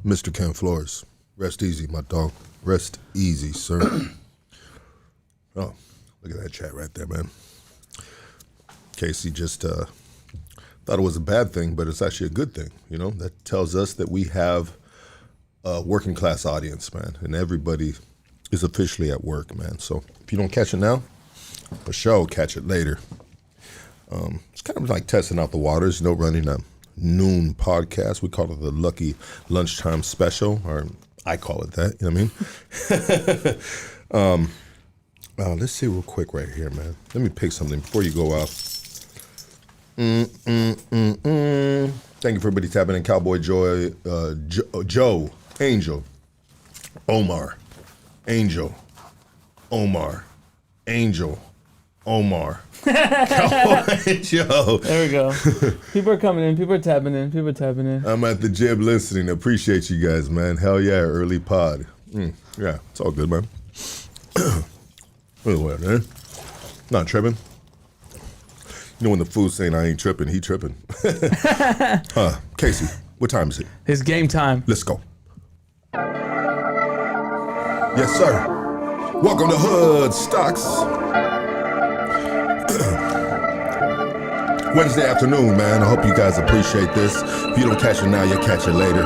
Mr. Ken Flores. Rest easy, my dog. Rest easy, sir. Oh, look at that chat right there, man. Casey just thought it was a bad thing, but it's actually a good thing. You know, that tells us that we have a working class audience, man, and everybody is officially at work, man. So if you don't catch it now, for sure, catch it later. It's kind of like testing out the waters, you know, running a noon podcast. We call it the Lucky Lunchtime Special, or I call it that, you know what I mean? Let's see real quick right here, man. Let me pick something before you go out. Thank you for everybody tapping in. Cowboy Joy, Joe, Angel, Omar, Angel, Omar, Angel, Omar. Cowboy Joe. There we go. People are coming in. People are tapping in. I'm at the gym listening. Appreciate you guys, man. Hell yeah, early pod. Yeah, it's all good, man. Anyway, man. Not tripping. You know when the fool's saying I ain't tripping, he tripping. Casey, what time is it? It's game time. Let's go. Yes, sir. Welcome to Hood Stocks. Wednesday afternoon, man. I hope you guys appreciate this. If you don't catch it now, you'll catch it later.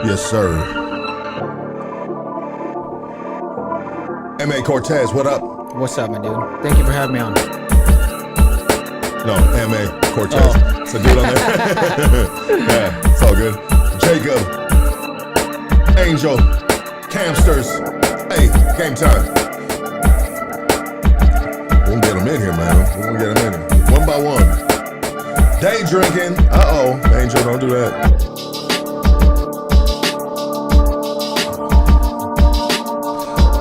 Yes, sir. M.A. Cortes, what up? What's up, my dude? Thank you for having me on. No, M.A. Cortes. It's a dude on there. Yeah, it's all good. Jacob, Angel, Camsters. Hey, game time. We'll get them in here, man. We're gonna get them in here. One by one. Day drinking. Uh-oh. Angel, don't do that.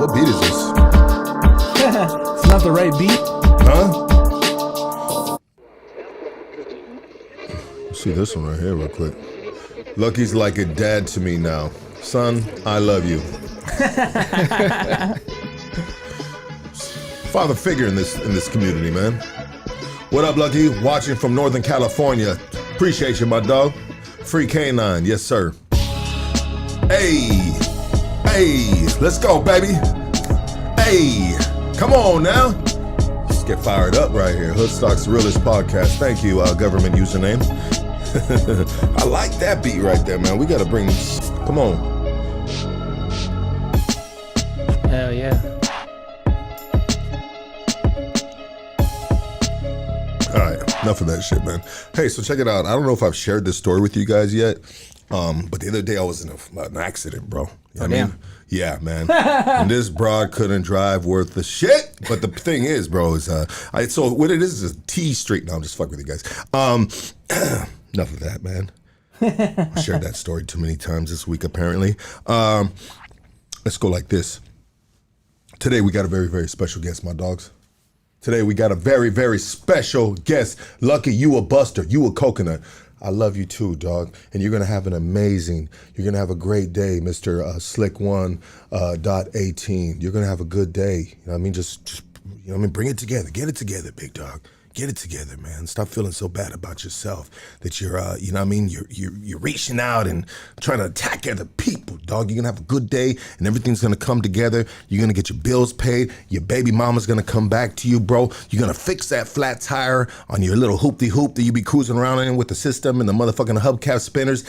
What beat is this? It's not the right beat. Huh? Let's see this one right here real quick. Lucky's like a dad to me now. Son, I love you. Father figure in this community, man. What up, Lucky? Watching from Northern California. Appreciate you, my dog. Free Canine, yes, sir. Hey, let's go, baby. Hey, come on now. Let's get fired up right here. Hoodstock's Realist Podcast. Thank you, government username. I like that beat right there, man. We got to bring this. Come on. Hell yeah. All right, enough of that shit, man. Hey, so check it out. I don't know if I've shared this story with you guys yet, but the other day I was in an accident, bro. You know what I mean? Yeah, man. And this broad couldn't drive worth the shit. But the thing is, bro, is so what it is a T Street. No, I'm just fucking with you guys. Enough of that, man. I shared that story too many times this week, apparently. Let's go like this. Today we got a very, very special guest, my dogs. Today we got a very, very special guest. Lucky, you a buster, you a coconut. I love you too, dog. And you're gonna have you're gonna have a great day, Mr. Slick1.18. You're gonna have a good day. You know what I mean? Just you know what I mean? Bring it together. Get it together, big dog. Get it together, man. Stop feeling so bad about yourself that you're, you know what I mean? You're reaching out and trying to attack other people, dog. You're gonna have a good day and everything's gonna come together. You're gonna get your bills paid. Your baby mama's gonna come back to you, bro. You're gonna fix that flat tire on your little hoopty-hoop that you be cruising around in with the system and the motherfucking hubcap spinners.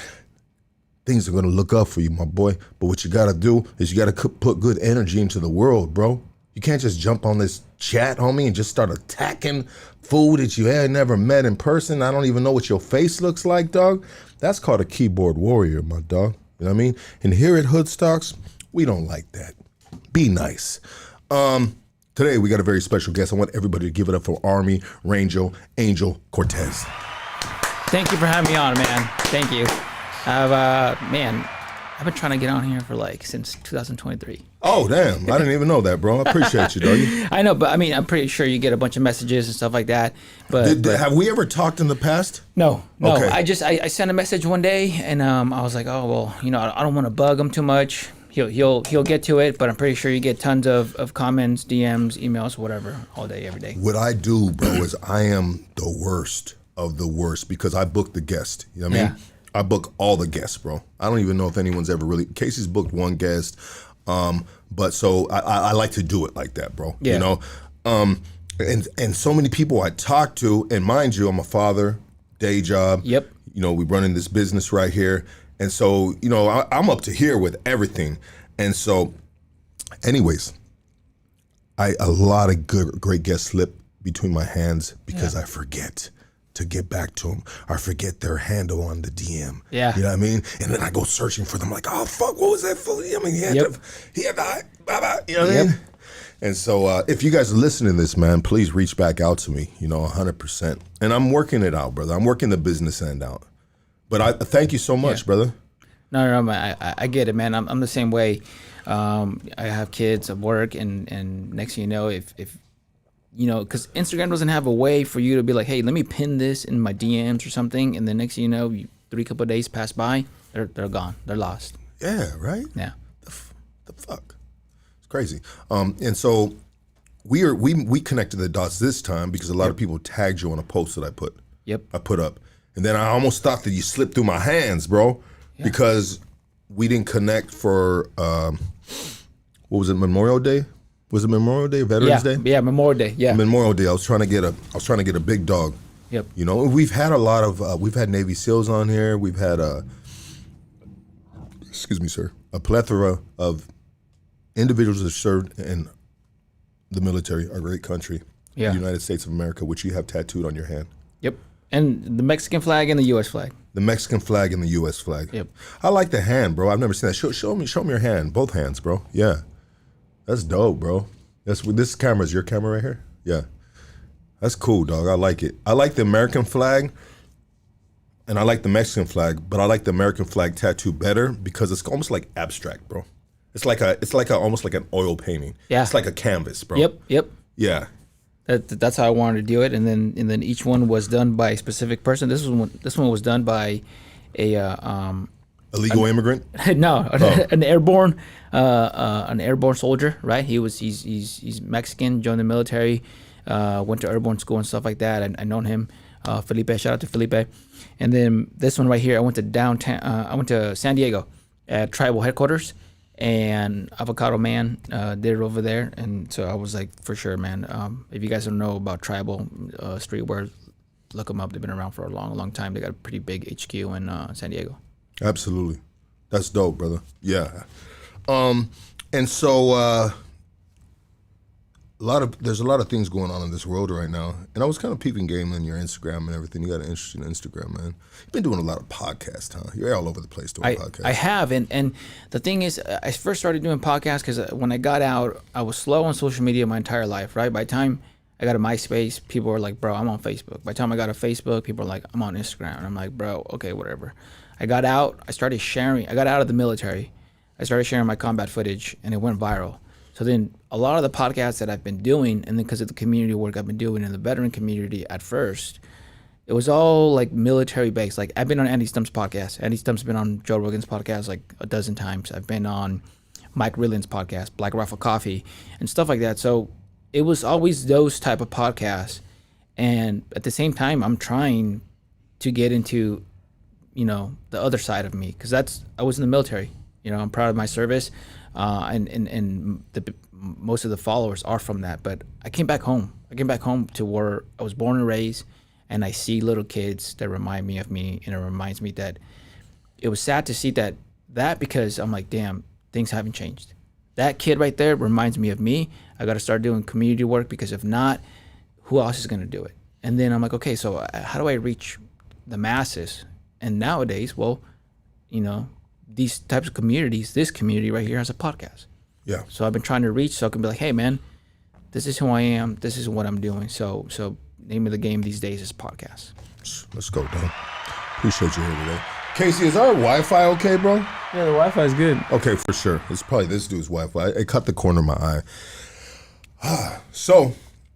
Things are gonna look up for you, my boy. But what you gotta do is you gotta put good energy into the world, bro. You can't just jump on this chat, homie, and just start attacking food that you had never met in person. I don't even know what your face looks like, dog. That's called a keyboard warrior, my dog. You know what I mean? And here at Hoodstocks, we don't like that. Be nice. Today, we got a very special guest. I want everybody to give it up for Army Ranger Angel Cortes. Thank you for having me on, man. Thank you. I've been trying to get on here for since 2023. Oh, damn. I didn't even know that, bro. I appreciate you, dog. I know, but I mean, I'm pretty sure you get a bunch of messages and stuff like that. But have we ever talked in the past? No. Okay. I sent a message one day and I was like, oh, well, I don't want to bug him too much. He'll get to it, but I'm pretty sure you get tons of comments, DMs, emails, whatever, all day, every day. What I do, bro, is I am the worst of the worst because I booked the guest. You know what I mean? I book all the guests, bro. I don't even know if anyone's ever really. Casey's booked one guest, but so I like to do it like that, bro. Yeah. You know, and so many people I talk to, and mind you, I'm a father, day job. Yep. You know, we running this business right here, and so you know I'm up to here with everything, and so, anyways, a lot of great guests slip between my hands because I forget to get back to them. I forget their handle on the DM. Yeah. You know what I mean? And then I go searching for them like, oh, fuck, what was that for? I mean, he had the, bye-bye, you know what I mean? And so if you guys are listening to this, man, please reach back out to me, you know, 100%. And I'm working it out, brother. I'm working the business end out. But I thank you so much, brother. No, man, I get it, man. I'm the same way. I have kids at work, and next thing you know, if you know, because Instagram doesn't have a way for you to be like, hey, let me pin this in my DMs or something, and then next thing you know, couple of days pass by, they're gone, they're lost. Yeah, right? Yeah. The fuck? It's crazy. And so we connected the dots this time because a lot of people tagged you on a post that I put up. And then I almost thought that you slipped through my hands, bro, because we didn't connect for, what was it, Memorial Day? Was it Memorial Day, Veterans Day? Yeah, Memorial Day. Yeah. Memorial Day. I was trying to get a big dog. Yep. You know, we've had a lot of we've had Navy SEALs on here. We've had excuse me, sir, a plethora of individuals that served in the military, our great country, the United States of America, which you have tattooed on your hand. Yep. And the Mexican flag and the U.S. flag. The Mexican flag and the U.S. flag. Yep. I like the hand, bro. I've never seen that. Show me your hand, both hands, bro. Yeah. That's dope, bro. This camera is your camera right here? Yeah. That's cool, dog. I like it. I like the American flag and I like the Mexican flag, but I like the American flag tattoo better because it's almost like abstract, bro. It's like almost like an oil painting. Yeah. It's like a canvas, bro. Yep. Yeah. That's how I wanted to do it, and then each one was done by a specific person. This one was done by a illegal immigrant? No, an airborne soldier, right? He's Mexican, joined the military, went to airborne school and stuff like that. I known him, Felipe. Shout out to Felipe. And then this one right here, I went to San Diego at tribal headquarters, and Avocado Man did it over there. And so I was like, for sure, man. If you guys don't know about tribal streetwear, look them up. They've been around for a long, long time. They got a pretty big HQ in San Diego. Absolutely. That's dope, brother. Yeah. And so there's a lot of things going on in this world right now. And I was kind of peeping game on your Instagram and everything. You got an interesting Instagram, man. You've been doing a lot of podcasts, huh? You're all over the place doing podcasts. I have. And the thing is, I first started doing podcasts because when I got out, I was slow on social media my entire life, right? By the time I got a MySpace, people were like, bro, I'm on Facebook. By the time I got a Facebook, people were like, I'm on Instagram. And I'm like, bro, okay, whatever. I got out. I started sharing. I got out of the military. I started sharing my combat footage, and it went viral. So then a lot of the podcasts that I've been doing, and then because of the community work I've been doing in the veteran community at first, it was all like military based. Like I've been on Andy Stump's podcast. Andy Stump's been on Joe Rogan's podcast like a dozen times. I've been on Mike Rillin's podcast, Black Rifle Coffee, and stuff like that. So it was always those type of podcasts. And at the same time, I'm trying to get into, you know, the other side of me, because I was in the military. You know, I'm proud of my service, and most of the followers are from that. But I came back home. I came back home to where I was born and raised, and I see little kids that remind me of me, and it reminds me that it was sad to see that because I'm like, damn, things haven't changed. That kid right there reminds me of me. I got to start doing community work, because if not, who else is going to do it? And then I'm like, okay, so how do I reach the masses? And nowadays, well, you know, these types of communities, this community right here has a podcast. Yeah. So I've been trying to reach, so I can be like, hey man, this is who I am. This is what I'm doing. So name of the game these days is podcast. Let's go, Don. Appreciate you here today. Casey, is our Wi-Fi okay, bro? Yeah, the Wi-Fi is good. Okay, for sure. It's probably this dude's Wi-Fi. It cut the corner of my eye. So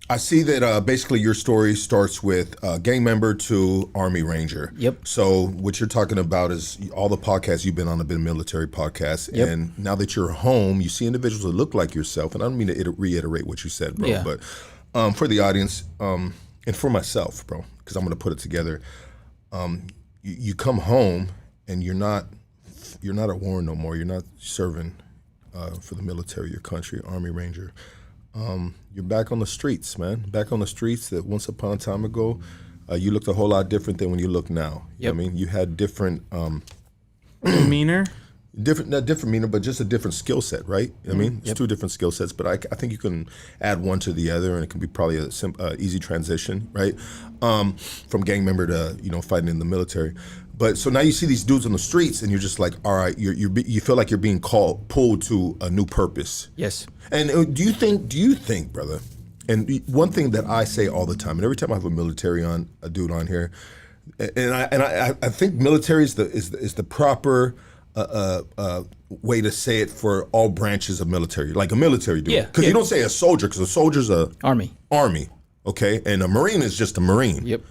I see that basically your story starts with gang member to Army Ranger. Yep. So what you're talking about is all the podcasts you've been on have been military podcasts. Yep. And now that you're home, you see individuals that look like yourself. And I don't mean to reiterate what you said, bro. Yeah. But for the audience and for myself, bro, because I'm going to put it together. You come home and you're not at war no more. You're not serving for the military, your country, Army Ranger. You're back on the streets, man. Back on the streets that once upon a time ago, you looked a whole lot different than when you look now. You know what I mean? You had different Demeanor. not different meaning, but just a different skill set, right? I mean, it's two different skill sets, but I think you can add one to the other, and it can be probably a easy transition, right? From gang member to fighting in the military. But so now you see these dudes on the streets, and you're just like, all right, you feel like you're being pulled to a new purpose. Yes. And do you think, brother? And one thing that I say all the time, and every time I have a dude on here, and I think military is the proper way to say it for all branches of military, like a military dude. Yeah. Because you don't say a soldier, because a soldier's a Army. Okay, and a Marine is just a Marine. Yep.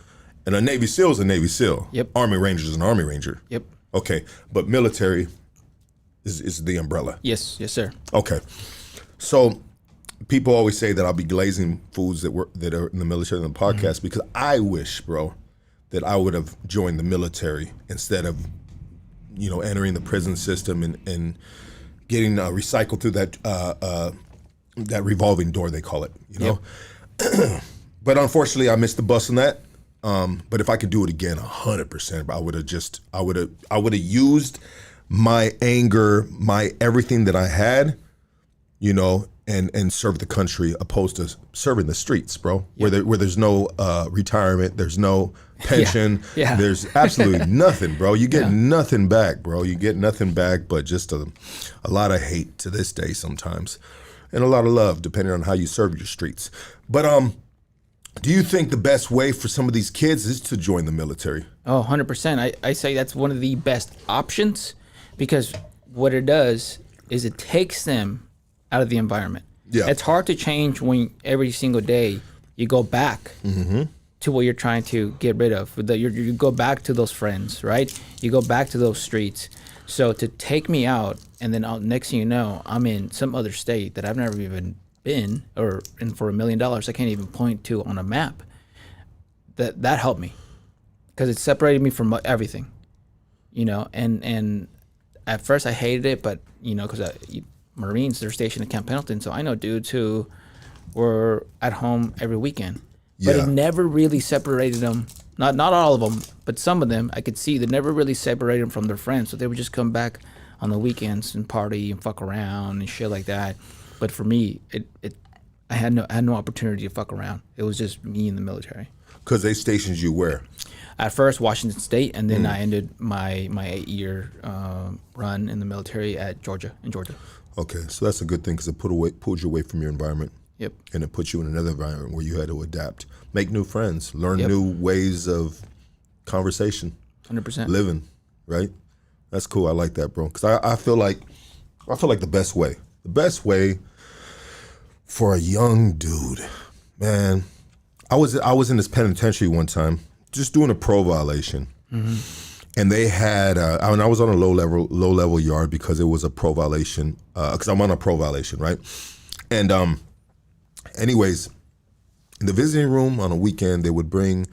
And a Navy SEAL is a Navy SEAL. Yep. Army Ranger is an Army Ranger. Yep. Okay, but military is the umbrella. Yes, sir. Okay, so people always say that I'll be glazing fools that are in the military in the podcast because I wish, bro, that I would have joined the military instead of, entering the prison system and getting recycled through that revolving door, they call it. Yep. But unfortunately, I missed the bus on that. But if I could do it again, 100%, I would have used my anger, my everything that I had, and serve the country opposed to serving the streets, bro. Yep. Where there's no retirement, there's no pension, Yeah. there's absolutely nothing, bro. You get nothing back, bro. You get nothing back, but just a lot of hate to this day sometimes, and a lot of love depending on how you serve your streets. But do you think the best way for some of these kids is to join the military? Oh, 100%. I say that's one of the best options because what it does is it takes them out of the environment. Yeah. It's hard to change when every single day you go back to what you're trying to get rid of. You go back to those friends, right? You go back to those streets. So to take me out and then next thing you know, I'm in some other state that I've never even been and for $1 million I can't even point to on a map. That helped me because it separated me from everything, and at first I hated it, but because Marines, they're stationed at Camp Pendleton, so I know dudes who were at home every weekend, but it never really separated them. Not all of them, but some of them I could see that never really separated them from their friends, so they would just come back on the weekends and party and fuck around and shit like that. But for me, I had no opportunity to fuck around. It was just me in the military. Because they stationed you where? At first, Washington State, and then I ended my 8-year run in the military in Georgia. Okay, so that's a good thing because it pulled you away from your environment. Yep. And it put you in another environment where you had to adapt, make new friends, learn new ways of conversation. 100%. Living, right? That's cool. I like that, bro. Because I feel like the best way for a young dude, man. I was in this penitentiary one time, just doing a pro violation, and they had. I was on a low level yard because it was a pro violation. Because I'm on a pro violation, right? And anyways, in the visiting room on a weekend, they would bring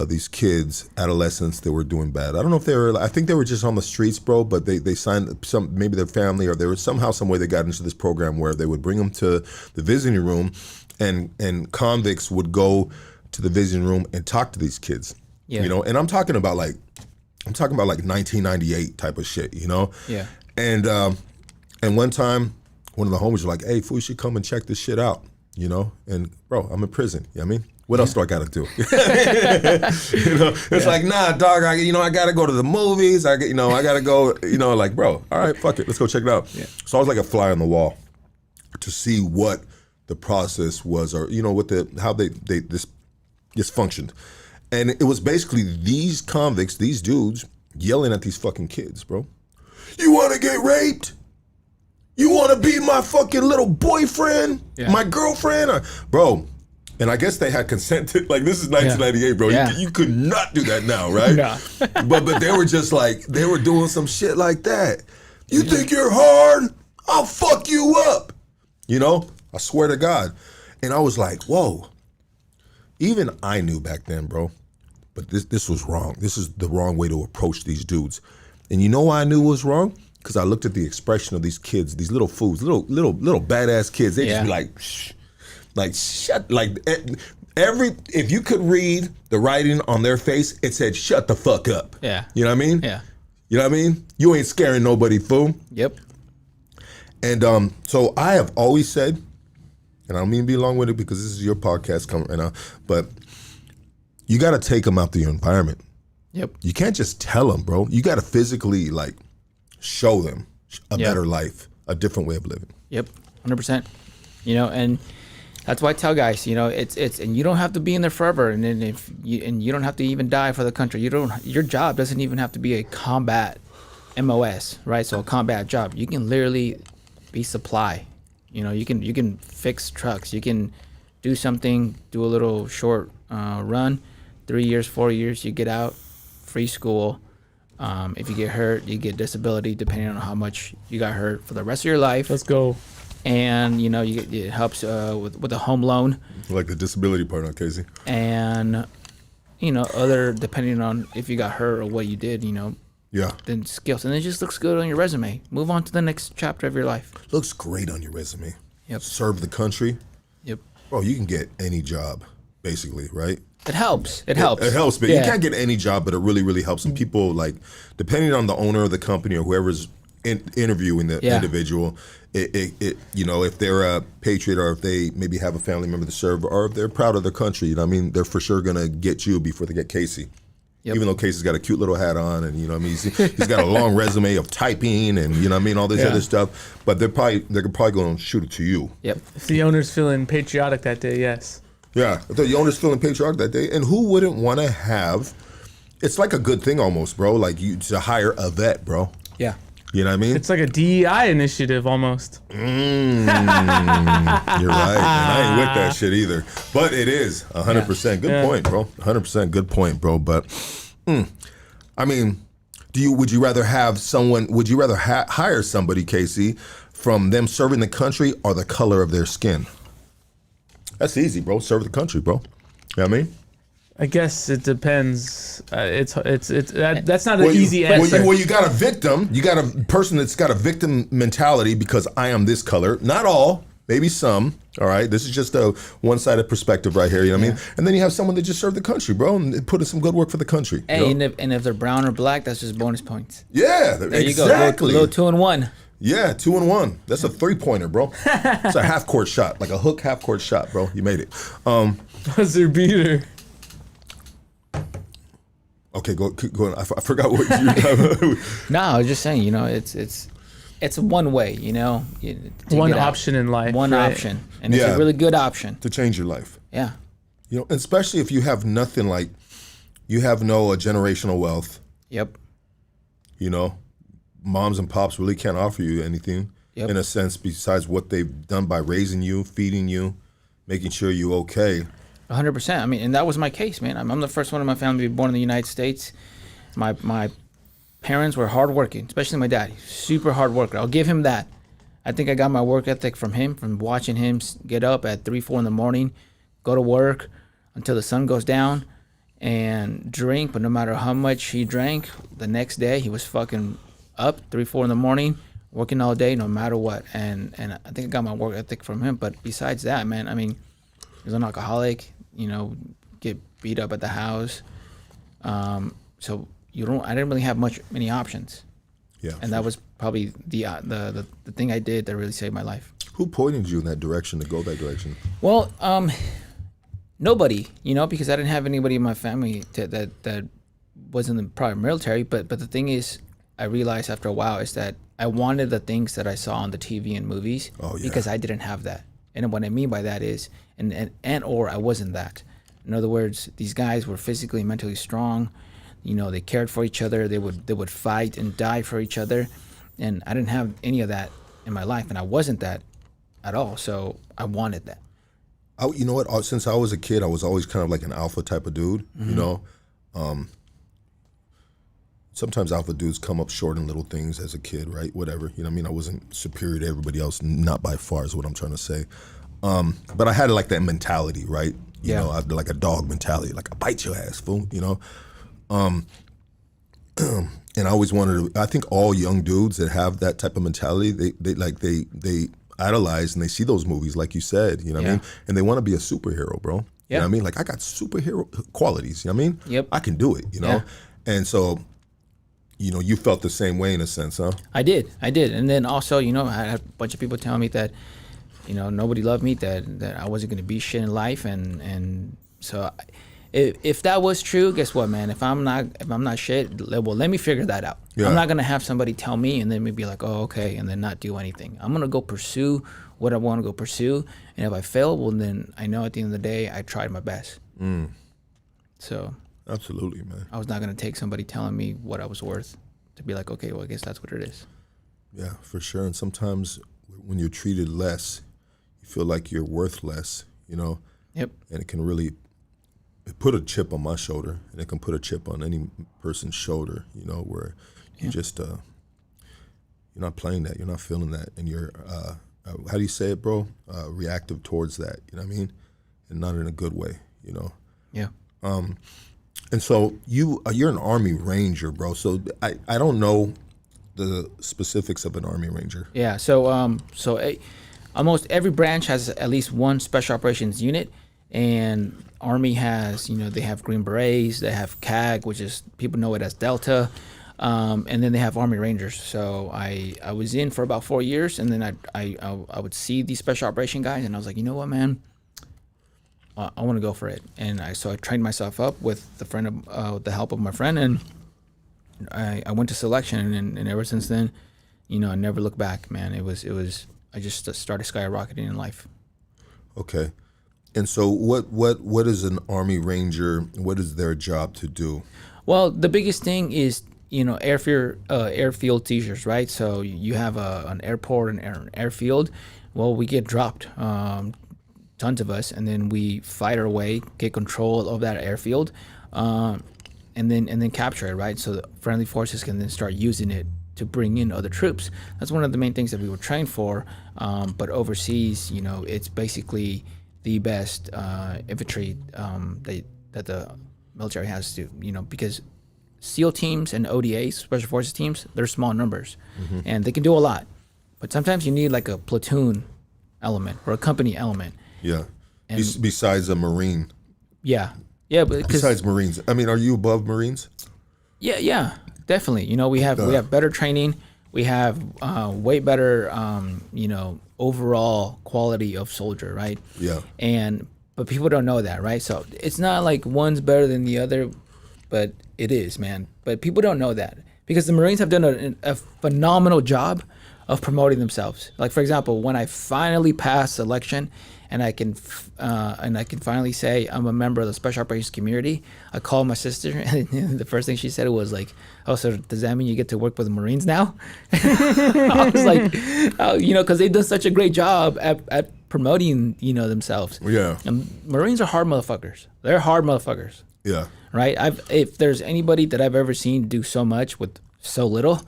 these kids, adolescents that were doing bad. I don't know if they were. I think they were just on the streets, bro. But they signed maybe their family, or they were somehow, some way they got into this program where they would bring them to the visiting room, and convicts would go to the visiting room and talk to these kids. Yeah. And I'm talking about like 1998 type of shit. Yeah. And one time, one of the homies was like, "Hey, fool, you should come and check this shit out." And bro, I'm in prison. You know what I mean? What else do I gotta do? It's like, nah, dog. I gotta go to the movies. I gotta go. Like, bro, all right, fuck it, let's go check it out. Yeah. So I was like a fly on the wall to see what the process was, or how this functioned, and it was basically these convicts, these dudes, yelling at these fucking kids, bro. You want to get raped? You want to be my fucking little boyfriend, my girlfriend, bro? And I guess they had consented. Like, this is 1998, bro. Yeah. You could not do that now, right? No. but they were just like, they were doing some shit like that. You think you're hard? I'll fuck you up. I swear to God. And I was like, whoa. Even I knew back then, bro. But this was wrong. This is the wrong way to approach these dudes. And you know why I knew it was wrong? Because I looked at the expression of these kids, these little fools, little badass kids. They just be like, shh, like shut, like if you could read the writing on their face, it said, shut the fuck up. Yeah. You know what I mean? Yeah. You know what I mean? You ain't scaring nobody, fool. Yep. And so I have always said, and I don't mean to be long-winded because this is your podcast coming right now, but you got to take them out to your environment. Yep. You can't just tell them, bro. You got to physically like show them a better life, a different way of living. Yep. 100%. You know, and that's why I tell guys, you know, it's and you don't have to be in there forever, and then you don't have to even die for the country. Your job doesn't even have to be a combat MOS, right? So a combat job. You can literally be supply. You know, you can fix trucks. You can do something, do a little short run, 3 years, 4 years, you get out, free school. If you get hurt, you get disability depending on how much you got hurt for the rest of your life. Let's go. And you know, it helps with a home loan. Like the disability part, on Casey. And you know, other depending on if you got hurt or what you did, you know. Yeah. Then skills, and it just looks good on your resume. Move on to the next chapter of your life. Looks great on your resume. Yep. Serve the country. Yep. Bro, you can get any job, basically, right? It helps. It helps. It helps, but Yeah. you can't get any job, but it really, really helps. And people, like, depending on the owner of the company or whoever's interviewing the individual, it you know, if they're a patriot or if they maybe have a family member to serve or if they're proud of their country, you know what I mean, they're for sure going to get you before they get Casey. Yep. Even though Casey's got a cute little hat on and, you know what I mean, he's got a long resume of typing and, you know what I mean, all this other stuff, but they're probably going to shoot it to you. Yep. If the owner's feeling patriotic that day, yes. Yeah, if the owner's feeling patriotic that day, and who wouldn't want to have, it's like a good thing almost, bro, like you to hire a vet, bro. Yeah. You know what I mean? It's like a DEI initiative almost. You're right. And I ain't with that shit either. But it is 100%. Good point, bro. 100% good point, bro. But, I mean, would you rather hire somebody, Casey, from them serving the country or the color of their skin? That's easy, bro. Serve the country, bro. You know what I mean? I guess it depends. That's not an easy answer. Well, you got a victim. You got a person that's got a victim mentality because I am this color. Not all, maybe some. All right, this is just a one-sided perspective right here. You know what I mean? And then you have someone that just served the country, bro, and put in some good work for the country. Hey, and if they're brown or black, that's just bonus points. Yeah, There exactly. you go. Little 2-in-1. Yeah, 2-in-1. That's a 3-pointer, bro. It's a half-court shot, like a hook half-court shot, bro. You made it. Buzzer beater. Okay, go on. I forgot what you. No, I was just saying. You know, it's one way. You know, one option in life. One right? option, and it's a really good option to change your life. Yeah. You know, especially if you have nothing, like you have no generational wealth. Yep. You know, moms and pops really can't offer you anything in a sense besides what they've done by raising you, feeding you, making sure you're okay. 100%. I mean, and that was my case, man. I'm the first one in my family to be born in the United States. My parents were hardworking, especially my dad. Super hard worker. I'll give him that. I think I got my work ethic from him, from watching him get up at 3, 4 in the morning, go to work until the sun goes down, and drink. But no matter how much he drank, the next day he was fucking up 3, 4 in the morning, working all day, no matter what. And I think I got my work ethic from him. But besides that, man, I mean, he was an alcoholic. You know, get beat up at the house. So I didn't really have many options. Yeah. And that was probably the thing I did that really saved my life. Who pointed you in that direction to go that direction? Well, nobody, you know, because I didn't have anybody in my family that was in the prior military. But the thing is, I realized after a while is that I wanted the things that I saw on the TV and movies because I didn't have that. And what I mean by that is, or I wasn't that. In other words, these guys were physically and mentally strong. You know, they cared for each other. They would fight and die for each other. And I didn't have any of that in my life, and I wasn't that at all. So I wanted that. You know what? Since I was a kid, I was always kind of like an alpha type of dude. Mm-hmm. You know, sometimes alpha dudes come up short in little things as a kid, right? Whatever. You know what I mean? I wasn't superior to everybody else, not by far is what I'm trying to say. But I had like that mentality, right? You know, like a dog mentality, like I bite your ass, fool, you know? and I always wanted to. I think all young dudes that have that type of mentality, they idolize and they see those movies, like you said, you know what I mean, and they want to be a superhero, bro. You know what I mean? Like, I got superhero qualities. You know what I mean? Yep. I can do it. You know, and so, you know, you felt the same way in a sense, huh? I did, and then also, you know, I had a bunch of people telling me that, you know, nobody loved me, that I wasn't gonna be shit in life, and so. If that was true, guess what, man? If I'm not shit, well, let me figure that out. Yeah. I'm not gonna have somebody tell me and then me be like, oh, okay, and then not do anything. I'm gonna go pursue what I want to go pursue, and if I fail, well, then I know at the end of the day I tried my best. So absolutely, man. I was not gonna take somebody telling me what I was worth to be like, okay, well, I guess that's what it is. Yeah, for sure. And sometimes when you're treated less, you feel like you're worth less. You know. Yep. And it can really put a chip on my shoulder, and it can put a chip on any person's shoulder, you know, where you just, you're not playing that, you're not feeling that, and you're, how do you say it, bro? Reactive towards that, you know what I mean? And not in a good way, you know? Yeah. And so you're an Army Ranger, bro, so I don't know the specifics of an Army Ranger. Yeah, so almost every branch has at least one special operations unit, and Army has, you know, they have Green Berets, they have CAG, which is, people know it as Delta, and then they have Army Rangers. So I was in for about 4 years, and then I would see these special operation guys, and I was like, you know what, man, I want to go for it. And so I trained myself up with the help of my friend, and I went to selection, and ever since then, you know, I never looked back, man. It was I just started skyrocketing in life. Okay. And so what is an Army Ranger, what is their job to do? Well, the biggest thing is, you know, airfield seizures, right? So you have an airport and an airfield. Well, we get dropped, tons of us, and then we fight our way, get control of that airfield, and then capture it, right? So the friendly forces can then start using it to bring in other troops. That's one of the main things that we were trained for. But overseas, you know, it's basically the best infantry that the military has to, you know, because SEAL teams and ODAs, Special Forces teams, they're small numbers, and they can do a lot. But sometimes you need like a platoon element or a company element. Yeah. Besides a Marine. Yeah. But besides Marines, I mean, are you above Marines? Yeah, definitely. You know, we have better training. We have way better, you know, overall quality of soldier, right? Yeah. But people don't know that, right? So it's not like one's better than the other, but it is, man. But people don't know that because the Marines have done a phenomenal job of promoting themselves. Like, for example, when I finally passed selection and I can finally say I'm a member of the Special Operations community, I called my sister, and the first thing she said was like, "Oh, so does that mean you get to work with the Marines now?" I was like, "Oh, you know, because they've done such a great job at promoting, you know, themselves." Yeah. And Marines are hard motherfuckers. They're hard motherfuckers. Yeah. Right. If there's anybody that I've ever seen do so much with so little,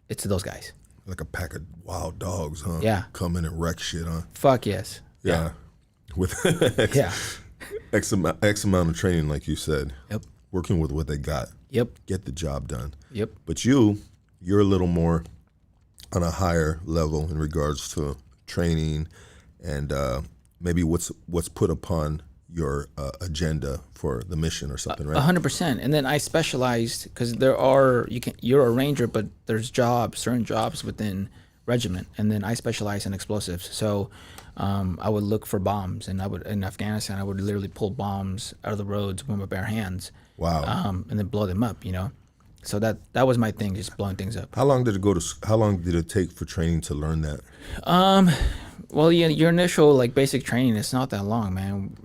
it's those guys. Like a pack of wild dogs, huh? Yeah. Come in and wreck shit, huh? Fuck yes. Yeah. With X amount of training, like you said. Yep. Working with what they got. Yep. Get the job done. Yep. But you're a little more on a higher level in regards to training and maybe what's put upon your agenda for the mission or something, right? 100%. And then I specialized because you're a ranger, but there's certain jobs within regiment, and then I specialize in explosives. So I would look for bombs, and in Afghanistan I would literally pull bombs out of the roads with my bare hands. Wow. And then blow them up, you know. So that was my thing, just blowing things up. How long did it take for training to learn that? Well, yeah, your initial like basic training, it's not that long, man.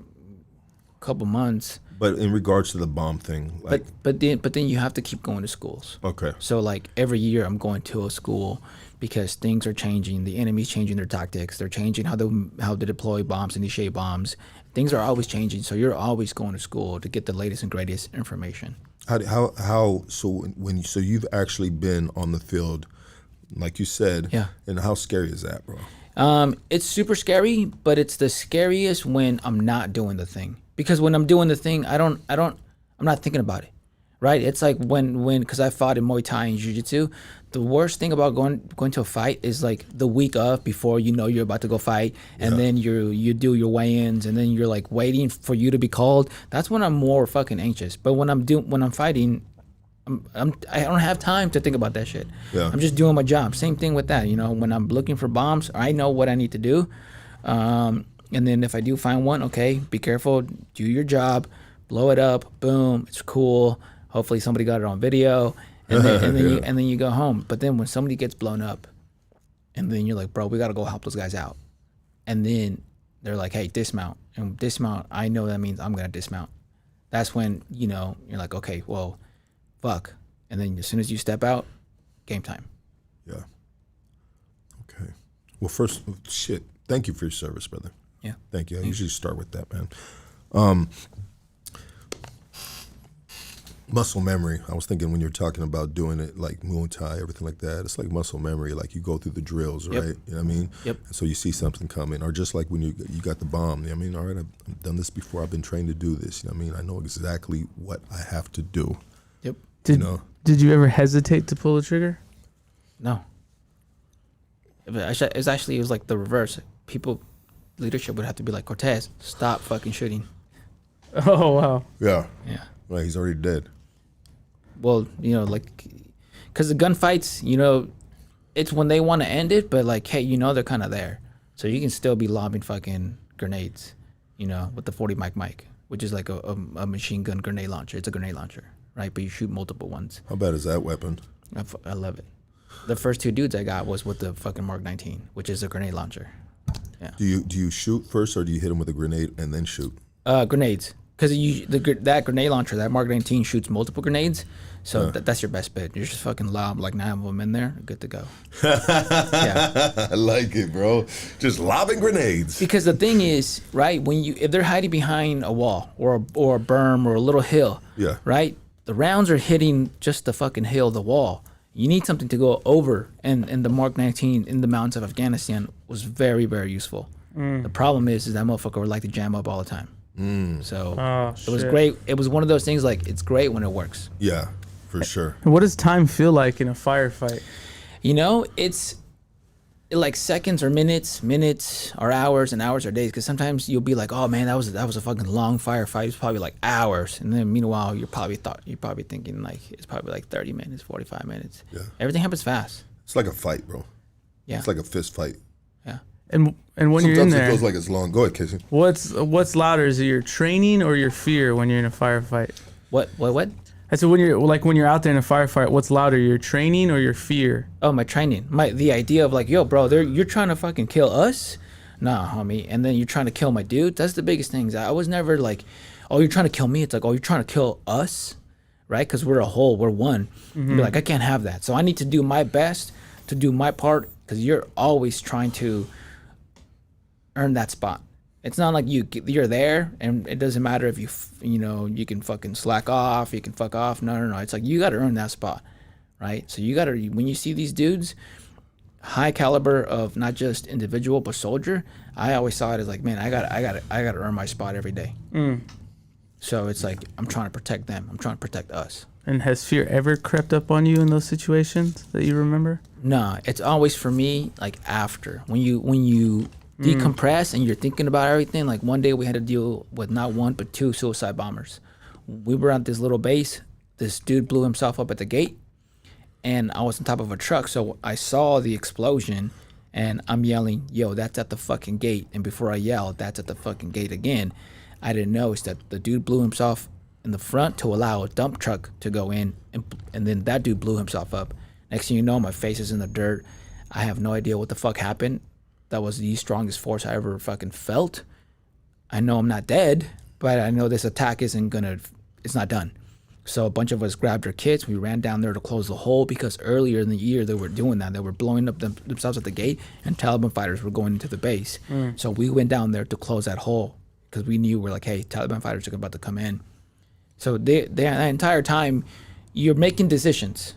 Couple months. But in regards to the bomb thing, like, but then you have to keep going to schools. Okay. So like every year I'm going to a school because things are changing. The enemy's changing their tactics. They're changing how to deploy bombs, initiate bombs. Things are always changing. So you're always going to school to get the latest and greatest information. So you've actually been on the field, like you said. Yeah. And how scary is that, bro? It's super scary, but it's the scariest when I'm not doing the thing. Because when I'm doing the thing, I'm not thinking about it, right? It's like when because I fought in Muay Thai and Jiu-Jitsu. The worst thing about going to a fight is like the week of before you know you're about to go fight, and then you do your weigh-ins, and then you're like waiting for you to be called. That's when I'm more fucking anxious. But when I'm fighting, I don't have time to think about that shit. Yeah. I'm just doing my job. Same thing with that. You know, when I'm looking for bombs, I know what I need to do. And then if I do find one, okay, be careful, do your job, blow it up, boom, it's cool. Hopefully somebody got it on video. And then you go home. But then when somebody gets blown up, and then you're like, bro, we got to go help those guys out. And then they're like, hey, dismount. And dismount, I know that means I'm going to dismount. That's when, you know, you're like, okay, well, fuck. And then as soon as you step out, game time. Yeah. Okay. Well, first, shit, thank you for your service, brother. Yeah. Thank you. I usually start with that, man. Muscle memory. I was thinking when you're talking about doing it like Muay Thai, everything like that, it's like muscle memory. Like you go through the drills, right? Yep. You know what I mean? Yep. And so you see something coming, or just like when you got the bomb. You know what I mean? All right, I've done this before. I've been trained to do this. You know what I mean? I know exactly what I have to do. Yep. Did you ever hesitate to pull the trigger? No. It was like the reverse. Leadership would have to be like, Cortes, stop fucking shooting. Oh, wow. Yeah. Yeah. Right. He's already dead. Well, you know, like, because the gunfights, you know, it's when they want to end it, but like, hey, you know, they're kind of there. So you can still be lobbing fucking grenades, you know, with the 40 Mike, which is like a machine gun grenade launcher. It's a grenade launcher, right? But you shoot multiple ones. How bad is that weapon? I love it. The first 2 dudes I got was with the fucking Mark 19, which is a grenade launcher. Yeah. Do you shoot first, or do you hit him with a grenade and then shoot? Grenades. Because that grenade launcher, that Mark 19 shoots multiple grenades. So that's your best bet. You're just fucking lob like 9 of them in there, good to go. Yeah. I like it, bro. Just lobbing grenades. Because the thing is, right, if they're hiding behind a wall or a berm or a little hill, Yeah. right, the rounds are hitting just the fucking hill, the wall. You need something to go over, and the Mark 19 in the mountains of Afghanistan was very, very useful. The problem is that motherfucker would like to jam up all the time. So it was great. It was one of those things like it's great when it works. Yeah, for sure. And what does time feel like in a firefight? You know, it's like seconds or minutes or hours and hours or days. Because sometimes you'll be like, oh man, that was a fucking long firefight. It's probably like hours, and then meanwhile you're probably thinking like it's probably like 30 minutes, 45 minutes. Yeah. Everything happens fast. It's like a fight, bro. Yeah. It's like a fist fight. Yeah. And when Sometimes you're in there, it feels like it's long. Go ahead, Casey. what's louder? Is it your training or your fear when you're in a firefight? What? I said when you're out there in a firefight, what's louder, your training or your fear? Oh, my training. The idea of like, yo, bro, you're trying to fucking kill us? Nah, homie. And then you're trying to kill my dude? That's the biggest things. I was never like, oh, you're trying to kill me. It's like, oh, you're trying to kill us, right? Because we're a whole, we're one. You're like, I can't have that. So I need to do my best to do my part, because you're always trying to earn that spot. It's not like you're there and it doesn't matter if you can fucking slack off, you can fuck off. No. It's like you got to earn that spot, right? So you got to, when you see these dudes, high caliber of not just individual but soldier, I always saw it as like, man, I got to earn my spot every day. So it's like I'm trying to protect them. I'm trying to protect us. And has fear ever crept up on you in those situations that you remember? No, it's always for me like after when you decompress and you're thinking about everything. Like one day we had to deal with not one but 2 suicide bombers. We were at this little base. This dude blew himself up at the gate, and I was on top of a truck, so I saw the explosion, and I'm yelling, "Yo, that's at the fucking gate!" And before I yelled, "That's at the fucking gate again," I didn't notice that the dude blew himself in the front to allow a dump truck to go in, and then that dude blew himself up. Next thing you know, my face is in the dirt. I have no idea what the fuck happened. That was the strongest force I ever fucking felt. I know I'm not dead, but I know this attack it's not done. So a bunch of us grabbed our kits. We ran down there to close the hole, because earlier in the year they were doing that. They were blowing up themselves at the gate, and Taliban fighters were going into the base. So we went down there to close that hole, because we knew we're like, hey, Taliban fighters are about to come in. So the entire time you're making decisions.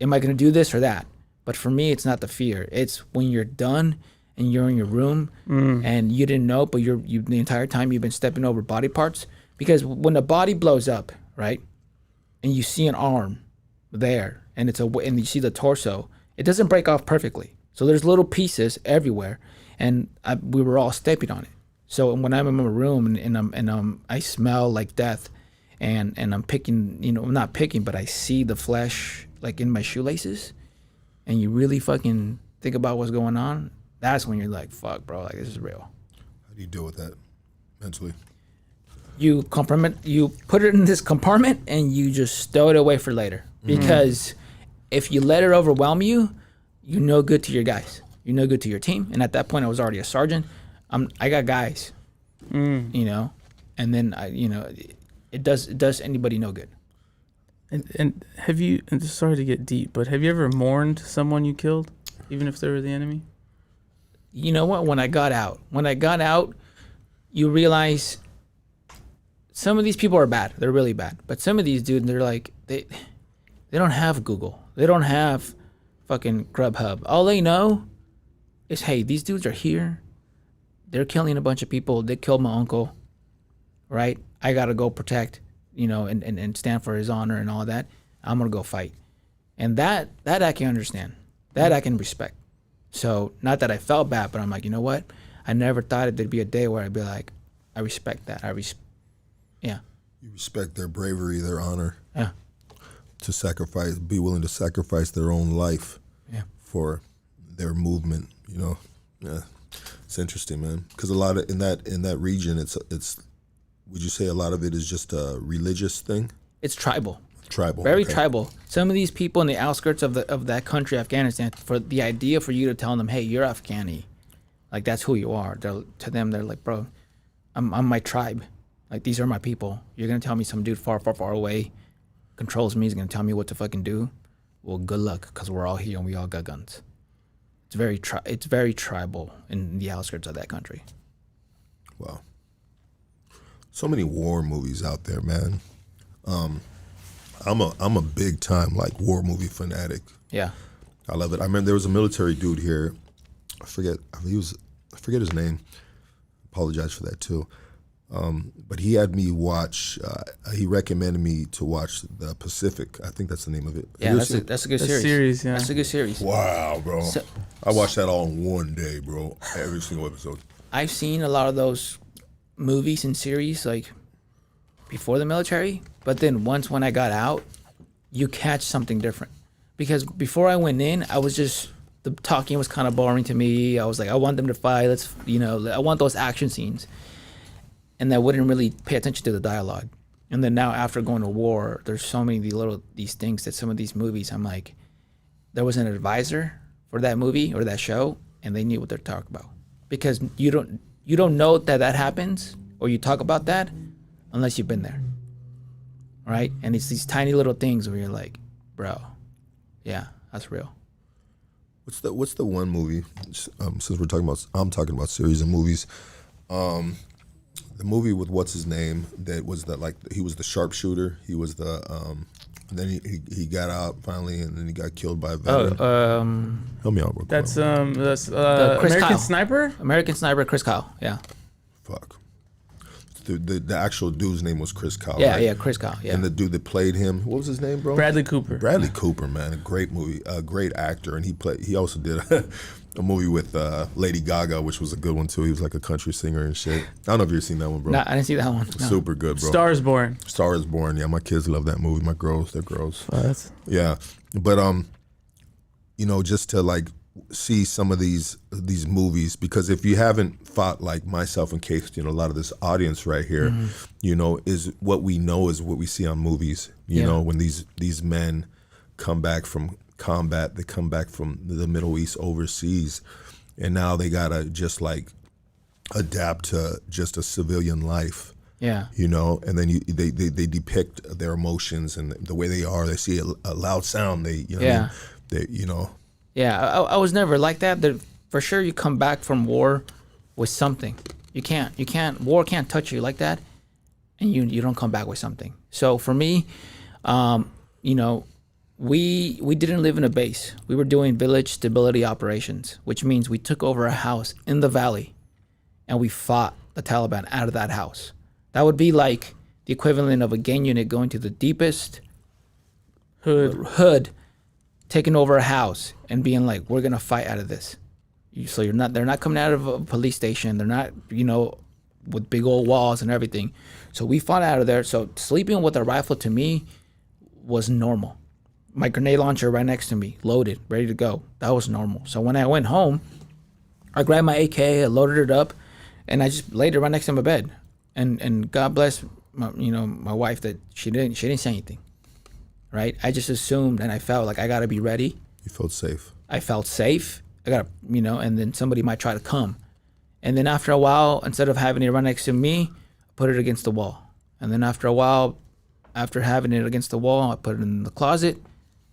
Am I going to do this or that? But for me, it's not the fear. It's when you're done and you're in your room and you didn't know, but the entire time you've been stepping over body parts. Because when the body blows up, right, and you see an arm there, and and you see the torso, it doesn't break off perfectly. So there's little pieces everywhere, and we were all stepping on it. So when I'm in my room and I smell like death, and I'm picking, I'm not picking, but I see the flesh like in my shoelaces, and you really fucking think about what's going on. That's when you're like, fuck, bro, like this is real. How do you deal with that mentally? You put it in this compartment and you just stow it away for later. Because if you let it overwhelm you, you're no good to your guys. You're no good to your team. And at that point, I was already a sergeant. I got guys, and then it does anybody no good. And have you? And sorry to get deep, but have you ever mourned someone you killed, even if they were the enemy? You know what? When I got out, you realize some of these people are bad. They're really bad. But some of these dudes, they're like they don't have Google. They don't have fucking Grubhub. All they know is, hey, these dudes are here. They're killing a bunch of people. They killed my uncle, right? I gotta go protect, and stand for his honor and all that. I'm gonna go fight, and that I can understand. That I can respect. So not that I felt bad, but I'm like, you know what? I never thought there'd be a day where I'd be like, I respect that. Yeah. You respect their bravery, their honor. Yeah. To be willing to sacrifice their own life. Yeah. For their movement. Yeah. It's interesting, man. Because a lot of in that region, it's. Would you say a lot of it is just a religious thing? It's tribal. Tribal. Very okay. tribal. Some of these people in the outskirts of that country, Afghanistan, for the idea for you to tell them, hey, you're Afghani, like that's who you are. To them, they're like, bro, I'm my tribe. Like these are my people. You're gonna tell me some dude far, far, far away controls me, is gonna tell me what to fucking do? Well, good luck, because we're all here and we all got guns. It's very tribal in the outskirts of that country. Wow. So many war movies out there, man. I'm a big time like war movie fanatic. Yeah. I love it. I remember there was a military dude here. I forget his name. Apologize for that too. But he had me watch. He recommended me to watch The Pacific. I think that's the name of it. Yeah, that's a good series. Yeah. That's a good series. Wow, bro. I watched that all in one day, bro. Every single episode. I've seen a lot of those movies and series like before the military, but then when I got out, you catch something different. Because before I went in, I was just, the talking was kind of boring to me. I was like, I want them to fight. I want those action scenes. And I wouldn't really pay attention to the dialogue. And then now after going to war, there's so many these things that some of these movies, I'm like, there was an advisor for that movie or that show, and they knew what they're talking about. Because you don't know that happens, or you talk about that, unless you've been there, right? And it's these tiny little things where you're like, bro, yeah, that's real. What's the one movie? Since I'm talking about series of movies. The movie with what's his name that was he was the sharpshooter. He was the and then he got out finally, and then he got killed by a veteran. Help me out real quick. That's Chris American Kyle. Sniper. American Sniper, Chris Kyle. Yeah. Fuck. The actual dude's name was Chris Kyle. Yeah, right? yeah, Chris Kyle. Yeah. And the dude that played him, what was his name, bro? Bradley Cooper. Bradley Cooper, man, a great movie, a great actor, and he also did a movie with Lady Gaga, which was a good one too. He was like a country singer and shit. I don't know if you've seen that one, bro. No, I didn't see that one. No. Super good, bro. Star is Born. Star is Born. Yeah, my kids love that movie. My girls, they're girls. What? Yeah, but just to like see some of these movies, because if you haven't fought like myself, in case a lot of this audience right here, is what we know is what we see on movies. You know, when these men come back from combat, they come back from the Middle East overseas, and now they gotta just like adapt to just a civilian life. Yeah. And then they depict their emotions and the way they are. They see a loud sound. Yeah. Yeah, I was never like that. For sure, you come back from war with something. You can't. War can't touch you like that, and you don't come back with something. So for me, we didn't live in a base. We were doing village stability operations, which means we took over a house in the valley, and we fought the Taliban out of that house. That would be like the equivalent of a gang unit going to the deepest Hood. taking over a house and being like, we're gonna fight out of this. So they're not coming out of a police station. They're not, with big old walls and everything. So we fought out of there. So sleeping with a rifle to me was normal. My grenade launcher right next to me, loaded, ready to go. That was normal. So when I went home, I grabbed my AK, I loaded it up, and I just laid it right next to my bed. And God bless my wife that she didn't say anything. Right? I just assumed and I felt like I gotta be ready. You felt safe. I felt safe. I gotta, and then somebody might try to come. And then after a while, instead of having it right next to me, I put it against the wall. And then after a while, after having it against the wall, I put it in the closet.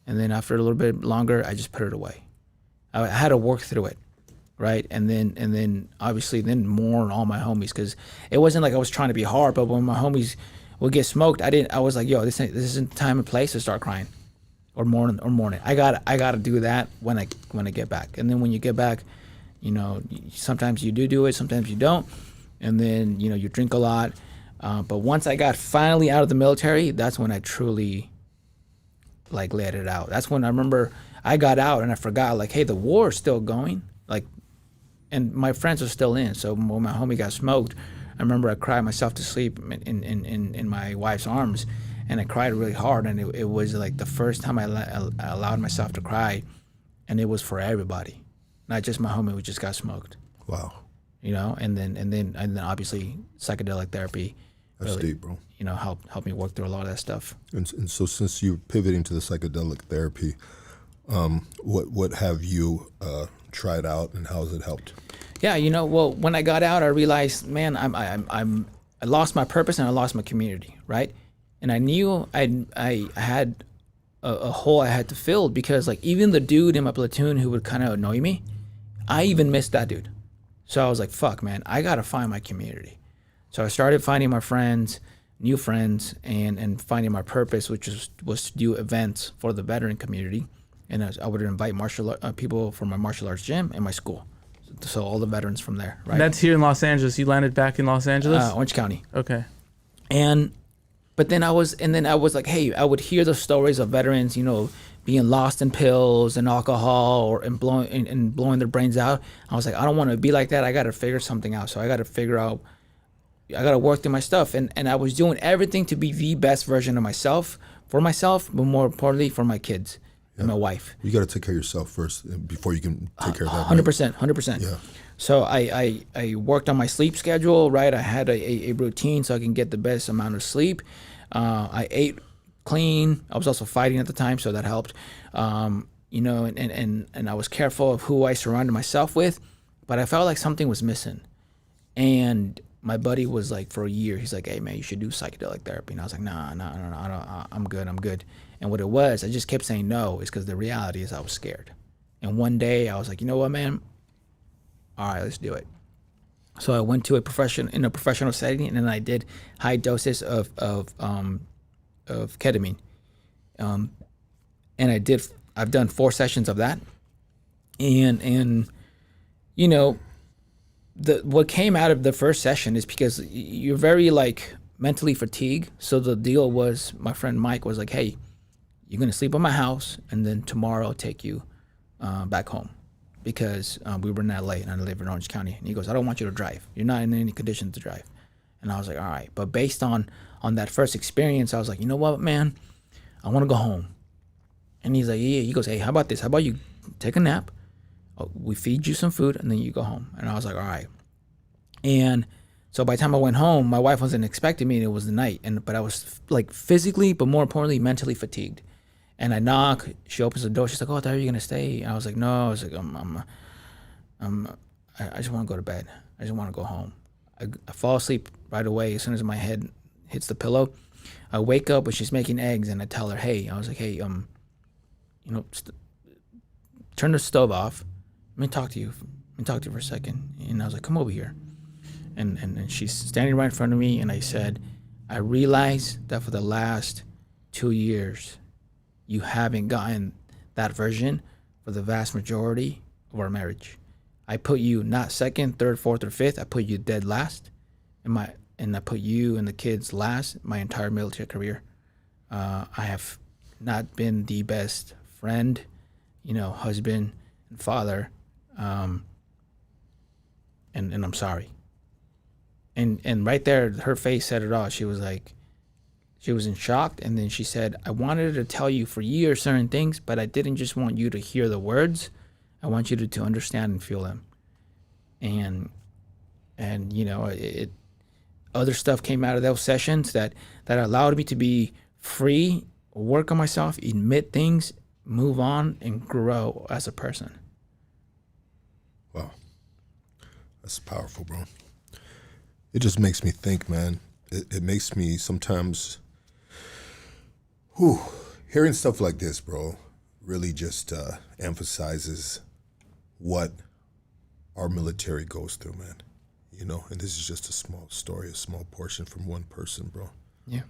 And then after a little bit longer, I just put it away. I had to work through it, right? And then obviously then mourn all my homies, because it wasn't like I was trying to be hard, but when my homies would get smoked, I was like, yo, this isn't time and place to start crying or mourning. I gotta do that when I get back. And then when you get back, sometimes you do it, sometimes you don't. And then, you drink a lot. But once I got finally out of the military, that's when I truly let it out. That's when I remember I got out and I forgot, hey, the war is still going. And my friends are still in. So when my homie got smoked, I remember I cried myself to sleep in my wife's arms, and I cried really hard. And it was the first time I allowed myself to cry, and it was for everybody, not just my homie who just got smoked. Wow. And then obviously psychedelic therapy. That's really, deep, bro. Helped me work through a lot of that stuff. And so since you're pivoting to the psychedelic therapy, what have you tried out, and how has it helped? Yeah, well, when I got out, I realized, man, I lost my purpose and I lost my community, right? And I knew I had a hole I had to fill, because even the dude in my platoon who would kind of annoy me, I even missed that dude. So I was like, fuck, man, I gotta find my community. So I started finding my friends, new friends, and finding my purpose, which was to do events for the veteran community. And I would invite people from my martial arts gym and my school. So all the veterans from there, right? That's here in Los Angeles. You landed back in Los Angeles? Orange County. Okay. But then I was like, hey, I would hear the stories of veterans, being lost in pills and alcohol and blowing their brains out. I was like, I don't want to be like that. I got to figure something out. So I got to work through my stuff. And I was doing everything to be the best version of myself, but more importantly, for my kids. And my wife. You got to take care of yourself first before you can take care of that. 100%. Yeah. So I worked on my sleep schedule, right? I had a routine so I can get the best amount of sleep. I ate clean. I was also fighting at the time, so that helped. And I was careful of who I surrounded myself with, but I felt like something was missing. And my buddy was like, for a year, he's like, hey man, you should do psychedelic therapy. And I was like, no, I'm good. And what it was, I just kept saying no, is because the reality is I was scared. And one day I was like, you know what, man? All right, let's do it. So I went to a professional setting, and then I did high doses of ketamine. And I've done 4 sessions of that. And what came out of the first session is because you're very mentally fatigued. So the deal was, my friend Mike was like, hey, you're going to sleep at my house, and then tomorrow I'll take you back home, because we were in LA and I live in Orange County. And he goes, I don't want you to drive. You're not in any condition to drive. And I was like, all right. But based on that first experience, I was like, you know what, man? I want to go home. And he's like, yeah. He goes, hey, how about this? How about you take a nap? We feed you some food, and then you go home. And I was like, all right. And so by the time I went home, my wife wasn't expecting me, and it was the night. But I was physically, but more importantly, mentally fatigued. And I knock, she opens the door. She's like, oh, I thought you were going to stay. And I was like, no. I was like, I just want to go to bed. I just want to go home. I fall asleep right away as soon as my head hits the pillow. I wake up when she's making eggs, and I tell her, hey, I was like, hey, turn the stove off. Let me talk to you for a second. And I was like, come over here. And she's standing right in front of me, and I said, I realized that for the last 2 years, you haven't gotten that version for the vast majority of our marriage. I put you not second, third, fourth, or fifth. I put you dead last, and I put you and the kids last my entire military career. I have not been the best friend, husband and father. And I'm sorry. And right there, her face said it all. She was like, she was in shock. And then she said, I wanted to tell you for years certain things, but I didn't just want you to hear the words. I want you to understand and feel them. And other stuff came out of those sessions that allowed me to be free, work on myself, admit things, move on, and grow as a person. Wow. That's powerful, bro. It just makes me think, man. It makes me sometimes, hearing stuff like this, bro, really just emphasizes what our military goes through, man. And this is just a small story, a small portion from one person, bro. Yeah.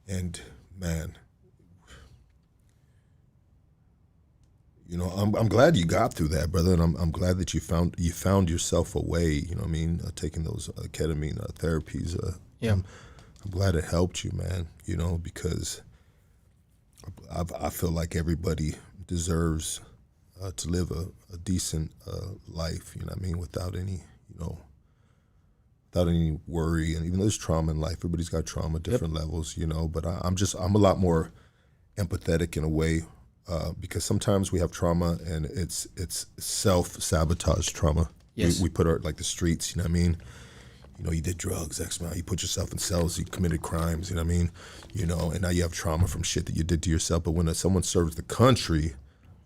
And man, I'm glad you got through that, brother, and I'm glad that you found yourself a way. Taking those ketamine therapies. Yeah. I'm glad it helped you, man. Because I feel like everybody deserves to live a decent life. Without any without any worry. And even though there's trauma in life, everybody's got trauma, different levels. But I'm a lot more empathetic in a way. Because sometimes we have trauma and it's self-sabotage trauma. Yes. We put our, like the streets, you did drugs, X amount, you put yourself in cells, you committed crimes, and now you have trauma from shit that you did to yourself. But when someone serves the country,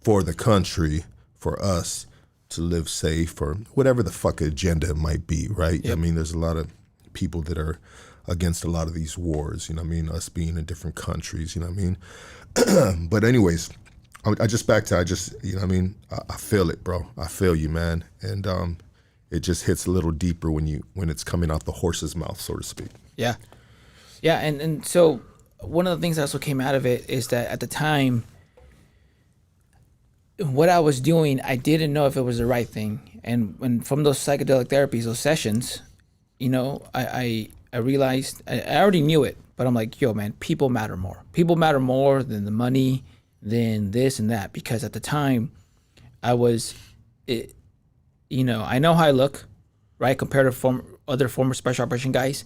for us to live safe or whatever the fuck agenda it might be, right? Yep. There's a lot of people that are against a lot of these wars, us being in different countries, But anyways, I feel it, bro. I feel you, man. And it just hits a little deeper when it's coming out the horse's mouth, so to speak. Yeah. Yeah. And so one of the things that also came out of it is that at the time, what I was doing, I didn't know if it was the right thing. And from those psychedelic therapies, those sessions, I realized, I already knew it, but I'm like, yo, man, people matter more. People matter more than the money, than this and that. Because at the time, I know how I look, right? Compared to other former special operation guys.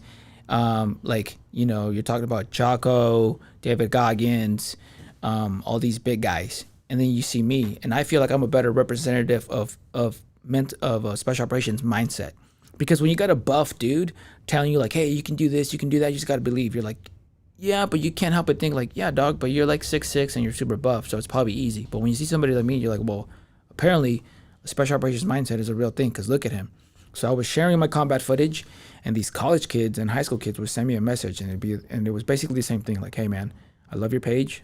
You're talking about Jocko, David Goggins, all these big guys. And then you see me, and I feel like I'm a better representative of special operations mindset. Because when you got a buff dude telling you like, hey, you can do this, you can do that, you just got to believe. You're like, yeah, but you can't help but think like, yeah, dog, but you're like 6'6" and you're super buff, so it's probably easy. But when you see somebody like me, you're like, well, apparently a special operations mindset is a real thing because look at him. So I was sharing my combat footage, and these college kids and high school kids would send me a message, and it was basically the same thing, like, hey, man, I love your page,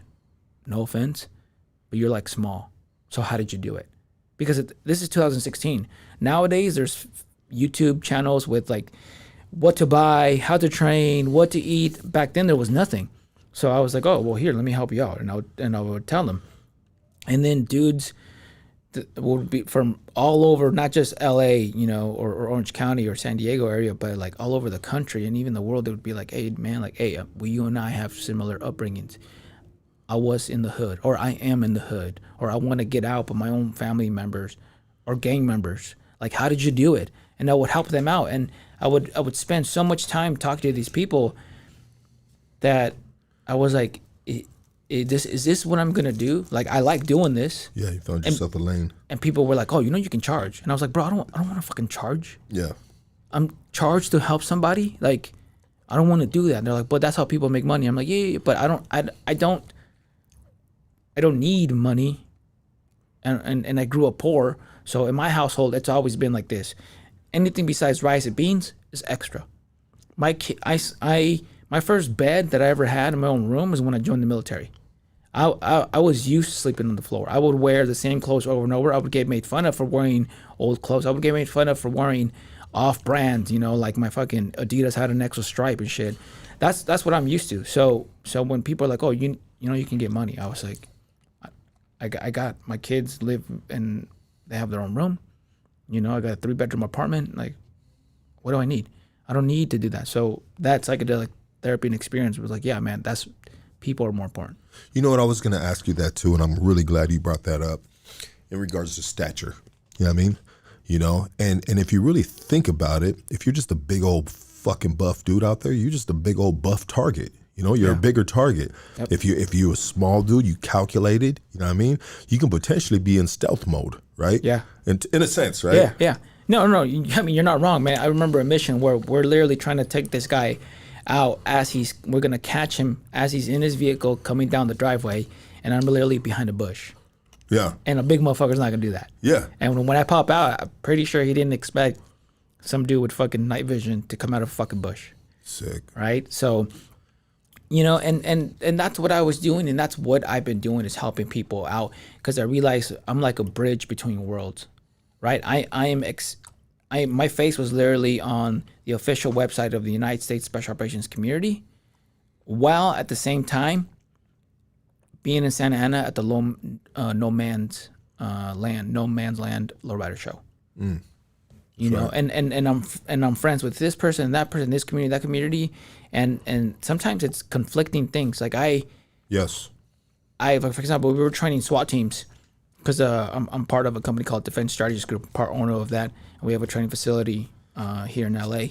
no offense, but you're like small. So how did you do it? Because this is 2016. Nowadays, there's YouTube channels with like what to buy, how to train, what to eat. Back then there was nothing. So I was like, oh, well, here, let me help you out. And I would tell them. And then dudes would be from all over, not just LA, or Orange County or San Diego area, but like all over the country and even the world. They would be like, hey, man, like, hey, you and I have similar upbringings. I was in the hood, or I am in the hood, or I want to get out, but my own family members or gang members. Like, how did you do it? And I would help them out. And I would spend so much time talking to these people that I was like, is this what I'm going to do? Like, I like doing this. Yeah, you found yourself a lane. And people were like, oh, you can charge. And I was like, bro, I don't want to fucking charge. Yeah. I'm charged to help somebody. Like, I don't want to do that. And they're like, but that's how people make money. I'm like, yeah, but I don't need money. And I grew up poor. So in my household, it's always been like this. Anything besides rice and beans is extra. My first bed that I ever had in my own room was when I joined the military. I was used to sleeping on the floor. I would wear the same clothes over and over. I would get made fun of for wearing old clothes. I would get made fun of for wearing off-brand, like my fucking Adidas had an extra stripe and shit. That's what I'm used to. So when people are like, oh, you can get money, I was like, I got my kids live and they have their own room. I got a 3-bedroom apartment. Like, what do I need? I don't need to do that. So that psychedelic therapy and experience was like, yeah, man, that's people are more important. You know what? I was going to ask you that too, and I'm really glad you brought that up in regards to stature. You know what I mean? You know, and if you really think about it, if you're just a big old fucking buff dude out there, you're just a big old buff target. You know, you're a bigger target. Yep. If you're a small dude, you calculated, you know what I mean? You can potentially be in stealth mode, right? Yeah. In a sense, right? Yeah, yeah. No, I mean, you're not wrong, man. I remember a mission where we're literally trying to take this guy out we're going to catch him as he's in his vehicle coming down the driveway, and I'm literally behind a bush. Yeah. And a big motherfucker's not going to do that. Yeah. And when I pop out, I'm pretty sure he didn't expect some dude with fucking night vision to come out of a fucking bush. Sick. Right? So, you know, and that's what I was doing, and that's what I've been doing is helping people out, because I realized I'm like a bridge between worlds, right? My face was literally on the official website of the United States Special Operations Community, while at the same time being in Santa Ana at the No Man's Land Lowrider Show. You know, and I'm friends with this person and that person, this community, that community, and sometimes it's conflicting things. Like for example, we were training SWAT teams because I'm part of a company called Defense Strategies Group, part owner of that, and we have a training facility here in LA.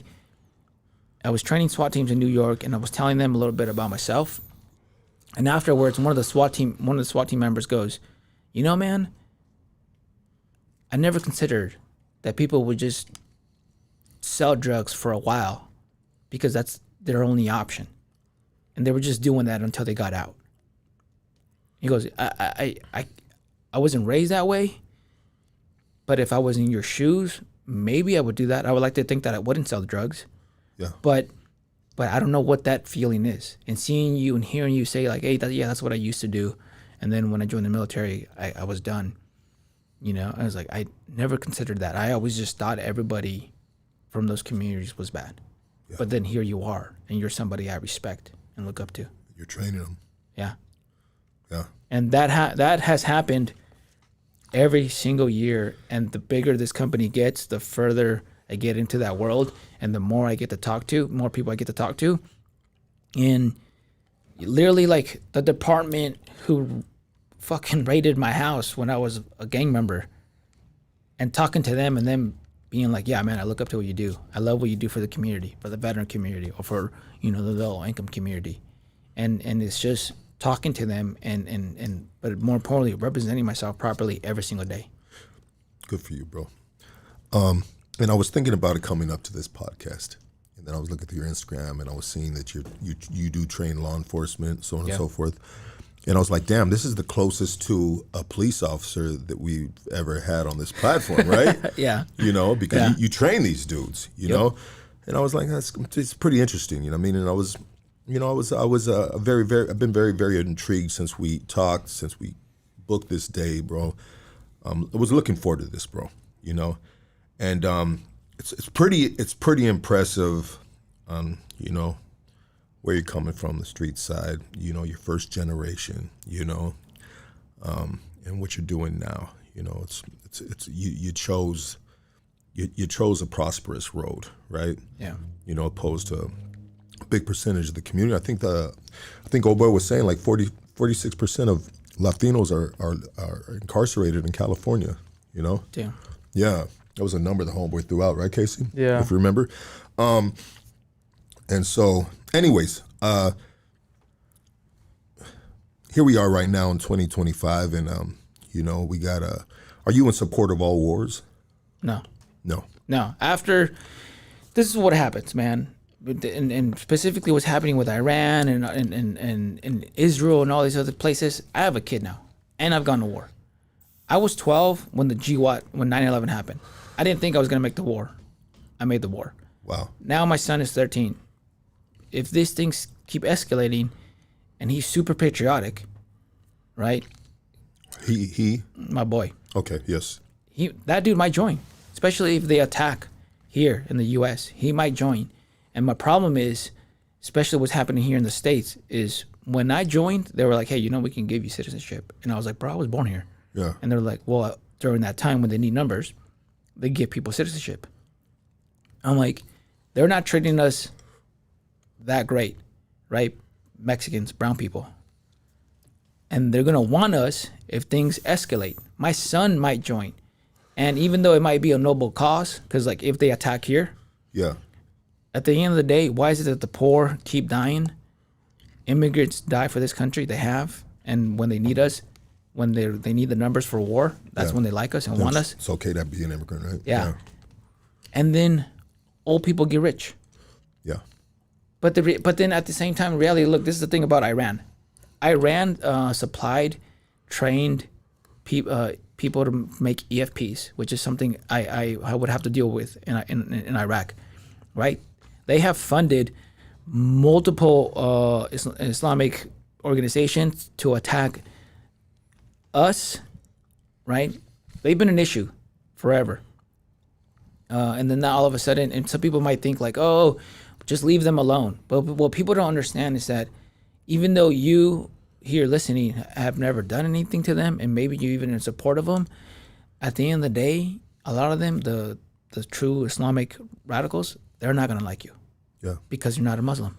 I was training SWAT teams in New York, and I was telling them a little bit about myself. And afterwards, one of the SWAT team members goes, "You know, man, I never considered that people would just sell drugs for a while because that's their only option, and they were just doing that until they got out." He goes, I wasn't raised that way, but if I was in your shoes, maybe I would do that. I would like to think that I wouldn't sell the drugs. Yeah. But I don't know what that feeling is. And seeing you and hearing you say like, hey, that's what I used to do. And then when I joined the military, I was done. You know, I was like, I never considered that. I always just thought everybody from those communities was bad. Yeah. But then here you are, and you're somebody I respect and look up to. You're training them. Yeah. Yeah. And that has happened every single year. And the bigger this company gets, the further I get into that world, and the more I get to talk to, more people I get to talk to. And literally, like, the department who fucking raided my house when I was a gang member, and talking to them and them being like, yeah, man, I look up to what you do. I love what you do for the community, for the veteran community, or for, you know, the low income community. And it's just talking to them and but more importantly, representing myself properly every single day. Good for you, bro. And I was thinking about it coming up to this podcast, and then I was looking through your Instagram, and I was seeing that you do train law enforcement, so on and so forth. And I was like, damn, this is the closest to a police officer that we've ever had on this platform, right? Yeah. You know, because you train these dudes, you know? And I was like, it's pretty interesting, you know what I mean? And I was I've been very, very intrigued since we talked, since we booked this day, bro. I was looking forward to this, bro, you know? And it's pretty impressive, you know, where you're coming from, the street side, you know, your first generation, you know, and what you're doing now. You know, you chose a prosperous road, right? Yeah. You know, opposed to a big percentage of the community. I think old boy was saying like 46% of Latinos are incarcerated in California, you know? Damn. Yeah. That was a number the homeboy threw out, right, Casey? Yeah. If you remember. And so, anyways, here we are right now in 2025, and you know, we got are you in support of all wars? No. After this is what happens, man, and specifically what's happening with Iran and Israel and all these other places. I have a kid now, and I've gone to war. I was 12 when when 9/11 happened. I didn't think I was gonna make the war. I made the war. Wow. Now my son is 13. If these things keep escalating, and he's super patriotic, right? He. My boy. Okay. Yes. That dude might join, especially if they attack here in the U.S. He might join. And my problem is, especially what's happening here in the States, is when I joined, they were like, hey, you know, we can give you citizenship. And I was like, bro, I was born here. Yeah. And they're like, well, during that time when they need numbers, they give people citizenship. I'm like, they're not treating us that great, right? Mexicans, brown people, and they're gonna want us if things escalate. My son might join, and even though it might be a noble cause, because like if they attack here, Yeah. at the end of the day, why is it that the poor keep dying? Immigrants die for this country. They have, and when they need us, when they need the numbers for war, that's Yeah. when they like us and want us. It's okay to be an immigrant, right? Yeah. And then old people get rich. Yeah. But then at the same time, in reality, look, this is the thing about Iran. Iran supplied, trained people to make EFPs, which is something I would have to deal with in Iraq, right? They have funded multiple Islamic organizations to attack us, right? They've been an issue forever. And then now all of a sudden, and some people might think like, oh, just leave them alone. But what people don't understand is that even though you here listening have never done anything to them, and maybe you even in support of them, at the end of the day, a lot of them, the true Islamic radicals, they're not going to like you. Yeah. Because you're not a Muslim.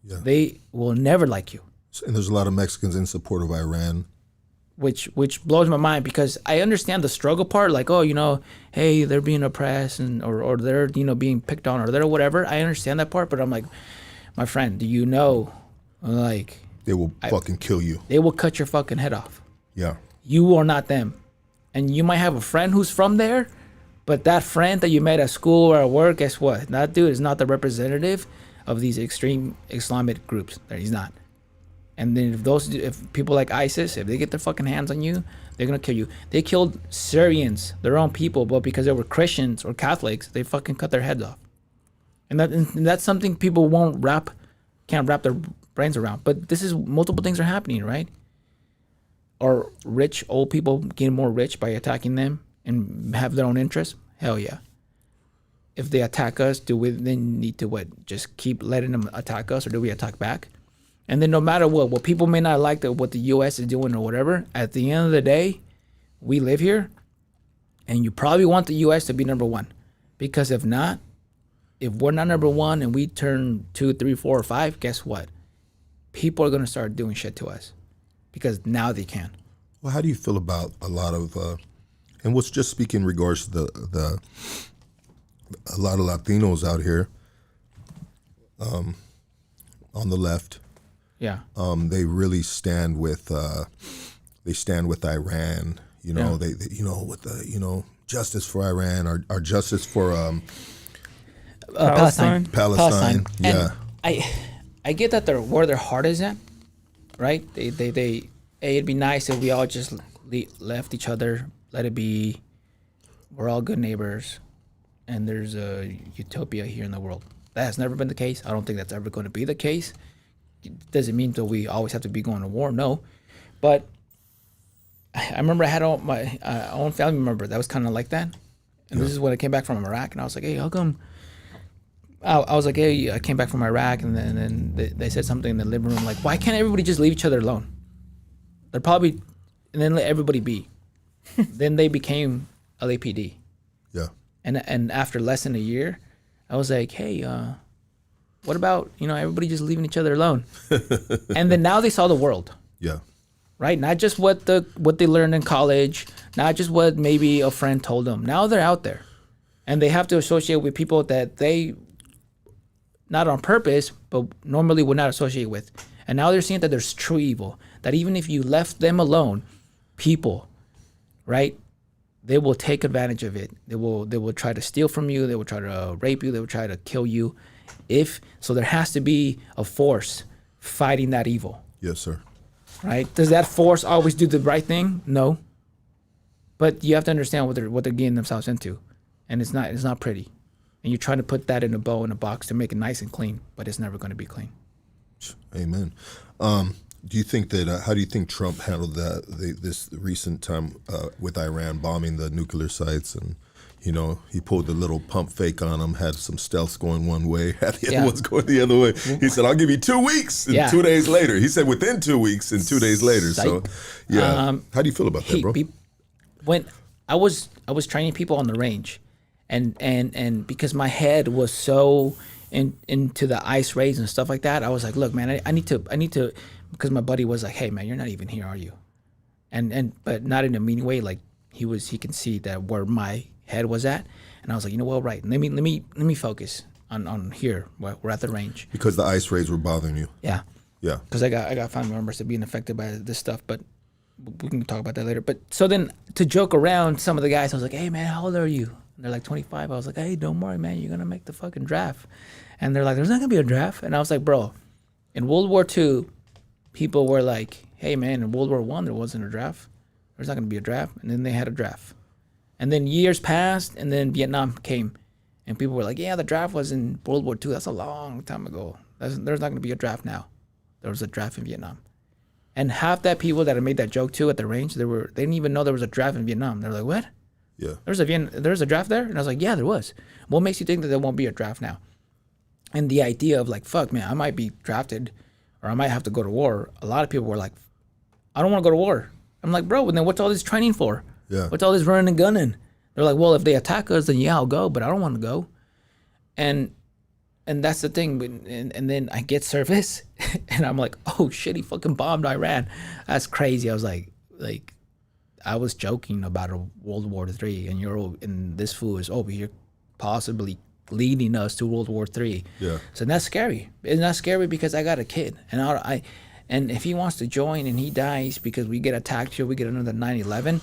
Yeah. They will never like you. And there's a lot of Mexicans in support of Iran. Which blows my mind, because I understand the struggle part, like, oh, hey, they're being oppressed or they're, being picked on or they're whatever. I understand that part, but I'm like, my friend, do you know, like, They will fucking kill you. they will cut your fucking head off. Yeah. You are not them. And you might have a friend who's from there, but that friend that you met at school or at work, guess what? That dude is not the representative of these extreme Islamic groups. He's not. And then if people like ISIS, if they get their fucking hands on you, they're gonna kill you. They killed Syrians, their own people, but because they were Christians or Catholics, they fucking cut their heads off. And that's something people can't wrap their brains around. But this is multiple things are happening, right? Are rich old people getting more rich by attacking them and have their own interests? Hell yeah. If they attack us, do we then need to just keep letting them attack us, or do we attack back? And then no matter what people may not like what the U.S. is doing or whatever, at the end of the day, we live here, and you probably want the U.S. to be number one. Because if not, if we're not number one and we turn 2, 3, 4, or 5, guess what? People are going to start doing shit to us because now they can. Well, how do you feel about a lot of, and let's just speak in regards to the a lot of Latinos out here on the left. Yeah. They really stand with Iran. They with the justice for Iran, our justice for Palestine. Yeah. And I get that where their heart is at, right? It'd be nice if we all just left each other, let it be. We're all good neighbors, and there's a utopia here in the world. That has never been the case. I don't think that's ever going to be the case. It doesn't mean that we always have to be going to war, no. But I remember I had my own family member that was kind of like that. And this is when I came back from Iraq, and I was like, hey, how come? I was like, hey, I came back from Iraq, and then they said something in the living room, like, why can't everybody just leave each other alone? They're probably, and then let everybody be. Then they became LAPD. Yeah. And after less than a year, I was like, hey, what about, everybody just leaving each other alone? And then now they saw the world. Yeah. Right? Not just what they learned in college, not just what maybe a friend told them. Now they're out there. And they have to associate with people that they, not on purpose, but normally would not associate with. And now they're seeing that there's true evil. That even if you left them alone, people, right? They will take advantage of it. They will try to steal from you. They will try to rape you. They will try to kill you. So there has to be a force fighting that evil. Yes, sir. Right? Does that force always do the right thing? No. But you have to understand what they're getting themselves into, and it's not pretty. And you're trying to put that in a bow in a box to make it nice and clean, but it's never going to be clean. Amen. Do you think that? How do you think Trump handled this recent time with Iran bombing the nuclear sites, and he pulled the little pump fake on them, had some stealths going one way, had the other ones going the other way. He said, "I'll give you 2 weeks," and 2 days later, he said, "Within 2 weeks," and 2 days later. So, yeah. How do you feel about that, bro? When I was training people on the range, and because my head was so into the ice raids and stuff like that, I was like, look, man, I need to because my buddy was like, "Hey man, you're not even here, are you?" And but not in a mean way. Like he can see that where my head was at, and I was like, you know what, right? Let me focus on here. We're at the range Because the ice raids were bothering you. Yeah, Yeah. because I got family members that being affected by this stuff, but we can talk about that later. But so then to joke around, some of the guys, I was like, "Hey man, how old are you?" And they're like 25. I was like, "Hey, don't worry, man, you're gonna make the fucking draft." And they're like, "There's not gonna be a draft." And I was like, "Bro, in World War II, people were like, hey man, in World War One there wasn't a draft. There's not gonna be a draft." And then they had a draft. And then years passed, and then Vietnam came, and people were like, "Yeah, the draft was in World War II. That's a long time ago. There's not gonna be a draft now." There was a draft in Vietnam. And half that people that had made that joke too at the range, they didn't even know there was a draft in Vietnam. They're like, "What? Yeah. There's a draft there?" And I was like, "Yeah, there was." What makes you think that there won't be a draft now? And the idea of like, fuck man, I might be drafted or I might have to go to war. A lot of people were like, "I don't want to go to war." I'm like, "Bro, then what's all this training for? Yeah. What's all this running and gunning?" They're like, "Well, if they attack us, then yeah, I'll go, but I don't want to go." And that's the thing. And then I get service, and I'm like, "Oh shit, he fucking bombed Iran." That's crazy. I was like, I was joking about a World War III, and this fool is over here, possibly leading us to World War III. Yeah. So that's scary. It's not scary because I got a kid, and if he wants to join and he dies because we get attacked here, we get another 9/11.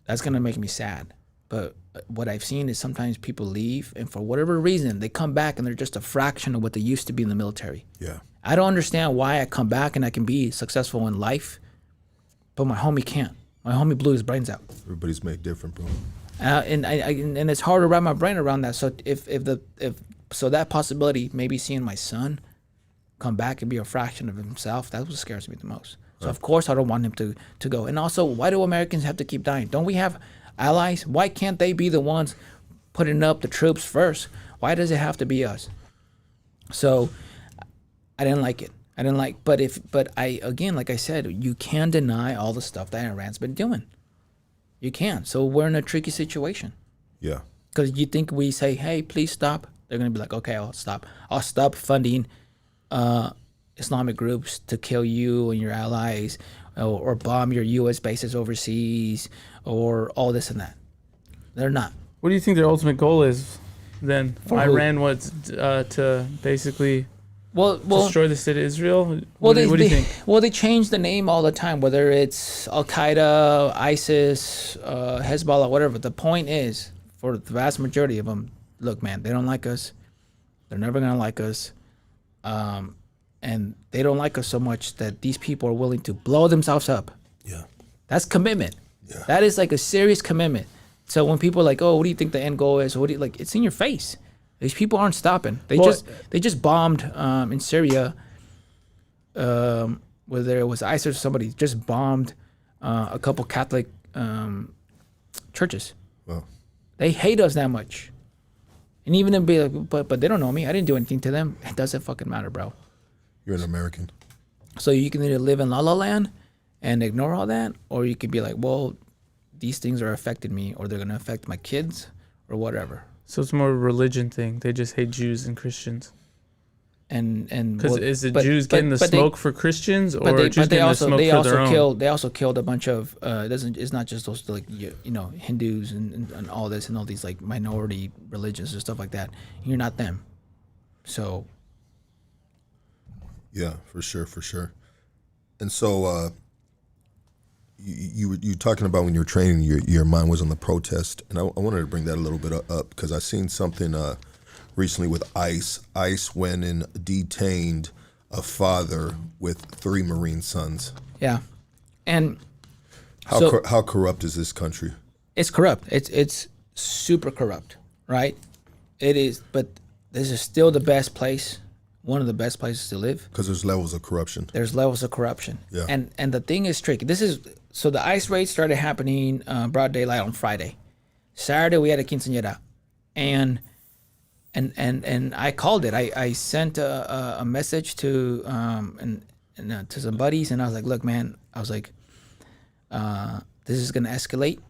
That's gonna make me sad. But what I've seen is sometimes people leave, and for whatever reason, they come back and they're just a fraction of what they used to be in the military. Yeah. I don't understand why I come back and I can be successful in life, but my homie can't. My homie blew his brains out. Everybody's made different, bro. And it's hard to wrap my brain around that. So if that possibility, maybe seeing my son come back and be a fraction of himself, that's what scares me the most. So of course I don't want him to go. And also, why do Americans have to keep dying? Don't we have allies? Why can't they be the ones putting up the troops first? Why does it have to be us? So I didn't like it. But again, like I said, you can't deny all the stuff that Iran's been doing. You can't. So we're in a tricky situation. Yeah. Because you think we say, "Hey, please stop," they're gonna be like, "Okay, I'll stop. I'll stop funding Islamic groups to kill you and your allies, or bomb your U.S. bases overseas, or all this and that." They're not. What do you think their ultimate goal is then? For Iran wants to basically Well, destroy the state of Israel? well, What do you think? Well, they change the name all the time, whether it's Al Qaeda, ISIS, Hezbollah, whatever. The point is, for the vast majority of them, look, man, they don't like us. They're never gonna like us, and they don't like us so much that these people are willing to blow themselves up. Yeah. That's commitment. Yeah. That is like a serious commitment. So when people are like, "Oh, what do you think the end goal is?" What do you like? It's in your face. These people aren't stopping. They just bombed in Syria, whether it was ISIS or somebody, just bombed a couple Catholic churches. Well. They hate us that much. And even if be like, but they don't know me. I didn't do anything to them. It doesn't fucking matter, bro. You're an American. So you can either live in La La Land and ignore all that, or you could be like, well, these things are affecting me, or they're gonna affect my kids, or whatever. So it's more of a religion thing. They just hate Jews and Christians. And Because is the Jews getting the smoke for Christians, or Jews getting the smoke for their own? They also killed a bunch of. It's not just those like Hindus and all this and all these like minority religions and stuff like that. You're not them. So. Yeah, for sure. And so you were talking about when you were training, your mind was on the protest, and I wanted to bring that a little bit up because I seen something recently with ICE. ICE went and detained a father with 3 Marine sons. Yeah, and how corrupt is this country? It's corrupt. It's super corrupt, right? It is, but this is still the best place. One of the best places to live. Because there's levels of corruption. There's levels of corruption. Yeah. And the thing is tricky. So the ICE raid started happening broad daylight on Friday. Saturday we had a quinceañera, and I called it. I sent a message to to some buddies, and I was like, look, man, I was like, this is gonna escalate.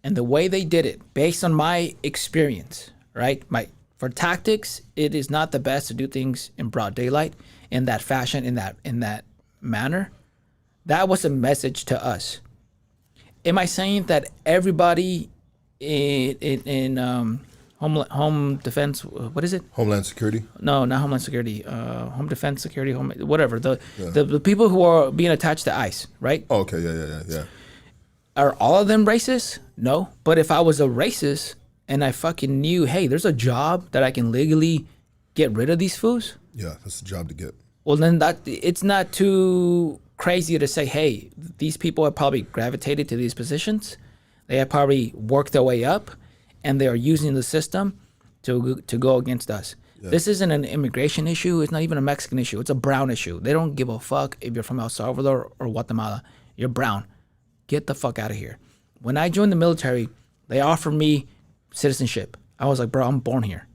And the way they did it, based on my experience, right? For tactics, it is not the best to do things in broad daylight, in that fashion, in that manner, that was a message to us. Am I saying that everybody in home defense, what is it? Homeland Security? No, not Homeland Security. Home defense security, whatever. The people who are being attached to ICE, right? Oh, okay, yeah. Are all of them racist? No. But if I was a racist and I fucking knew, hey, there's a job that I can legally get rid of these fools. Yeah, that's the job to get. Well, then it's not too crazy to say, hey, these people have probably gravitated to these positions. They have probably worked their way up, and they are using the system to go against us. Yeah. This isn't an immigration issue. It's not even a Mexican issue. It's a brown issue. They don't give a fuck if you're from El Salvador or Guatemala. You're brown. Get the fuck out of here. When I joined the military, they offered me citizenship. I was like, bro, I'm born here.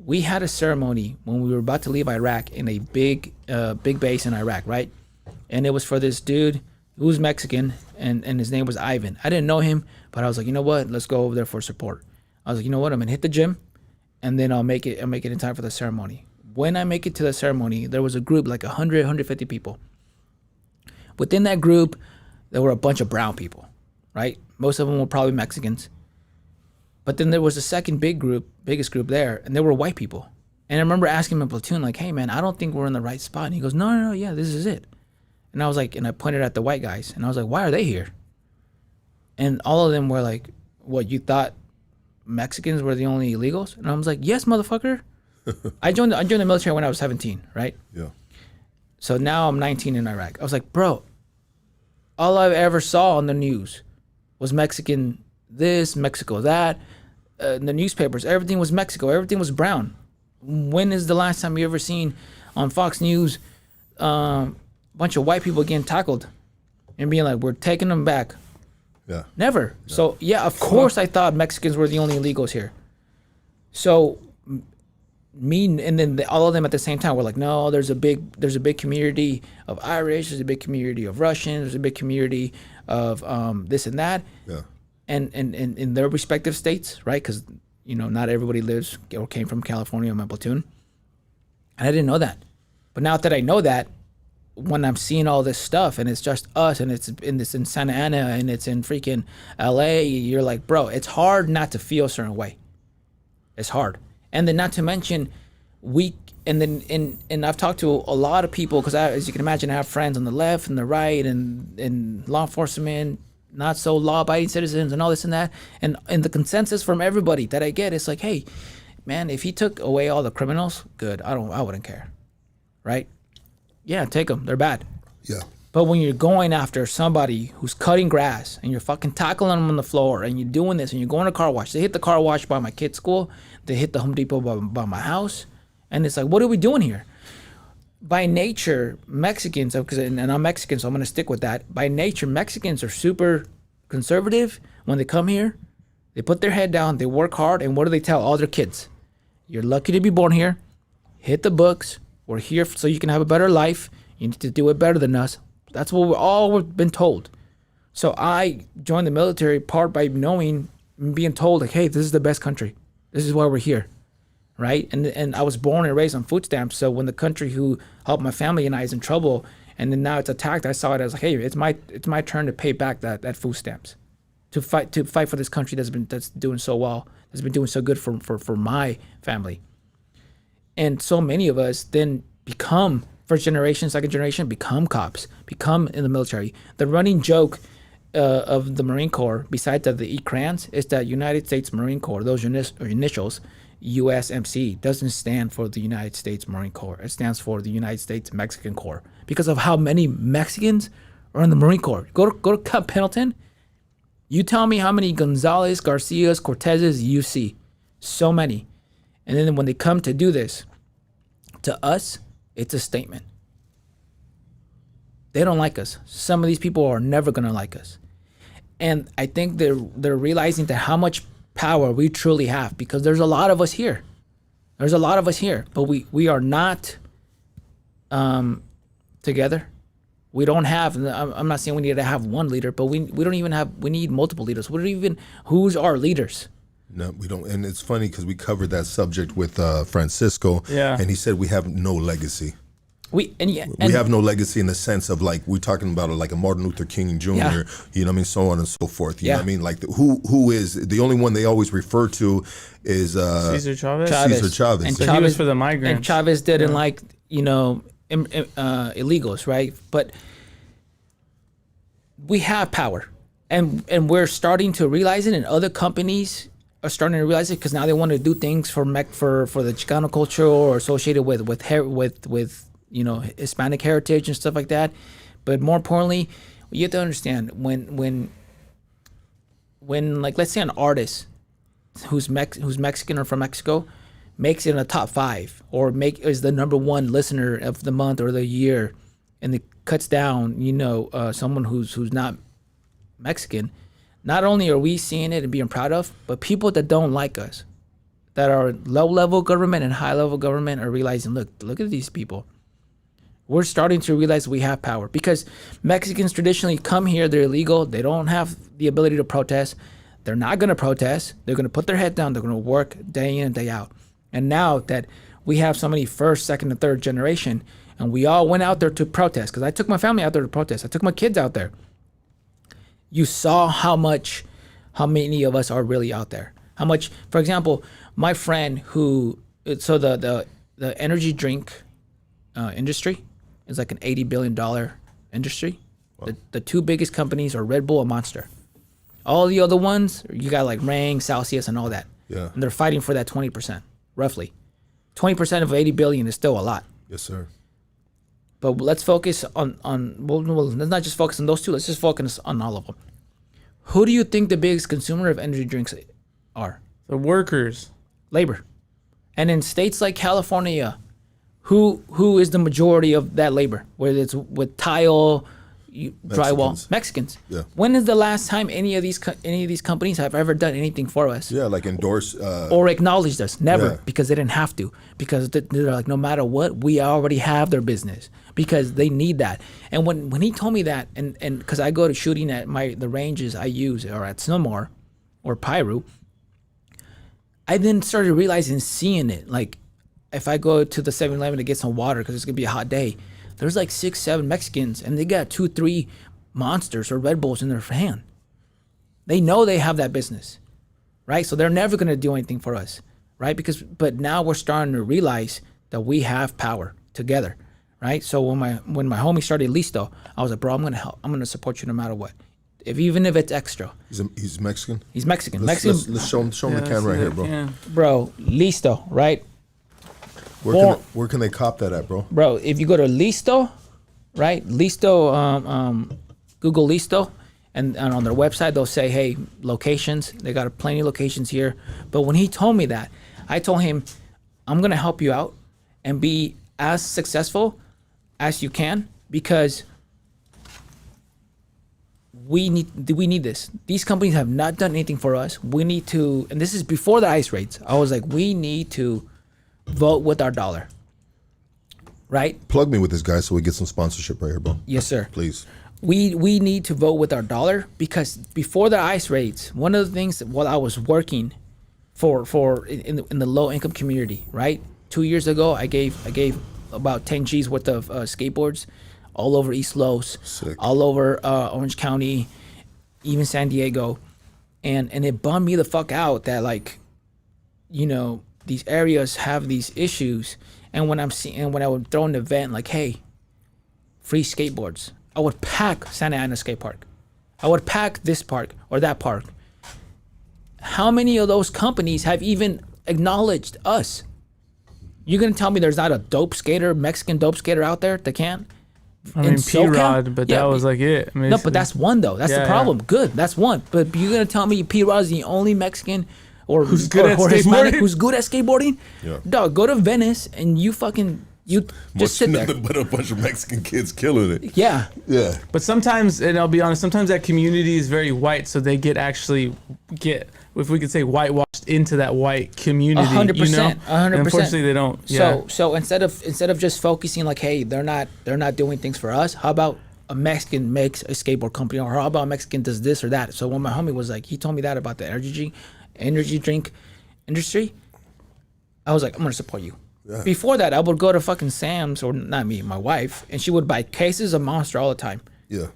We had a ceremony when we were about to leave Iraq in a big base in Iraq, right? And it was for this dude who was Mexican, and his name was Ivan. I didn't know him, but I was like, you know what? Let's go over there for support. I was like, you know what? I'm gonna hit the gym, and then I'll make it in time for the ceremony. When I make it to the ceremony, there was a group like 100, 150 people. Within that group, there were a bunch of brown people, right? Most of them were probably Mexicans. But then there was a second biggest group there, and they were white people. And I remember asking my platoon, like, hey, man, I don't think we're in the right spot. And he goes, no, yeah, this is it. And I was like, and I pointed at the white guys, and I was like, why are they here? And all of them were like, what, you thought Mexicans were the only illegals? And I was like, yes, motherfucker. I joined the military when I was 17, right? Yeah. So now I'm 19 in Iraq. I was like, bro, all I ever saw on the news was Mexican this, Mexico that. The newspapers, everything was Mexico. Everything was brown. When is the last time you ever seen on Fox News a bunch of white people getting tackled and being like, we're taking them back? Yeah. Never. Yeah. So, yeah, of course I thought Mexicans were the only illegals here. So me and then all of them at the same time were like, no, there's a big community of Irish, there's a big community of Russian, there's a big community of this and that. Yeah. And in their respective states, right? Because, you know, not everybody lives or came from California in my platoon. And I didn't know that. But now that I know that, when I'm seeing all this stuff and it's just us and it's in Santa Ana and it's in freaking LA, you're like, bro, it's hard not to feel a certain way. It's hard. And then not to mention, and I've talked to a lot of people because, as you can imagine, I have friends on the left and the right and law enforcement, not so law-abiding citizens and all this and that. And the consensus from everybody that I get is like, hey, man, if he took away all the criminals, good. I wouldn't care, right? Yeah, take them. They're bad. Yeah. But when you're going after somebody who's cutting grass and you're fucking tackling them on the floor and you're doing this and you're going to car wash. They hit the car wash by my kid's school. They hit the Home Depot by my house. And it's like, what are we doing here? By nature, Mexicans, and I'm Mexican, so I'm going to stick with that. By nature, Mexicans are super conservative. When they come here, they put their head down, they work hard, and what do they tell all their kids? You're lucky to be born here. Hit the books. We're here so you can have a better life. You need to do it better than us. That's what we've been told. So I joined the military part by knowing and being told, like, hey, this is the best country. This is why we're here. Right? And I was born and raised on food stamps. So when the country who helped my family and I is in trouble and then now it's attacked, I saw it as like, hey, it's my turn to pay back that food stamps. To fight for this country that's doing so well, that's been doing so good for my family. And so many of us then become first generation, second generation, become cops, become in the military. The running joke of the Marine Corps, besides the ECRANs, is that United States Marine Corps, those initials, USMC, doesn't stand for the United States Marine Corps. It stands for the United States Mexican Corps because of how many Mexicans are in the Marine Corps. Go to Camp Pendleton. You tell me how many Gonzalez, Garcias, Corteses you see. So many. And then when they come to do this, to us, it's a statement. They don't like us. Some of these people are never going to like us. And I think they're realizing that how much power we truly have, because there's a lot of us here. There's a lot of us here, but we are not together. We don't have, I'm not saying we need to have one leader, but we don't even have, we need multiple leaders. We don't even, who's our leaders? No, we don't. And it's funny because we covered that subject with Francisco, yeah, and he said we have no legacy. We have no legacy in the sense of like we're talking about like a Martin Luther King Jr. Yeah. You know what I mean, so on and so forth. You Yeah. know what I mean, like who is the only one they always refer to is Cesar Chavez. Cesar Chavez. And So Chavez he was for the migrants. And Chavez didn't like illegals, right? But we have power, and we're starting to realize it, and other companies are starting to realize it because now they want to do things for the Chicano culture or associated with Hispanic heritage and stuff like that. But more importantly, you have to understand when like let's say an artist who's Mexican or from Mexico makes it in the top 5 or is the number 1 listener of the month or the year, and it cuts down someone who's not Mexican. Not only are we seeing it and being proud of, but people that don't like us, that are low-level government and high-level government, are realizing, look at these people. We're starting to realize we have power because Mexicans traditionally come here, they're illegal, they don't have the ability to protest. They're not going to protest. They're going to put their head down. They're going to work day in and day out. And now that we have so many first, second, and third generation, and we all went out there to protest, because I took my family out there to protest. I took my kids out there. You saw how many of us are really out there. How much, for example, my friend the energy drink industry is like an $80 billion industry. Wow. The 2 biggest companies are Red Bull and Monster. All the other ones, you got like Rang, Celsius, and all that. Yeah. And they're fighting for that 20%, roughly. 20% of 80 billion is still a lot. Yes, sir. But let's focus on let's not just focus on those 2. Let's just focus on all of them. Who do you think the biggest consumer of energy drinks are? The workers. Labor. And in states like California, who is the majority of that labor? Whether it's with tile, drywall, Mexicans. Yeah. When is the last time any of these companies have ever done anything for us? Yeah, like endorse or acknowledged us? Never, Yeah. because they didn't have to. Because they're like, no matter what, we already have their business because they need that. And when he told me that, and because I go to shooting at the ranges I use, or at Snowmore or Pyru, I then started realizing, seeing it. Like, if I go to the 7-Eleven to get some water because it's gonna be a hot day, there's like 6, 7 Mexicans, and they got 2, 3 Monsters or Red Bulls in their hand. They know they have that business, right? So they're never gonna do anything for us, right? But now we're starting to realize that we have power together, right? So when my homie started Listo, I was like, bro, I'm gonna help. I'm gonna support you no matter what, even if it's extra. He's Mexican. He's Mexican. Let's show him the can right here, bro. Yeah. Bro, Listo, right? Where can they cop that at, bro? Bro, if you go to Listo, right? Listo, Google Listo, and on their website they'll say, hey, locations. They got plenty of locations here. But when he told me that, I told him, I'm gonna help you out and be as successful as you can because we need this. These companies have not done anything for us. We need to, and this is before the ICE raids. I was like, we need to vote with our dollar, right? Plug me with this guy so we get some sponsorship right here, bro. Yes, sir. Please. We need to vote with our dollar because before the ICE raids, one of the things that while I was working for in the low income community, right? 2 years ago, I gave about 10 G's worth of skateboards all over East Los, Sick. all over Orange County, even San Diego, and it bummed me the fuck out that like, these areas have these issues, and when I would throw an event like, hey, free skateboards, I would pack Santa Ana Skate Park. I would pack this park or that park. How many of those companies have even acknowledged us? You're gonna tell me there's not a Mexican dope skater out there that can? I mean, P-Rod, but that was like it. No, but that's one though. That's the problem. Yeah. Good, that's one. But you're gonna tell me P-Rod is the only Mexican or who's good at Hispanic who's good at skateboarding? Yeah. Dog, go to Venice and you just sit there. But a bunch of Mexican kids killing it. Yeah. Yeah. But sometimes, and I'll be honest, sometimes that community is very white, so they get, if we could say, whitewashed into that white community. 100%. 100%. Unfortunately, they don't. Yeah. So instead of just focusing like, hey, they're not doing things for us. How about a Mexican makes a skateboard company, or how about a Mexican does this or that? So when my homie was like, he told me that about the energy drink industry, I was like, I'm gonna support you. Yeah. Before that, I would go to fucking Sam's, or not me, my wife, and she would buy cases of Monster all the time. Yeah.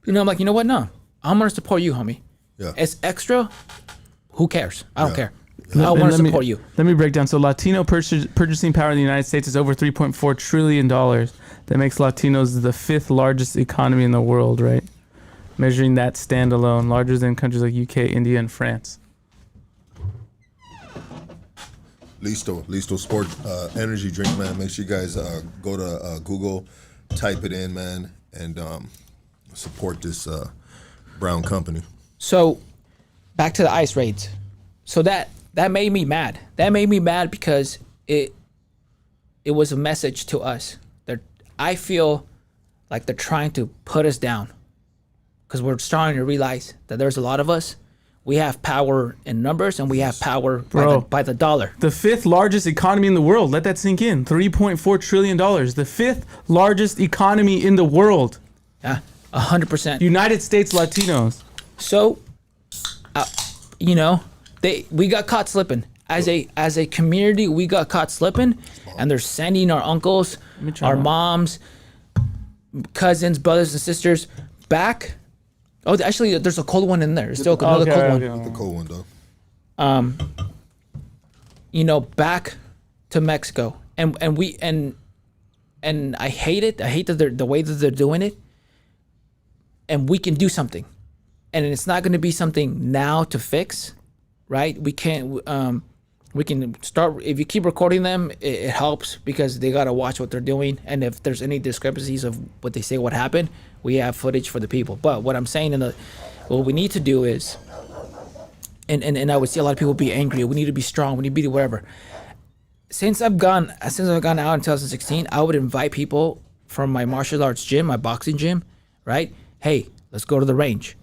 I'm like, you know what? No, I'm gonna support you, homie. Yeah. It's extra. Who cares? I don't care. And I want to let me- support you. Let me break down. So Latino purchasing power in the United States is over $3.4 trillion. That makes Latinos the 5th largest economy in the world, right? Measuring that standalone, larger than countries like UK, India, and France. Listo Sport energy drink, man. Make sure you guys go to Google, type it in, man, and support this brown company. So, back to the ICE raids. So that made me mad. That made me mad because it was a message to us. I feel like they're trying to put us down because we're starting to realize that there's a lot of us. We have power in numbers and we have power by the dollar. The 5th largest economy in the world. Let that sink in. $3.4 trillion. The 5th largest economy in the world. Yeah, 100%. United States Latinos. So, we got caught slipping. As a community, we got caught slipping, and they're sending our uncles, our moms, cousins, brothers, and sisters back. Oh, actually, there's a cold one in there. There's still another cold one. The cold one, though. Back to Mexico, and I hate it. I hate that the way that they're doing it. And we can do something, and it's not going to be something now to fix, right? We can't. We can start if you keep recording them. It helps because they gotta watch what they're doing, and if there's any discrepancies of what they say, what happened, we have footage for the people. But what I'm saying what we need to do is, and I would see a lot of people be angry. We need to be strong. We need to be whatever. Since I've gone out in 2016, I would invite people from my martial arts gym, my boxing gym, right? Hey, let's go to the range,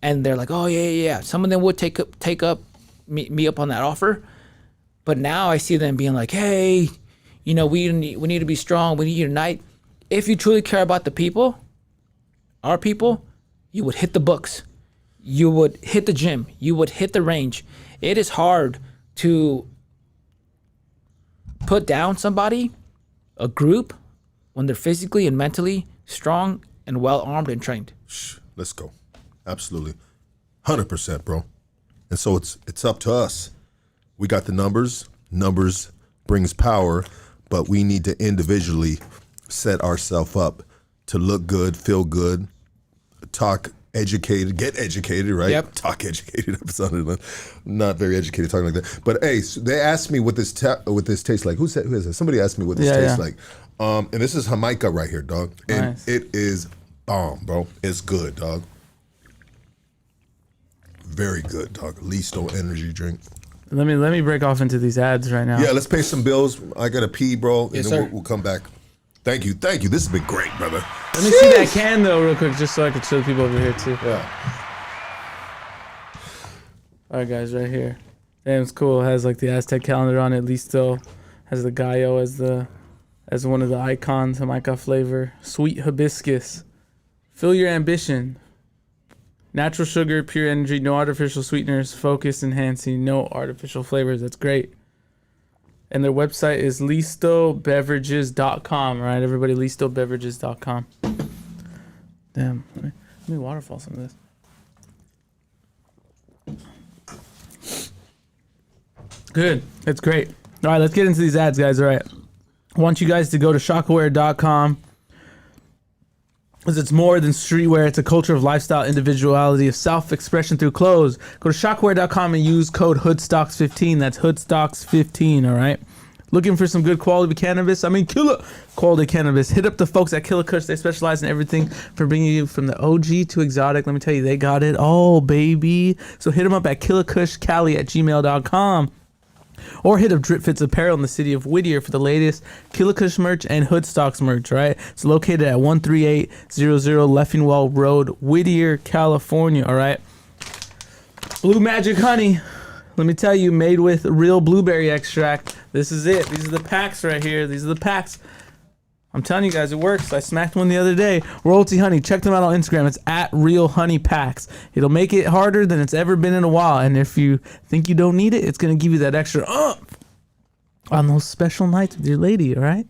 and they're like, oh yeah. Some of them would take up me up on that offer. But now I see them being like, hey, we need to be strong. We need to unite. If you truly care about the people, our people, you would hit the books. You would hit the gym. You would hit the range. It is hard to put down somebody, a group, when they're physically and mentally strong and well-armed and trained. Let's go. Absolutely. 100%, bro. And so it's up to us. We got the numbers. Numbers brings power, but we need to individually set ourselves up to look good, feel good, talk educated, get educated, right? Yep. Talk educated. I'm sounding not very educated talking like that. But hey, so they asked me what this tastes like. Who is that? Somebody asked me what this tastes like. And this is Jamaica right here, dog. And Nice. It is bomb, bro. It's good, dog. Very good, dog. Listo energy drink. Let me break off into these ads right now. Yeah, let's pay some bills. I gotta pee, bro, and Yes, then sir. we'll come back. Thank you. This has been great, brother. Let me see that can though, real quick, just so I can show the people over here too. Yeah. All right, guys, right here. Damn, it's cool. It has like the Aztec calendar on it. Listo has the gallo as one of the icons. Jamaica flavor. Sweet hibiscus. Fill your ambition. Natural sugar, pure energy, no artificial sweeteners, focus enhancing, no artificial flavors. That's great. And their website is listobeverages.com, right? Everybody, listobeverages.com. Damn. Let me waterfall some of this. Good. That's great. All right, let's get into these ads, guys. All right. I want you guys to go to shockaware.com. Because it's more than streetwear. It's a culture of lifestyle, individuality, of self-expression through clothes. Go to shockaware.com and use code HOODSTOCKS15. That's HOODSTOCKS15, all right? Looking for some good quality cannabis? Killer quality cannabis. Hit up the folks at Killakush. They specialize in everything from bringing you from the OG to exotic. Let me tell you, they got it all, baby. So hit them up at killakushcali@gmail.com. Or hit up Drip Fits Apparel in the city of Whittier for the latest Killakush merch and Hoodstocks merch, right? It's located at 13800 Leffingwell Road, Whittier, California, all right? Blue Magic Honey. Let me tell you, made with real blueberry extract. This is it. These are the packs right here. These are the packs. I'm telling you guys, it works. I smacked one the other day. Royalty Honey. Check them out on Instagram. It's at Real Honey Packs. It'll make it harder than it's ever been in a while. And if you think you don't need it, it's going to give you that extra on those special nights with your lady, all right?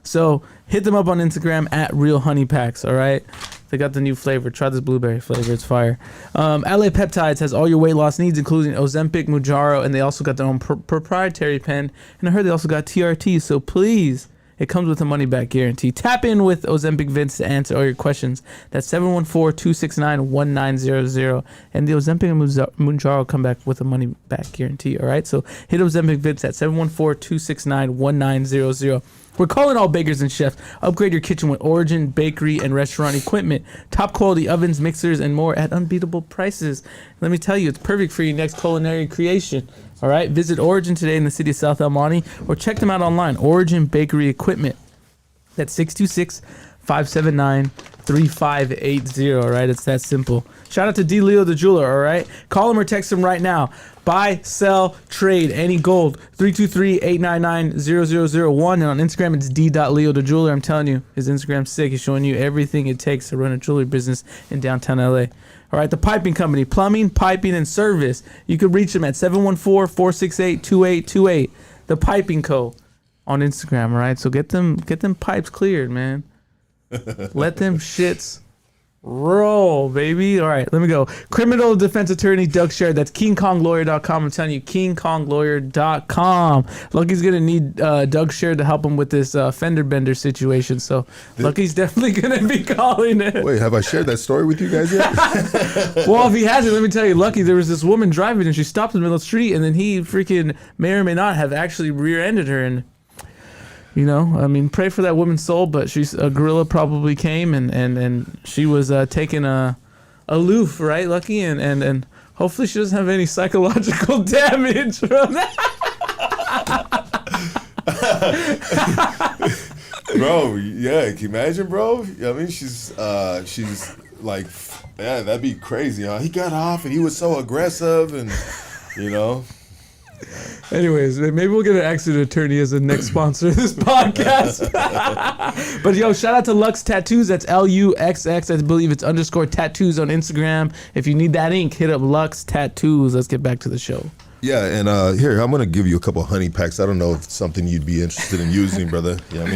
So hit them up on Instagram at Real Honey Packs, all right? They got the new flavor. Try this blueberry flavor. It's fire. LA Peptides has all your weight loss needs, including Ozempic, Mounjaro, and they also got their own proprietary pen. And I heard they also got TRT, so please, it comes with a money-back guarantee. Tap in with Ozempic Vince to answer all your questions. That's 714-269-1900. And the Ozempic and Mounjaro come back with a money-back guarantee, all right? So hit Ozempic Vince at 714-269-1900. We're calling all bakers and chefs. Upgrade your kitchen with Origin bakery and restaurant equipment. Top quality ovens, mixers, and more at unbeatable prices. Let me tell you, it's perfect for your next culinary creation. All right, visit Origin today in the city of South El Monte or check them out online. Origin Bakery Equipment. That's 626-579-3580. All right, it's that simple. Shout out to D. Leo the jeweler. All right, call him or text him right now. Buy, sell, trade, any gold. 323-899-0001. And on Instagram, it's d.leo the jeweler. I'm telling you, his Instagram's sick. He's showing you everything it takes to run a jewelry business in downtown LA. All right, the Piping Company, plumbing, piping, and service. You can reach them at 714-468-2828. The Piping Co. on Instagram, all right? So get them pipes cleared, man. Let them shits roll, baby. All right, let me go. Criminal defense attorney Doug Sherrod. That's KingKongLawyer.com. I'm telling you, KingKongLawyer.com. Lucky's going to need Doug Sherrod to help him with this fender bender situation. So Lucky's definitely going to be calling it. Wait, have I shared that story with you guys yet? Well, if he hasn't, let me tell you, Lucky, there was this woman driving and she stopped in the middle of the street and then he freaking may or may not have actually rear-ended her. And you know, I mean, pray for that woman's soul, but a gorilla probably came and she was taking aloof, right, Lucky? And hopefully she doesn't have any psychological damage from that. Bro, yeah, can you imagine, bro? I mean, she's like, yeah, that'd be crazy, huh? He got off and he was so aggressive and, you know. Anyways, maybe we'll get an accident attorney as the next sponsor of this podcast. But yo, shout out to Lux Tattoos. That's LUXX. I believe it's _tattoos on Instagram. If you need that ink, hit up Lux Tattoos. Let's get back to the show. Yeah, and here, I'm going to give you a couple of honey packs. I don't know if it's something you'd be interested in using, brother. You know what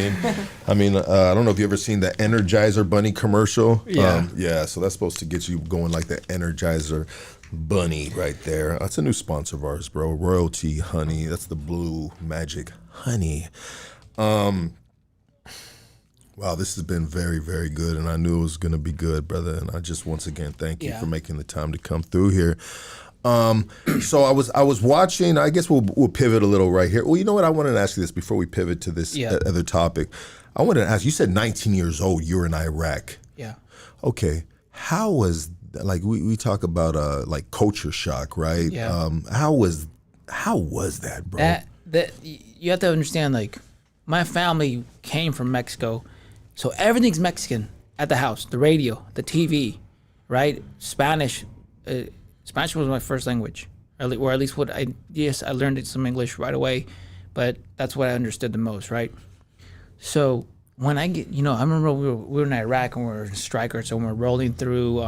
I mean? I don't know if you ever seen the Energizer Bunny commercial. Yeah. Yeah, so that's supposed to get you going like the Energizer Bunny right there. That's a new sponsor of ours, bro. Royalty Honey. That's the blue magic honey. Wow, this has been very, very good, and I knew it was going to be good, brother. And I just once again thank you for making the time to come through here. So I was watching. I guess we'll pivot a little right here. Well, you know what? I wanted to ask you this before we pivot to this other topic. I wanted to ask. You said 19 years old. You were in Iraq. Yeah. Okay. How was like we talk about like culture shock, right? Yeah. How was that, bro? That you have to understand. Like, my family came from Mexico, so everything's Mexican at the house. The radio, the TV, right? Spanish. Spanish was my first language, or at least I learned some English right away, but that's what I understood the most, right? So when I get, I remember we were in Iraq and we were strikers, and we're rolling through,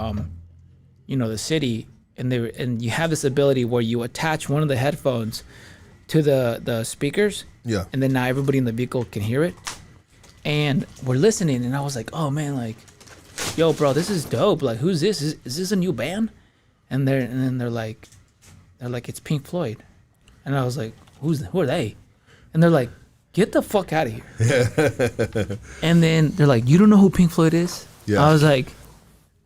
the city, and you have this ability where you attach one of the headphones to the speakers, and then now everybody in the vehicle can hear it, and we're listening, and I was like, oh man, like, yo, bro, this is dope. Like, who's this? Is this a new band? And then they're like, it's Pink Floyd, and I was like, who are they? And they're like, get the fuck out of here. And then they're like, you don't know who Pink Floyd is? Yeah. I was like,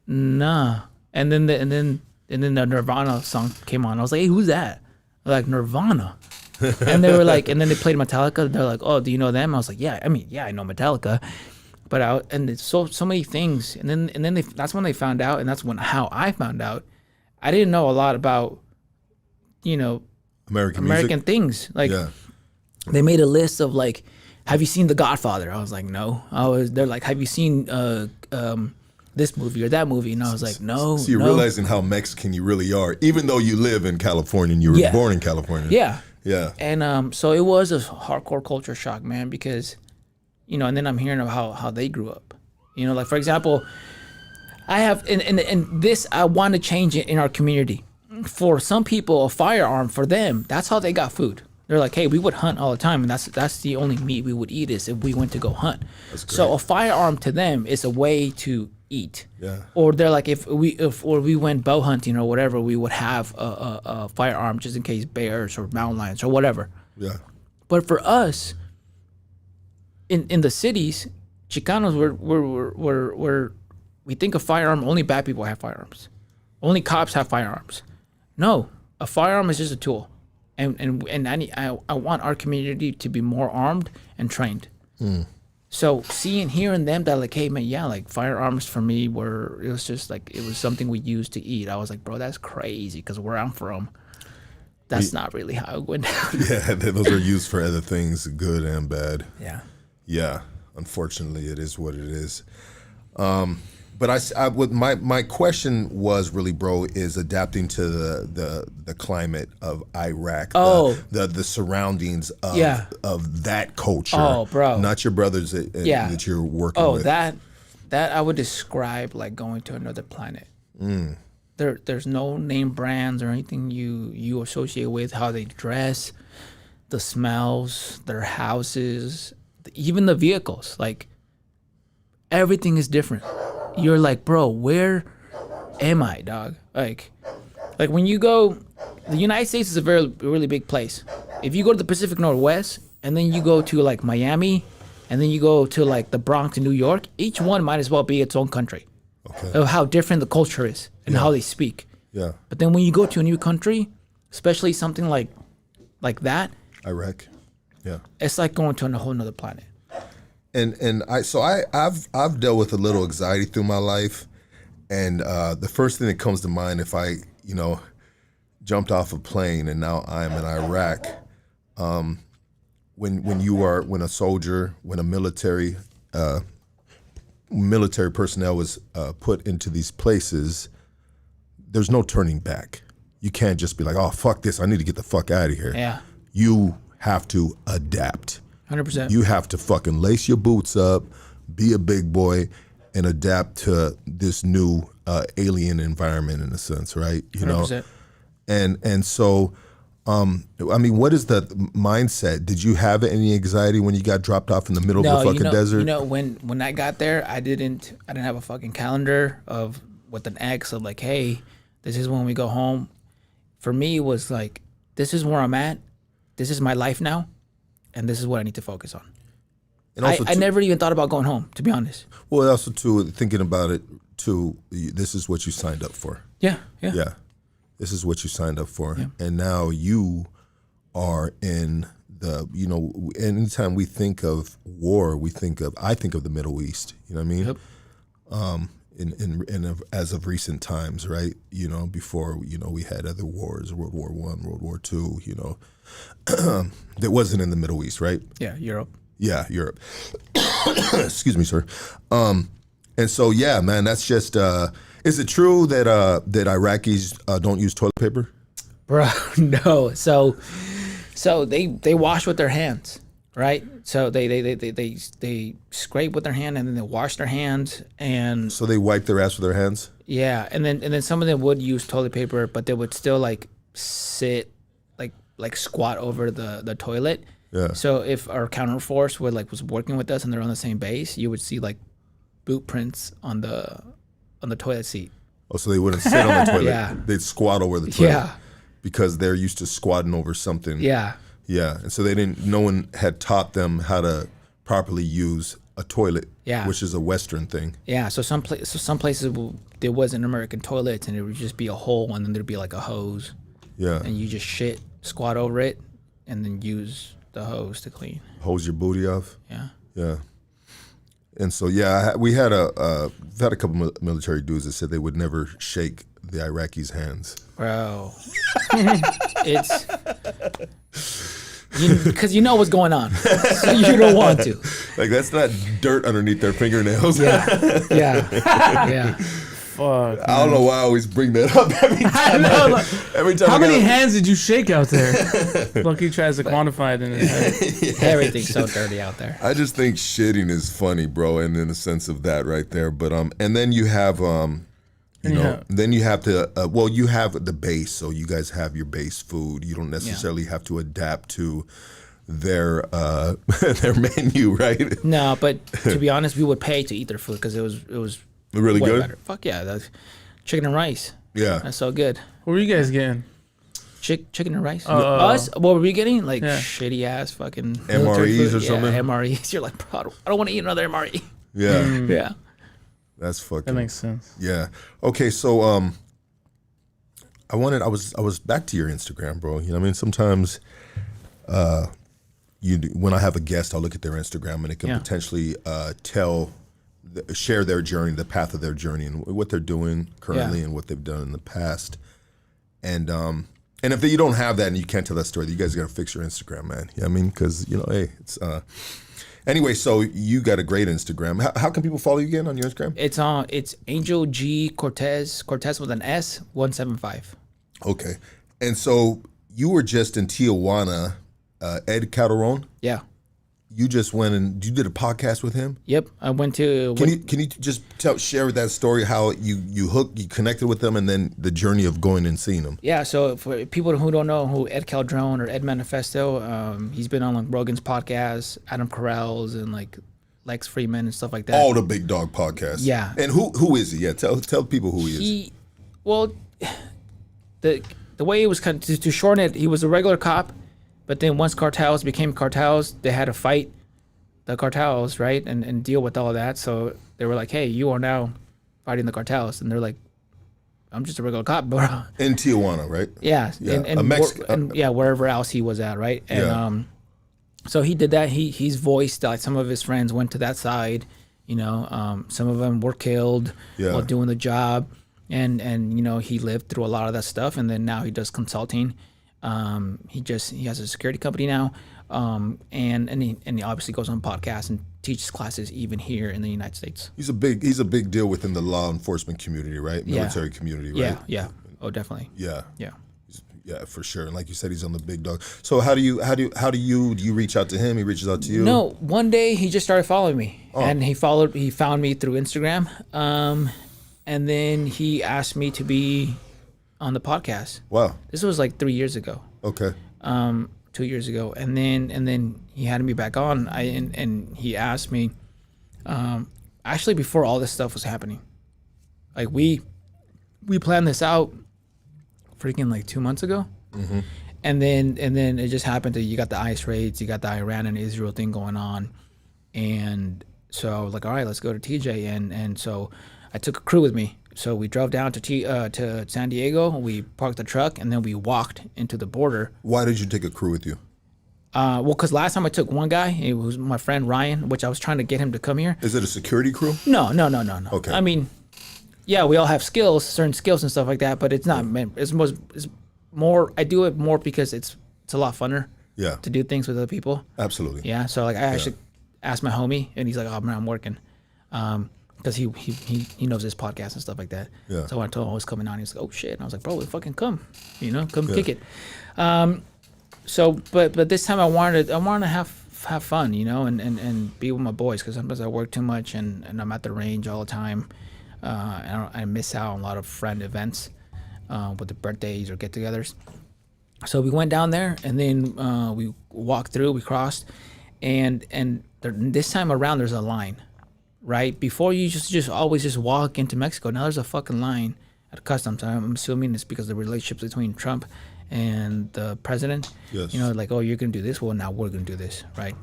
nah. And then the Nirvana song came on. I was like, hey, who's that? They're like, Nirvana. And they were like, and then they played Metallica. They're like, oh, do you know them? I was like, yeah, I know Metallica. But it's so many things. And then that's when they found out, and that's how I found out. I didn't know a lot about, American things. Like, they made a list of like, have you seen The Godfather? I was like, no. They're like, have you seen this movie or that movie? And I was like, no. So you're realizing how Mexican you really are, even though you live in California and you were born in California. Yeah. Yeah. And so it was a hardcore culture shock, man, because, and then I'm hearing about how they grew up. Like, for example, I have, and this, I want to change it in our community. For some people, a firearm, for them, that's how they got food. They're like, hey, we would hunt all the time, and that's the only meat we would eat is if we went to go hunt. So a firearm to them is a way to eat. Yeah. Or they're like, if we went bow hunting or whatever, we would have a firearm just in case bears or mountain lions or whatever. Yeah. But for us, in the cities, Chicanos were we think of firearm, only bad people have firearms. Only cops have firearms. No, a firearm is just a tool. And I want our community to be more armed and trained. So hearing them that like, hey man, yeah, like firearms for me it was just like, it was something we used to eat. I was like, bro, that's crazy, because where I'm from, that's not really how it went down. Yeah, those are used for other things, good and bad. Yeah. Yeah, unfortunately, it is what it is. But my question was really, bro, is adapting to the climate of Iraq, the surroundings of that culture. Oh, bro, not your brothers that you're working with. Oh, that I would describe like going to another planet. There's no name brands or anything you associate with how they dress, the smells, their houses, even the vehicles. Like everything is different. You're like, bro, where am I, dog? Like when you go, the United States is a really big place. If you go to the Pacific Northwest and then you go to like Miami and then you go to like the Bronx in New York, each one might as well be its own country. Okay. Of how different the culture is and how they speak. Yeah. But then when you go to a new country, especially something like that, Iraq. Yeah. it's like going to a whole nother planet. And I've dealt with a little anxiety through my life, and the first thing that comes to mind if I jumped off a plane and now I'm in Iraq, when a soldier, when a military personnel was put into these places, there's no turning back. You can't just be like, oh fuck this, I need to get the fuck out of here. Yeah. You have to adapt. 100%. You have to fucking lace your boots up, be a big boy, and adapt to this new alien environment in a sense, right? 100%. And so, I mean, what is the mindset? Did you have any anxiety when you got dropped off in the middle of the fucking desert? When I got there, I didn't have a fucking calendar with an X of like, hey, this is when we go home. For me, it was like, this is where I'm at. This is my life now. And this is what I need to focus on. And also I never even thought about going home, to be honest. Well, also too, thinking about it too, this is what you signed up for. Yeah. This is what you signed up for. Yeah. And now you are in anytime we think of war, I think of the Middle East, you know what I mean? Yep. As of recent times, right? Before, we had other wars, World War I, World War II, that wasn't in the Middle East, right? Yeah, Europe. Yeah, Europe. Excuse me, sir. And so, yeah, man, that's just, is it true that Iraqis don't use toilet paper? Bro, no. So they wash with their hands, right? So they scrape with their hand and then they wash their hands and. So they wipe their ass with their hands? Yeah, and then some of them would use toilet paper, but they would still like sit like squat over the toilet. Yeah. So if our counterforce was working with us and they're on the same base, you would see like boot prints on the toilet seat. Oh, so they wouldn't sit on the toilet. Yeah. They'd squat over the toilet. Yeah. Because they're used to squatting over something. Yeah. Yeah. And so no one had taught them how to properly use a toilet. Yeah. Which is a Western thing. Yeah. So some places there wasn't American toilets and it would just be a hole and then there'd be like a hose. Yeah. And you just squat over it and then use the hose to clean. Hose your booty off? Yeah. Yeah. And so, yeah, we had a couple of military dudes that said they would never shake the Iraqis' hands. Bro. It's... Because you know what's going on. So you don't want to. Like, that's not dirt underneath their fingernails. Yeah. Fuck. I don't know why I always bring that up every time. Every time. How many hands did you shake out there? Lucky tries to quantify it in his head. Everything's so dirty out there. I just think shitting is funny, bro, and in the sense of that right there. But and then you have You know, then you have to. Well, you have the base, so you guys have your base food. You don't necessarily have to adapt to their their menu, right? No, but to be honest, we would pay to eat their food because it was Really way good. better. Fuck yeah, that's chicken and rice. Yeah, That's so good. What were you guys getting? Chicken and rice. Us? What were we getting? Like Yeah. shitty ass fucking MREs or something? Yeah, MREs. You're like, bro, I don't want to eat another MRE. yeah. Yeah. That's fucking. That makes sense. Yeah. Okay. So I was back to your Instagram, bro. You know what I mean? Sometimes when I have a guest, I'll look at their Instagram and it can potentially share their journey, the path of their journey, and what they're doing currently and what they've done in the past. And if you don't have that and you can't tell that story, you guys got to fix your Instagram, man. You know what I mean? Because hey, it's. Anyway, so you got a great Instagram. How can people follow you again on your Instagram? It's Angel G Cortes with an S 175. Okay, and so you were just in Tijuana, Ed Calderon. Yeah. You just went and you did a podcast with him. Yep. I went to. Can you just share that story how you connected with them and then the journey of going and seeing them? Yeah. So for people who don't know who Ed Calderon or Ed Manifesto, he's been on like Rogan's podcast, Adam Carell's, and like Lex Friedman and stuff like that. All the big dog podcasts. Yeah. And who is he? Yeah. Tell people who he is. Well, the way it was kind of, to shorten it, he was a regular cop. But then once cartels became cartels, they had to fight the cartels, right? And deal with all of that. So they were like, hey, you are now fighting the cartels. And they're like, I'm just a regular cop, bro. In Tijuana, right? Yeah. Yeah. And wherever else he was at, right? And so he did that. He's voiced like some of his friends went to that side. You know, some of them were killed while doing the job. And he lived through a lot of that stuff. And then now he does consulting. He has a security company now, and he obviously goes on podcasts and teaches classes even here in the United States. He's a big deal within the law enforcement community, right? Military community, right? Yeah. Oh, definitely. Yeah. Yeah. Yeah, for sure. And like you said, he's on the big dog. So do you reach out to him? He reaches out to you? No, one day he just started following me, and he found me through Instagram, and then he asked me to be on the podcast. Wow. This was like 3 years ago. Okay. 2 years ago, and then he had me back on. And he asked me, actually before all this stuff was happening, like we planned this out, freaking like 2 months ago, and then it just happened to, you got the ICE raids, you got the Iran and Israel thing going on, and so I was like, all right, let's go to TJ, and so I took a crew with me. So we drove down to San Diego. We parked the truck, and then we walked into the border. Why did you take a crew with you? Well, because last time I took one guy, it was my friend Ryan, which I was trying to get him to come here. Is it a security crew? No. Okay. I mean, yeah, we all have certain skills and stuff like that, but it's not. It's more. I do it more because it's a lot funner. Yeah. To do things with other people. Absolutely. Yeah. So like, I actually asked my homie, and he's like, "Oh man, I'm working." Because he knows this podcast and stuff like that. Yeah. So when I told him I was coming on, he was like, "Oh shit!" And I was like, "Bro, fucking come, come kick it." So, but this time I wanted to have fun, and be with my boys, because sometimes I work too much and I'm at the range all the time. I miss out on a lot of friend events, with the birthdays or get-togethers. So we went down there, and then we walked through, we crossed, and this time around there's a line. Right before, you just always just walk into Mexico. Now there's a fucking line at customs. I'm assuming it's because of the relationship between Trump and the president. Yes. Like, oh, you're gonna do this. Well, now we're gonna do this, right?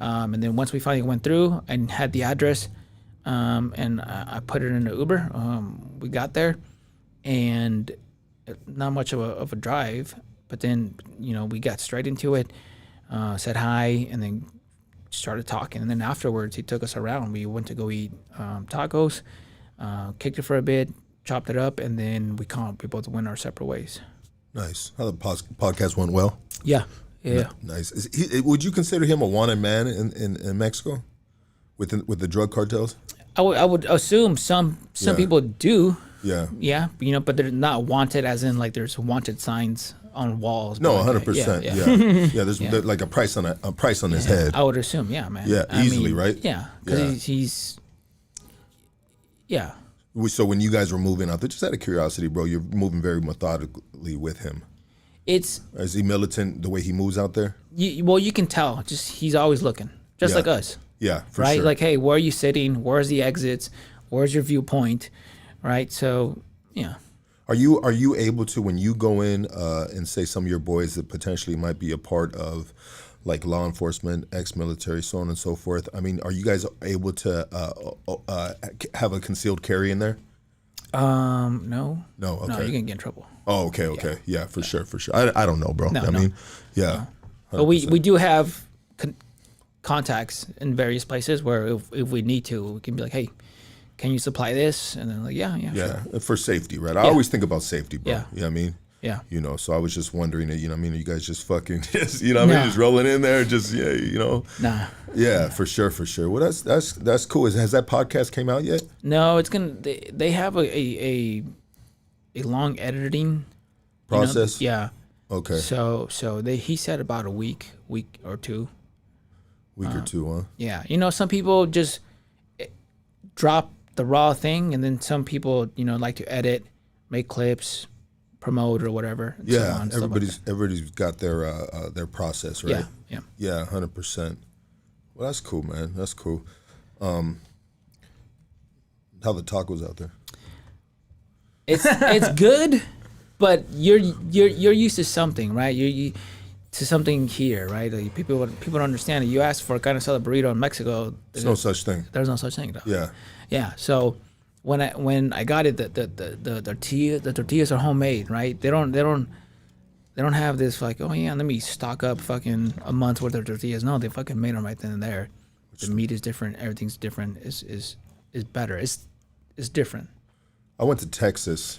And then once we finally went through and had the address, and I put it in an Uber. We got there, and not much of a drive. But then we got straight into it. Said hi, and then started talking, and then afterwards he took us around. We went to go eat tacos, kicked it for a bit, chopped it up, and then we both went our separate ways. Nice. How the podcast went well? Yeah. Nice. Would you consider him a wanted man in Mexico with the drug cartels? I would assume some people do. Yeah. Yeah, but they're not wanted as in like there's wanted signs on walls. No, like 100%. Yeah. There's like a price on his head. I would assume, yeah, man. Yeah, easily, right? Yeah, because he's. Yeah. So when you guys were moving out there, just out of curiosity, bro, you're moving very methodically with him. Is he militant the way he moves out there? You can tell. Just he's always looking, just like us. Yeah, for right? sure. Like, hey, where are you sitting? Where's the exits? Where's your viewpoint? Right? So, yeah. Are you able to, when you go in and say some of your boys that potentially might be a part of like law enforcement, ex-military, so on and so forth, I mean, are you guys able to have a concealed carry in there? No. No, okay. No, you're gonna get in trouble. Oh, okay. Yeah, for sure. I don't know, bro. No, I mean, yeah. But we do have contacts in various places where if we need to, we can be like, hey, can you supply this? And then like, yeah, sure. For safety, right? I always think about safety, bro. Yeah. You know what I mean? Yeah. You know, so I was just wondering, you know what I mean? Are you guys just fucking, just, you know what I mean? Just rolling in there, just, yeah, you know? Nah. Yeah, for sure. Well, that's cool. Has that podcast came out yet? No, it's gonna. They have a long editing Process? Yeah. Okay. So he said about a week or two. Week or two, huh? Yeah. Some people just drop the raw thing, and then some people, like to edit, make clips, promote or whatever. And so on, everybody's got their process, right? Yeah. Yeah, 100%. Well, that's cool, man. That's cool. How the tacos out there? It's good, but you're used to something, right? You to something here, right? Like people don't understand it. You ask for carne asada burrito in Mexico. There's no such thing. There's no such thing, though. Yeah. Yeah. So when I got it, the tortillas are homemade, right? They don't have this like, oh yeah, let me stock up fucking a month's worth of tortillas. No, they fucking made them right then and there. The meat is different. Everything's different. Is better. It's different. I went to Texas,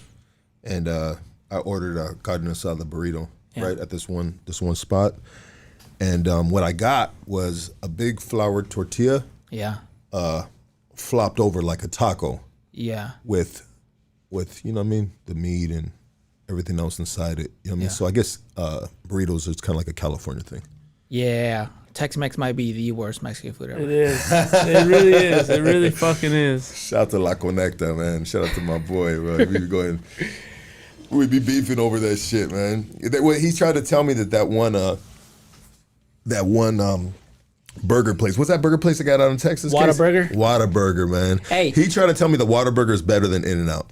and I ordered a carne asada burrito, right at this one spot, and what I got was a big floured tortilla, flopped over like a taco, with you know what I mean, the meat and everything else inside it. You know what I mean? So I guess burritos is kind of like a California thing. Yeah. Tex-Mex might be the worst Mexican food ever. It is. It really is. It really fucking is. Shout out to La Conecta, man. Shout out to my boy, bro. We be beefing over that shit, man. He tried to tell me that one burger place. What's that burger place I got out in Texas? Whataburger? Whataburger, man. Hey. He tried to tell me the Whataburger is better than In-N-Out.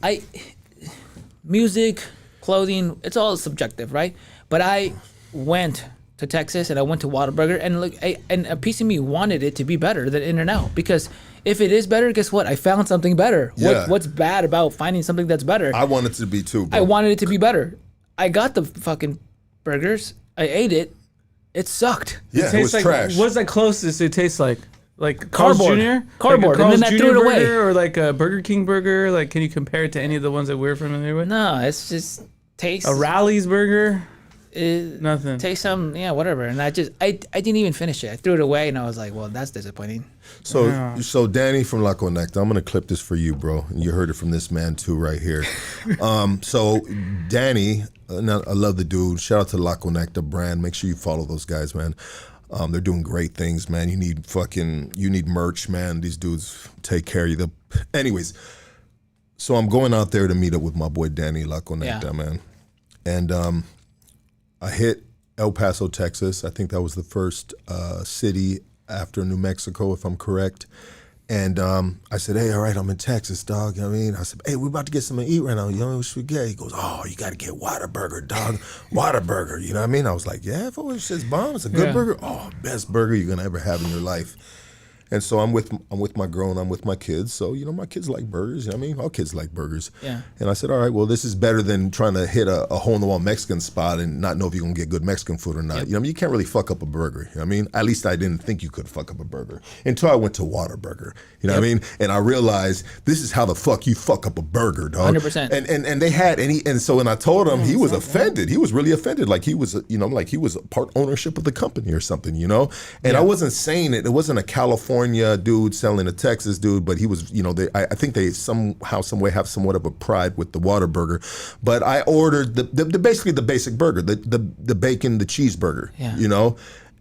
Music, clothing, it's all subjective, right? But I went to Texas and I went to Whataburger, and a piece of me wanted it to be better than In-N-Out, because if it is better, guess what? I found something better. Yeah. What's bad about finding something that's better? I want it to be too, bro. I wanted it to be better. I got the fucking burgers. I ate it. It sucked. Yeah, it was like, trash. What's that closest it tastes like? Like Carl's Cardboard. Jr.? Cardboard, Like a and then Carl's I Jr. threw it away. burger, or like a Burger King burger? Like, can you compare it to any of the ones that we're familiar with? No, it's just taste. A Rally's burger? Nothing. Taste some, whatever. And I didn't even finish it. I threw it away, and I was like, well, that's disappointing. So Danny from La Conecta, I'm gonna clip this for you, bro. And you heard it from this man too, right here. So Danny, I love the dude. Shout out to La Conecta brand. Make sure you follow those guys, man. They're doing great things, man. You need merch, man. These dudes take care of you. Anyways, so I'm going out there to meet up with my boy Danny La Conecta, man. And I hit El Paso, Texas. I think that was the first city after New Mexico, if I'm correct. And I said, hey, all right, I'm in Texas, dog. You know what I mean? I said, hey, we're about to get something to eat right now. You know what should we get? He goes, oh, you got to get Whataburger, dog. Whataburger. You know what I mean? I was like, yeah, if it shit's bomb, it's a good burger. Oh, best burger you're going to ever have in your life. And so I'm with my girl and I'm with my kids. So, my kids like burgers. You know what I mean? All kids like burgers. Yeah. And I said, all right, well, this is better than trying to hit a hole-in-the-wall Mexican spot and not know if you're going to get good Mexican food or not. Yep. You know what I mean? You can't really fuck up a burger. You know what I mean? At least I didn't think you could fuck up a burger until I went to Whataburger. You know what I mean? And I realized this is how the fuck you fuck up a burger, dog. 100%. And they had, and I told him, he was offended. He was really offended. Like he was, like he was part ownership of the company or something, And I wasn't saying it. It wasn't a California dude selling a Texas dude, but he was, I think they somehow, some way have somewhat of a pride with the Whataburger. But I ordered the basically the basic burger, the bacon, the cheeseburger,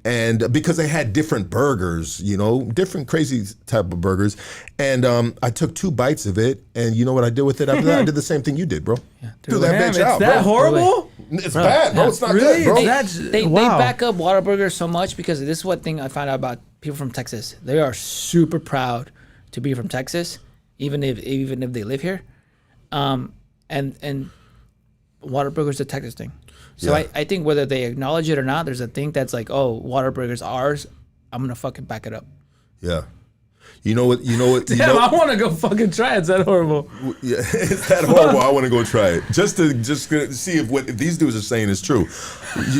and because they had different burgers, you know, different crazy type of burgers, and I took 2 bites of it, and you know what I did with it after that? I did the same thing you did, bro. Threw that Damn, bitch it's out, that bro. horrible? It's bad, bro. It's not Really? good, bro. They Wow. back up Whataburger so much because this is what thing I found out about people from Texas. They are super proud to be from Texas, even if they live here. And Whataburger's a Texas thing. So Yeah. I think whether they acknowledge it or not, there's a thing that's like, oh, Whataburger's ours. I'm gonna fucking back it up. Yeah. You know what? Damn, I want to go fucking try it. It's that horrible. Yeah, it's that horrible. I want to go try it just to see if what these dudes are saying is true.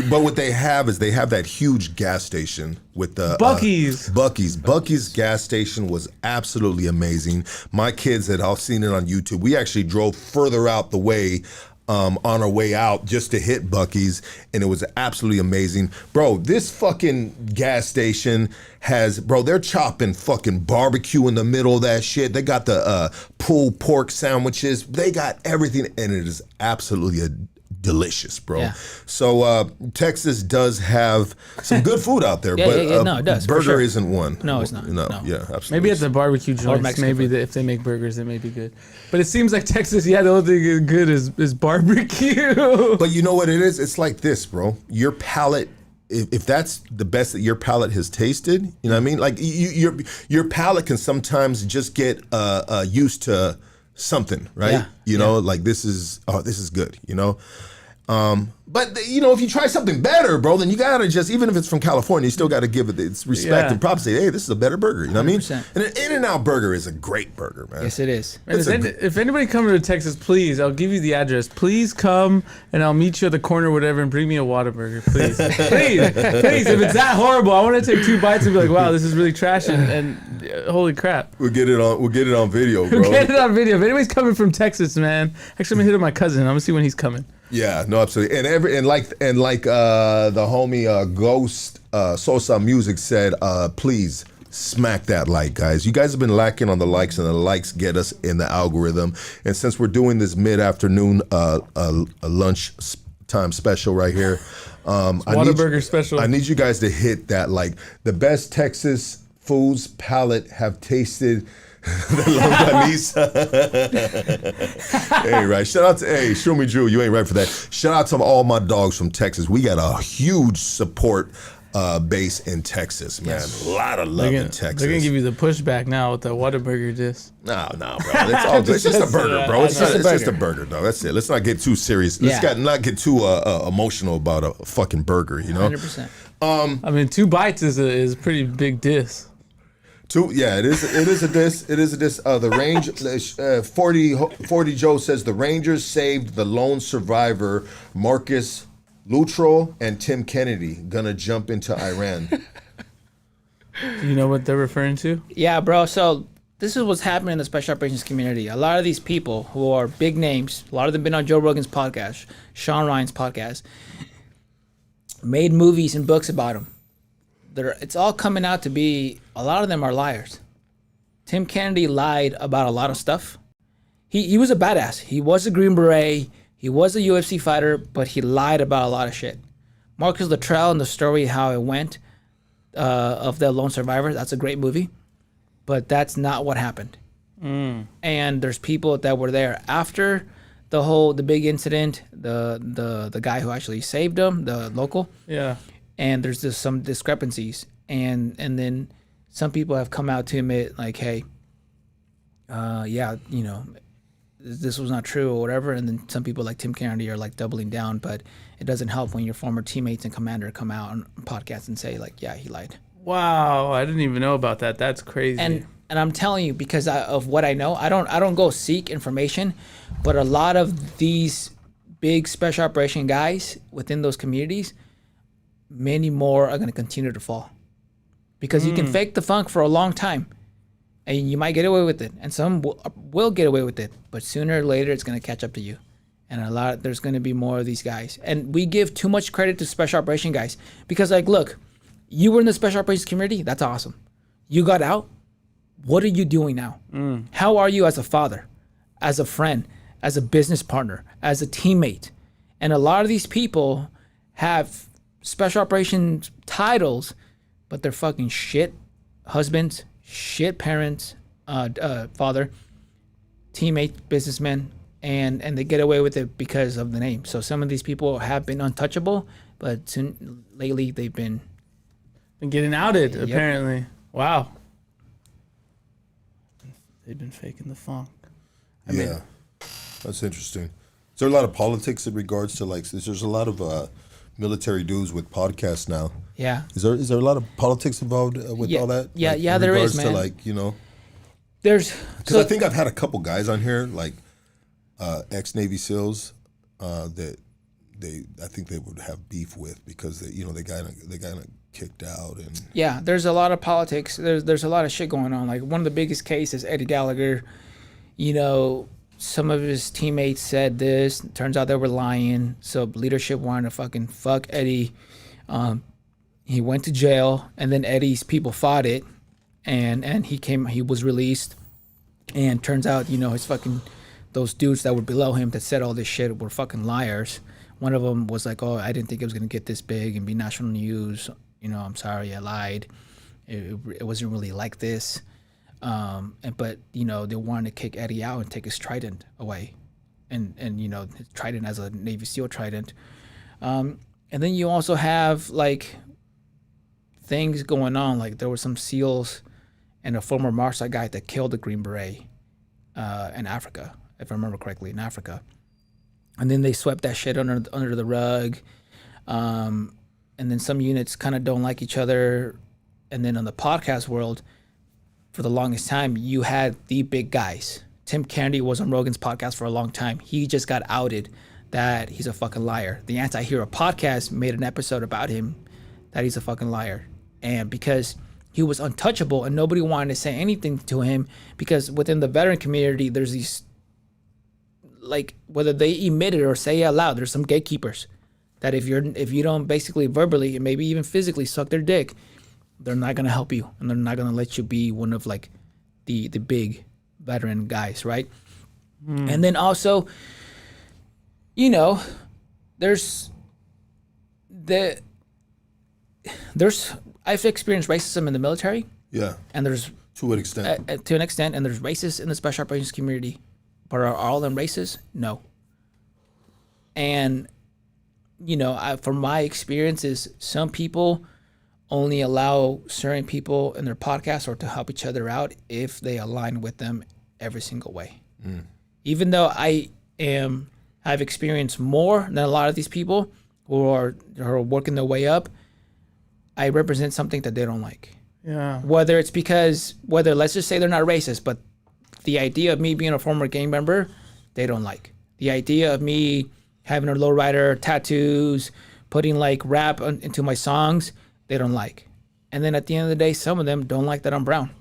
But what they have is they have that huge gas station with the Buc-ee's. Buc-ee's gas station was absolutely amazing. My kids had all seen it on YouTube. We actually drove further out the way. On our way out just to hit Buc-ee's, and it was absolutely amazing. Bro, this fucking gas station has, bro, they're chopping fucking barbecue in the middle of that shit. They got the pulled pork sandwiches. They got everything, and it is absolutely delicious, bro. Yeah. So Texas does have some good food out there, but no, it does, for burger sure. isn't one. No, it's not. No, No. yeah, absolutely. Maybe at the barbecue joints, Mexican maybe food. if they make burgers, it may be good. But it seems like Texas, the only thing is good is barbecue. But you know what it is? It's like this, bro. Your palate, if that's the best that your palate has tasted, you know what I mean? Like your palate can sometimes just get used to something, right? Yeah. You know, like this is good, you know? But you know, if you try something better, bro, then you gotta just, even if it's from California, you still gotta give it its respect Yeah. and props. Say, hey, this is a better burger. You know what I mean? 100%. And an In-N-Out burger is a great burger, man. Yes, it is. And It's if anybody coming to Texas, please, I'll give you the address. Please come and I'll meet you at the corner or whatever and bring me a Whataburger, please. Please. If it's that horrible, I want to take 2 bites and be like, wow, this is really trash and holy crap. We'll get it on video, bro. Get it on video. If anybody's coming from Texas, man, actually, I'm gonna hit up my cousin. I'm gonna see when he's coming. Yeah, no, absolutely. And like the homie Ghost Sosa Music said, please smack that like, guys. You guys have been lacking on the likes, and the likes get us in the algorithm. And since we're doing this mid-afternoon lunch time special right here, Whataburger special. I need you guys to hit that like. The best Texas foods palate have tasted. The longaniza. Hey, right. Shout out to Show Me Drew. You ain't right for that. Shout out to all my dogs from Texas. We got a huge support base in Texas, man. A lot of love in Texas. They're gonna give you the pushback now with the Whataburger diss. No, bro. It's all good. It's just a burger, bro. It's just a burger, dog. That's it. Let's not get too serious. Let's not get too emotional about a fucking burger. You know. 100%. I mean, 2 bites is a pretty big diss. It is a diss. It is a diss. The range, 40 Joe says the Rangers saved the lone survivor, Marcus Luttrell and Tim Kennedy, gonna jump into Iran. Do you know what they're referring to? Yeah, bro. So this is what's happening in the special operations community. A lot of these people who are big names, a lot of them been on Joe Rogan's podcast, Sean Ryan's podcast, made movies and books about them. It's all coming out to be, a lot of them are liars. Tim Kennedy lied about a lot of stuff. He was a badass. He was a Green Beret. He was a UFC fighter, but he lied about a lot of shit. Marcus Luttrell and the story how it went of the lone survivor, that's a great movie, but that's not what happened. And there's people that were there after the big incident, the guy who actually saved him, the local. Yeah. And there's just some discrepancies, and then some people have come out to admit like, hey, this was not true or whatever. And then some people like Tim Kennedy are like doubling down, but it doesn't help when your former teammates and commander come out on podcasts and say like, yeah, he lied. Wow, I didn't even know about that. That's crazy. And I'm telling you, because of what I know, I don't go seek information, but a lot of these big special operation guys within those communities, many more are going to continue to fall, because you can fake the funk for a long time and you might get away with it, and some will get away with it, but sooner or later it's going to catch up to you. And there's going to be more of these guys, and we give too much credit to special operation guys, because like, look, you were in the special operations community, that's awesome. You got out. What are you doing now? How are you as a father, as a friend, as a business partner, as a teammate? And a lot of these people have special operations titles, but they're fucking shit husbands, shit parents, father, teammate, businessmen, and they get away with it because of the name. So some of these people have been untouchable, but lately they've been getting outed, apparently. Wow. They've been faking the funk. I mean, that's interesting. Is there a lot of politics in regards to like? There's a lot of military dudes with podcasts now. Yeah. Is there a lot of politics involved with all that? Yeah, like, yeah, in there regards is, to man. like, you know, There's because I think I've had a couple guys on here like ex Navy SEALs that I think they would have beef with because they got kicked out and yeah, there's a lot of politics. There's a lot of shit going on. Like one of the biggest cases, Eddie Gallagher. You know, some of his teammates said this. Turns out they were lying. So leadership wanted to fucking fuck Eddie. He went to jail, and then Eddie's people fought it, and he was released. And turns out, his fucking those dudes that were below him that said all this shit were fucking liars. One of them was like, "Oh, I didn't think it was gonna get this big and be national news. I'm sorry, I lied. It wasn't really like this." But they wanted to kick Eddie out and take his trident away, and his trident as a Navy SEAL trident. And then you also have like things going on. Like there were some SEALs and a former Marshal guy that killed a Green Beret in Africa, if I remember correctly, in Africa. And then they swept that shit under the rug. And then some units kind of don't like each other. And then on the podcast world, for the longest time, you had the big guys. Tim Kennedy was on Rogan's podcast for a long time. He just got outed that he's a fucking liar. The Anti-Hero podcast made an episode about him that he's a fucking liar. And because he was untouchable and nobody wanted to say anything to him, because within the veteran community, there's these, like, whether they emit it or say it out loud, there's some gatekeepers that if you don't basically verbally and maybe even physically suck their dick, they're not gonna help you and they're not gonna let you be one of like the big veteran guys, right? And then also, there's I've experienced racism in the military. yeah, And there's to what extent? to an extent, and there's racists in the special operations community, but are all of them racist? No. And from my experiences, some people only allow certain people in their podcast or to help each other out if they align with them every single way. Even though I've experienced more than a lot of these people who are working their way up, I represent something that they don't like. Yeah. Whether let's just say they're not racist, but the idea of me being a former gang member, they don't like. The idea of me having a lowrider, tattoos, putting like rap into my songs, they don't like. And then at the end of the day, some of them don't like that I'm brown.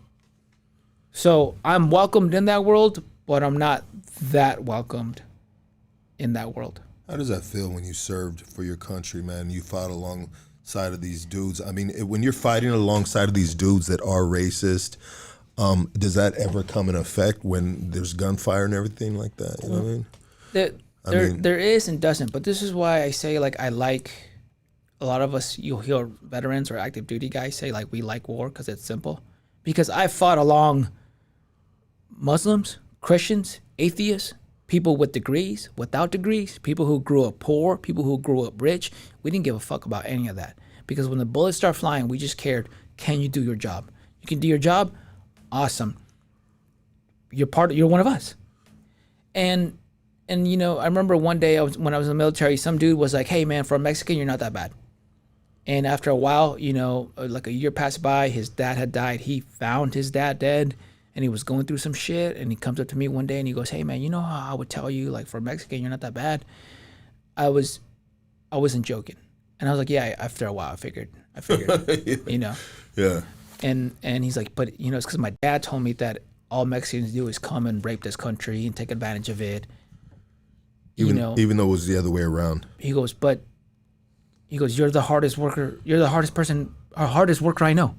So I'm welcomed in that world, but I'm not that welcomed in that world. How does that feel when you served for your country, man? You fought alongside of these dudes. I mean, when you're fighting alongside of these dudes that are racist, does that ever come in effect when there's gunfire and everything like that? You know what I mean? There is and doesn't, but this is why I say like I like a lot of us. You'll hear veterans or active duty guys say like we like war because it's simple. Because I fought along Muslims, Christians, atheists, people with degrees, without degrees, people who grew up poor, people who grew up rich. We didn't give a fuck about any of that because when the bullets start flying, we just cared. Can you do your job? You can do your job. Awesome. You're one of us. And I remember one day when I was in the military, some dude was like, "Hey man, for a Mexican, you're not that bad." And after a while, like a year passed by, his dad had died. He found his dad dead and he was going through some shit. And he comes up to me one day and he goes, "Hey man, you know how I would tell you like for a Mexican, you're not that bad?" I wasn't joking. And I was like, "Yeah, after a while, I figured, Yeah. And he's like, "But it's because my dad told me that all Mexicans do is come and rape this country and take advantage of it." Even though it was the other way around. He goes, "You're the hardest worker. You're the hardest worker I know."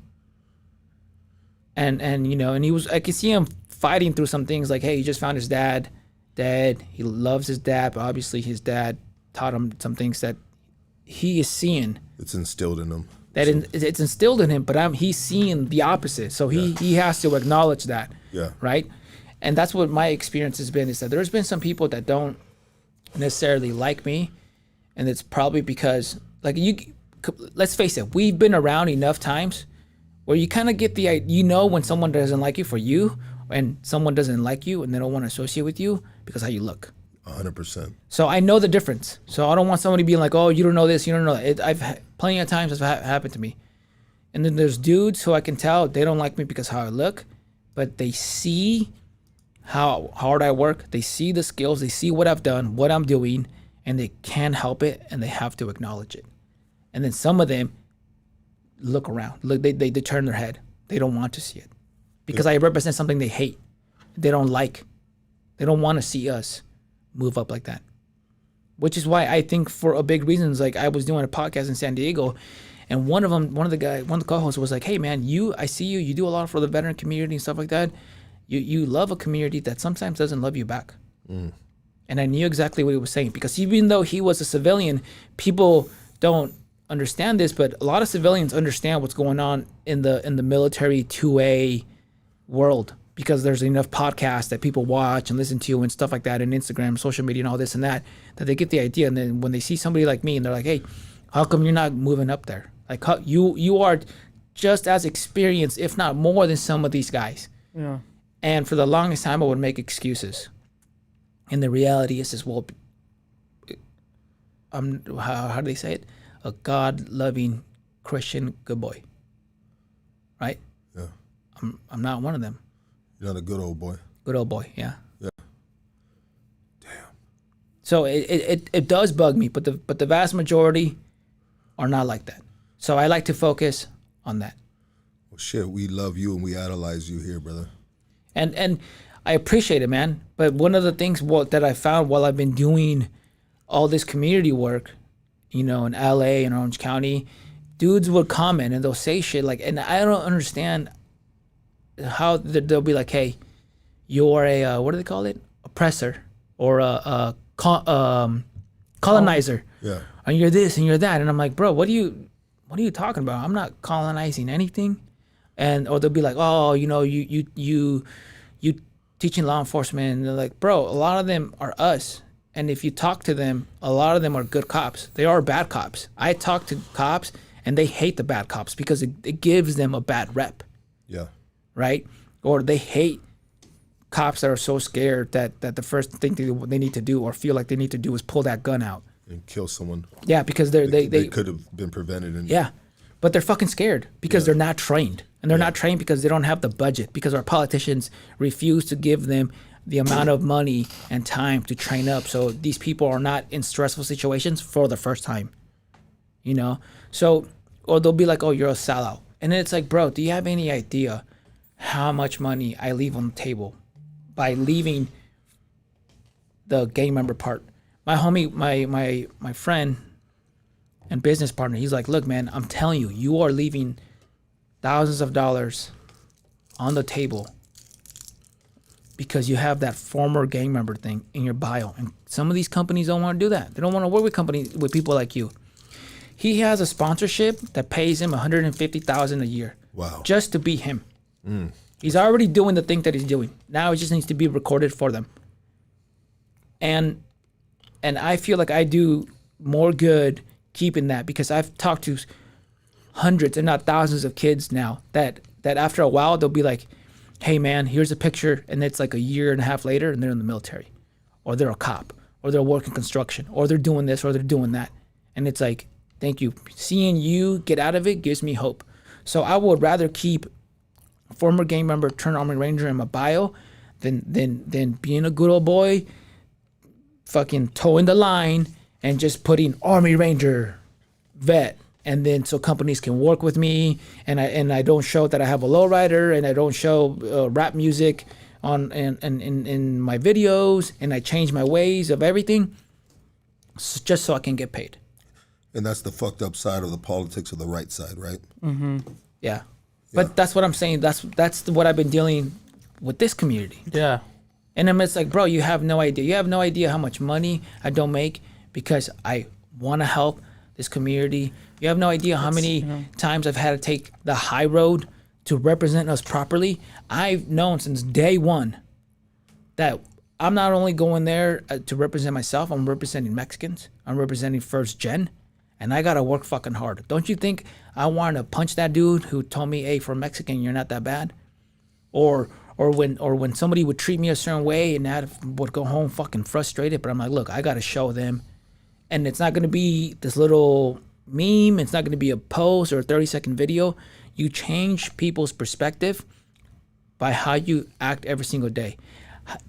And I could see him fighting through some things like, hey, he just found his dad dead. He loves his dad, but obviously his dad taught him some things that he is seeing. It's instilled in him. that it's instilled in him, but he's seeing the opposite. So he has to acknowledge that. Yeah. Right. And that's what my experience has been, is that there's been some people that don't necessarily like me. And it's probably because, like, let's face it, we've been around enough times where you kind of get when someone doesn't like you for you, and someone doesn't like you and they don't want to associate with you because how you look. 100%. So I know the difference. So I don't want somebody being like, oh, you don't know this, you don't know that. I've plenty of times that's happened to me. And then there's dudes who I can tell they don't like me because how I look, but they see how hard I work. They see the skills. They see what I've done, what I'm doing, and they can't help it, and they have to acknowledge it. And then some of them look around. Look, they turn their head. They don't want to see it because I represent something they hate. They don't like. They don't want to see us move up like that. Which is why I think for a big reason is, like, I was doing a podcast in San Diego, and one of the co-hosts was like, hey man, I see you do a lot for the veteran community and stuff like that. You love a community that sometimes doesn't love you back. And I knew exactly what he was saying, because even though he was a civilian, people don't understand this, but a lot of civilians understand what's going on in the military 2A world, because there's enough podcasts that people watch and listen to and stuff like that, and Instagram, social media, and all this and that they get the idea. And then when they see somebody like me and they're like, hey, how come you're not moving up there? Like, you are just as experienced, if not more, than some of these guys. Yeah. And for the longest time, I would make excuses. And the reality is well, I'm, how do they say it? A God-loving Christian good boy. Right? Yeah. I'm not one of them. You're not a good old boy. Good old boy, yeah. Yeah. So it does bug me, but the vast majority are not like that. So I like to focus on that. Well, shit, we love you and we idolize you here, brother. And I appreciate it, man. But one of the things that I found while I've been doing all this community work, in LA and Orange County, dudes would comment and they'll say shit like, and I don't understand how they'll be like, hey, you're a, what do they call it? Oppressor or a colonizer. Yeah. And you're this and you're that. And I'm like, bro, what are you talking about? I'm not colonizing anything. Or they'll be like, oh, you teaching law enforcement. And they're like, bro, a lot of them are us. And if you talk to them, a lot of them are good cops. They are bad cops. I talk to cops and they hate the bad cops because it gives them a bad rep. Yeah. Right? Or they hate cops that are so scared that the first thing they need to do or feel like they need to do is pull that gun out. And kill someone. Yeah, because they could have been prevented. Yeah. But they're fucking scared because they're not trained. And they're not trained because they don't have the budget, because our politicians refuse to give them the amount of money and time to train up. So these people are not in stressful situations for the first time, So, or they'll be like, oh, you're a sellout. And then it's like, bro, do you have any idea how much money I leave on the table by leaving the gang member part? My homie, my friend and business partner, he's like, look, man, I'm telling you, you are leaving thousands of dollars on the table because you have that former gang member thing in your bio. And some of these companies don't want to do that. They don't want to work with people like you. He has a sponsorship that pays him $150,000 a year. Wow. Just to be him. He's already doing the thing that he's doing. Now it just needs to be recorded for them. And I feel like I do more good keeping that, because I've talked to hundreds and not thousands of kids now that after a while they'll be like, hey man, here's a picture, and it's like a year and a half later and they're in the military, or they're a cop, or they're working construction, or they're doing this, or they're doing that. And it's like, thank you. Seeing you get out of it gives me hope. So I would rather keep a former gang member turned Army Ranger in my bio than being a good old boy, fucking towing the line and just putting Army Ranger vet. And then so companies can work with me, and I don't show that I have a lowrider, and I don't show rap music on in my videos, and I change my ways of everything just so I can get paid. And that's the fucked up side of the politics of the right side, right? Mm-hmm. Yeah. But that's what I'm saying. That's what I've been dealing with this community. Yeah. And then it's like, bro, you have no idea. You have no idea how much money I don't make because I want to help this community. You have no idea how many times I've had to take the high road to represent us properly. I've known since day one that I'm not only going there to represent myself, I'm representing Mexicans. I'm representing first gen, and I gotta work fucking hard. Don't you think I wanted to punch that dude who told me, hey, for a Mexican, you're not that bad? Or when somebody would treat me a certain way and I would go home fucking frustrated, but I'm like, look, I gotta show them. And it's not gonna be this little meme, it's not gonna be a post or a 30-second video. You change people's perspective by how you act every single day.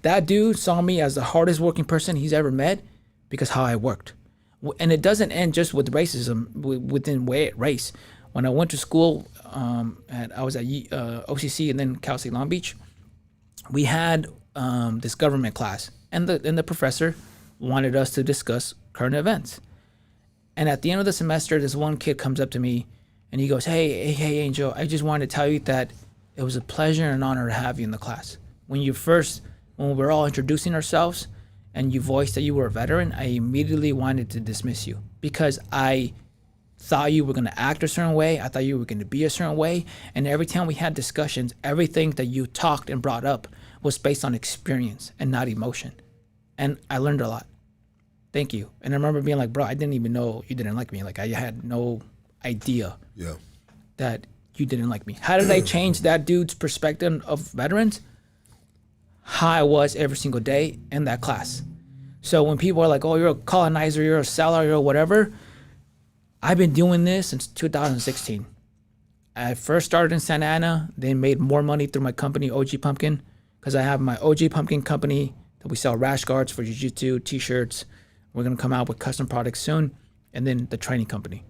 That dude saw me as the hardest working person he's ever met because how I worked. And it doesn't end just with racism within race. When I went to school, I was at OCC and then Cal State Long Beach. We had this government class, and the professor wanted us to discuss current events. And at the end of the semester, this one kid comes up to me and he goes, hey, Angel, I just wanted to tell you that it was a pleasure and an honor to have you in the class. When we were all introducing ourselves and you voiced that you were a veteran, I immediately wanted to dismiss you because I thought you were going to act a certain way. I thought you were going to be a certain way. And every time we had discussions, everything that you talked and brought up was based on experience and not emotion. And I learned a lot. Thank you. And I remember being like, bro, I didn't even know you didn't like me. Like, I had no idea that you didn't like me. How did I change that dude's perspective of veterans? How I was every single day in that class. So when people are like, oh, you're a colonizer, you're a seller, you're whatever, I've been doing this since 2016. I first started in Santa Ana, then made more money through my company, OG Pumpkin, because I have my OG Pumpkin company that we sell rash guards for jiu-jitsu, t-shirts. We're going to come out with custom products soon, and then the training company.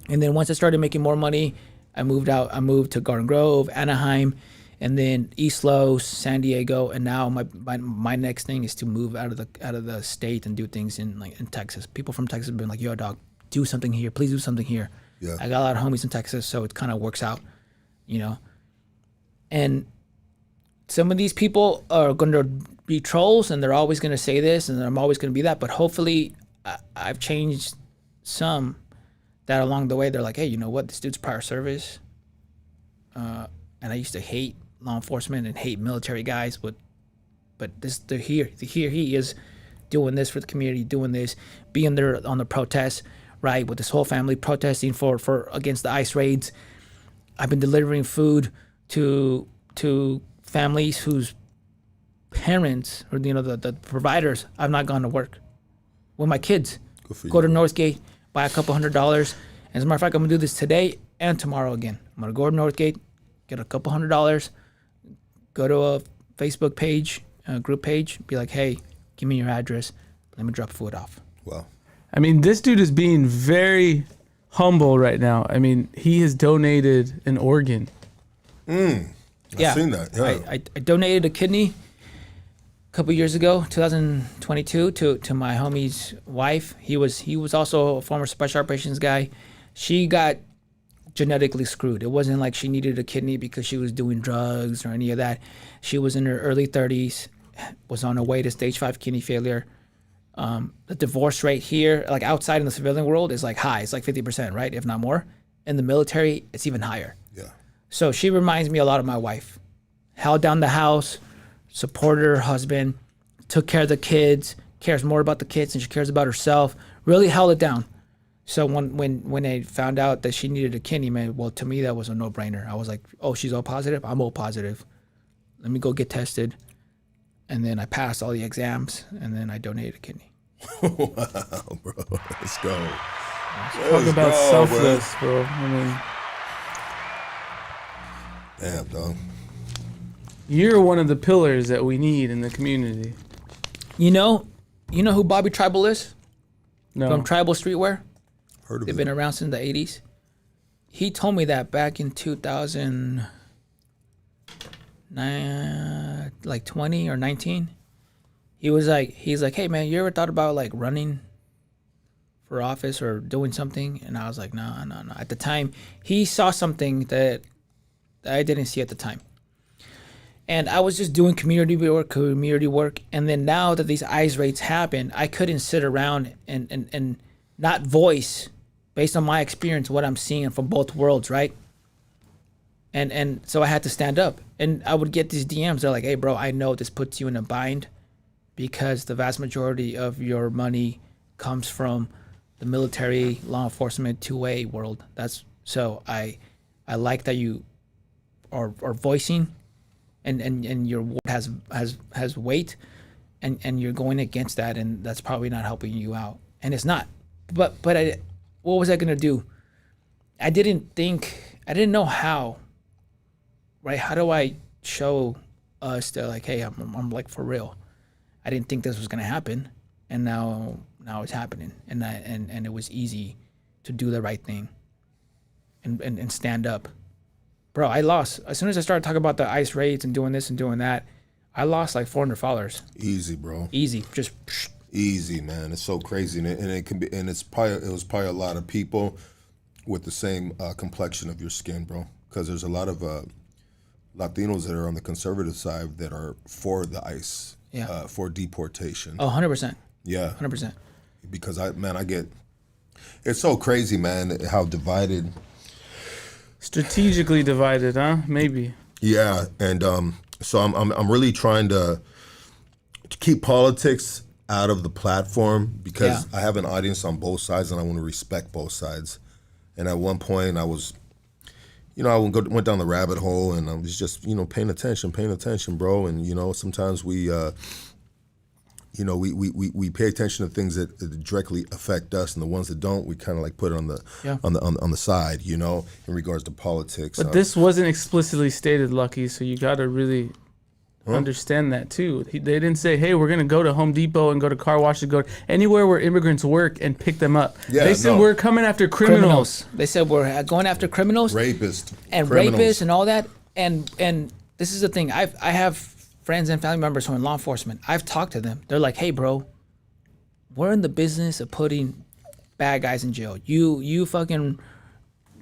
And then once I started making more money, I moved to Garden Grove, Anaheim, and then East Los, San Diego, and now my next thing is to move out of the state and do things in Texas. People from Texas have been like, yo, dog, do something here. Please do something here. Yeah. I got a lot of homies in Texas, so it kind of works out, you know. And some of these people are going to be trolls, and they're always going to say this, and I'm always going to be that. But hopefully, I've changed some that along the way. They're like, hey, you know what? This dude's prior service, and I used to hate law enforcement and hate military guys, but they're here. Here he is doing this for the community, doing this, being there on the protests, right, with this whole family protesting for against the ICE raids. I've been delivering food to families whose parents or the providers I've not gone to work with my kids. Go to Northgate, buy a couple $100. As a matter of fact, I'm gonna do this today and tomorrow again. I'm gonna go to Northgate, get a couple $100, go to a Facebook page, a group page, be like, hey, give me your address, let me drop food off. Wow. I mean, this dude is being very humble right now. I mean, he has donated an organ. I've seen that. Yeah. I donated a kidney a couple years ago, 2022, to my homie's wife. He was also a former special operations guy. She got genetically screwed. It wasn't like she needed a kidney because she was doing drugs or any of that. She was in her early 30s, was on her way to stage 5 kidney failure. The divorce rate here, like outside in the civilian world, is like high. It's like 50%, right? If not more. In the military, it's even higher. Yeah. So she reminds me a lot of my wife. Held down the house, supported her husband, took care of the kids, cares more about the kids than she cares about herself, really held it down. So when I found out that she needed a kidney, man, well, to me, that was a no-brainer. I was like, oh, she's O positive? I'm O positive. Let me go get tested. And then I passed all the exams, and then I donated a kidney. Wow, bro. Let's go. Talk about selfless, bro. I mean, damn, dog. you're one of the pillars that we need in the community. You know who Bobby Tribal is? No. From Tribal Streetwear? Heard of They've it. been around since the 80s. He told me that back in 2009, like 20 or 19. He's like, hey man, you ever thought about like running for office or doing something? And I was like, no. At the time, he saw something that I didn't see at the time. And I was just doing community work. And then now that these ICE raids happen, I couldn't sit around and not voice based on my experience, what I'm seeing from both worlds, right? And so I had to stand up, and I would get these DMs. They're like, "Hey, bro, I know this puts you in a bind because the vast majority of your money comes from the military, law enforcement, 2A world. That's so I like that you are voicing, and your word has weight, and you're going against that, and that's probably not helping you out, and it's not. But what was I gonna do? I didn't know how. Right? How do I show us that, like, hey, I'm like for real? I didn't think this was gonna happen, and now it's happening, and it was easy to do the right thing and stand up. Bro, I lost as soon as I started talking about the ICE raids and doing this and doing that. I lost like 400 followers. Easy, bro. Easy, just easy, man. It's so crazy, and it can be, and it was probably a lot of people with the same complexion of your skin, bro. Because there's a lot of Latinos that are on the conservative side that are for the ICE, for deportation. Oh, 100%. Yeah, 100%. Because I get, it's so crazy, man, how divided. Strategically divided, huh? Maybe. Yeah, and so I'm really trying to keep politics out of the platform because I have an audience on both sides, and I want to respect both sides. And at one point, I was, I went down the rabbit hole, and I was just, paying attention, bro. And sometimes we pay attention to things that directly affect us, and the ones that don't, we kind of like put it on the side, in regards to politics. But this wasn't explicitly stated, Lucky, so you got to really understand that too. They didn't say, "Hey, we're gonna go to Home Depot and go to car wash and go anywhere where immigrants work and pick them up." Yeah, they said we're coming after criminals. They said we're going after criminals, rapists, and all that. And this is the thing. I have friends and family members who are in law enforcement. I've talked to them. They're like, "Hey, bro, we're in the business of putting bad guys in jail. You fucking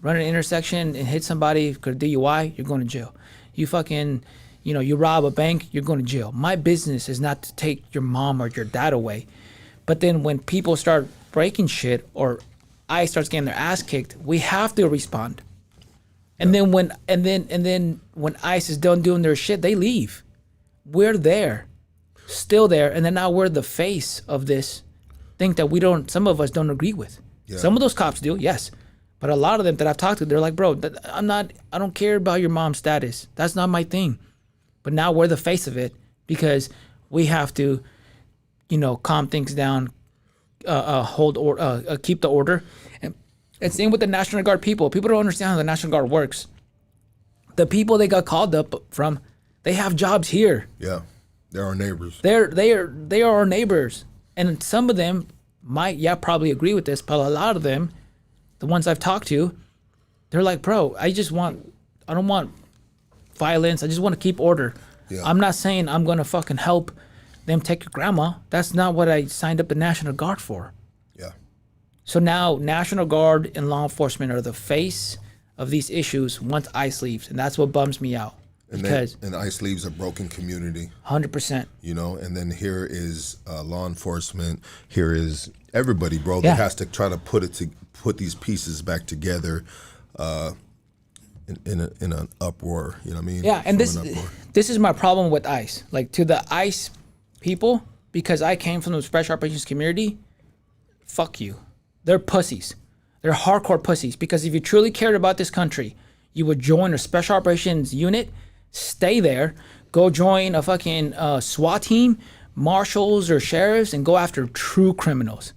run an intersection and hit somebody for DUI, you're going to jail. You fucking, you rob a bank, you're going to jail. My business is not to take your mom or your dad away." But then when people start breaking shit or ICE starts getting their ass kicked, we have to respond. And then when ICE is done doing their shit, they leave. We're there, still there, and then now we're the face of this thing that some of us don't agree with. Yeah. Some of those cops do, yes. But a lot of them that I've talked to, they're like, "Bro, I don't care about your mom's status. That's not my thing." But now we're the face of it because we have to, calm things down, keep the order. And same with the National Guard people. People don't understand how the National Guard works. The people they got called up from, they have jobs here. Yeah, they're our neighbors. They are our neighbors, and some of them might probably agree with this, but a lot of them, the ones I've talked to, they're like, "Bro, I don't want violence. I just want to keep order. Yeah. I'm not saying I'm gonna fucking help them take your grandma. That's not what I signed up the National Guard for." Yeah. So now National Guard and law enforcement are the face of these issues once ICE leaves, and that's what bums me out. And ICE leaves a broken community. 100%. And then here is law enforcement. Here is everybody, bro, that has to try to put these pieces back together in an uproar. You know what I mean? Yeah, and this is my problem with ICE. Like, to the ICE people, because I came from the special operations community, fuck you. They're pussies. They're hardcore pussies. Because if you truly cared about this country, you would join a special operations unit, stay there, go join a fucking SWAT team, marshals or sheriffs, and go after true criminals.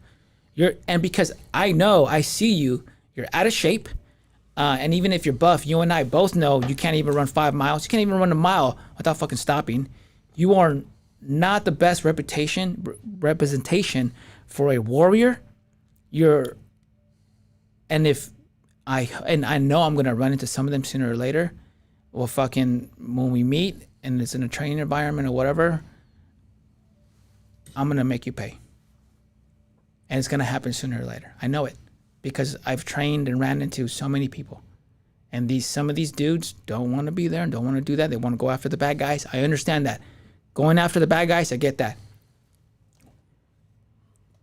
And because I see you're out of shape, and even if you're buff, you and I both know you can't even run 5 miles. You can't even run a mile without fucking stopping. You are not the best representation for a warrior. I know I'm gonna run into some of them sooner or later. Well, fucking when we meet and it's in a training environment or whatever, I'm gonna make you pay. And it's gonna happen sooner or later. I know it because I've trained and ran into so many people. And some of these dudes don't want to be there and don't want to do that. They want to go after the bad guys. I understand that. Going after the bad guys, I get that.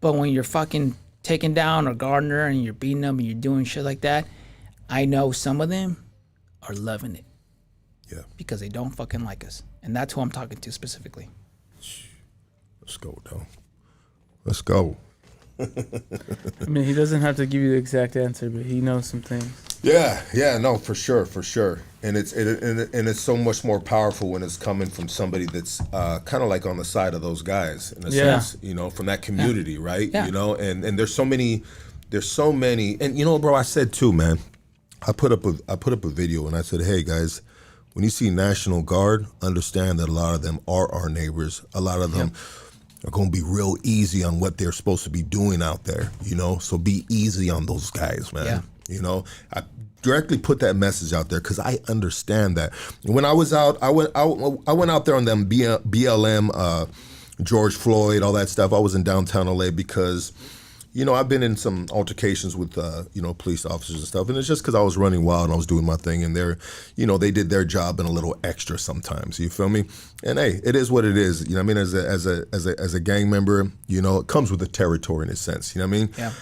But when you're fucking taking down a gardener and you're beating them and you're doing shit like that, I know some of them are loving it. Yeah. Because they don't fucking like us. And that's who I'm talking to specifically. Let's go, though. Let's go. I mean, he doesn't have to give you the exact answer, but he knows some things. Yeah, no, for sure. And it's so much more powerful when it's coming from somebody that's kind of like on the side of those guys in a sense, you know, from that community, right? Yeah. You know, and there's so many, and you know, bro, I said too, man. I put up a video and I said, hey guys, when you see National Guard, understand that a lot of them are our neighbors. A lot of them are going to be real easy on what they're supposed to be doing out there, you know? So be easy on those guys, man. Yeah. You know, I directly put that message out there because I understand that. When I was out, I went out there on them BLM, George Floyd, all that stuff. I was in downtown LA because, you know, I've been in some altercations with, you know, police officers and stuff, and it's just because I was running wild and I was doing my thing, and they're, you know, they did their job and a little extra sometimes. You feel me? And hey, it is what it is. You know what I mean? As a gang member, you know, it comes with the territory in a sense. You know what I mean? Yeah.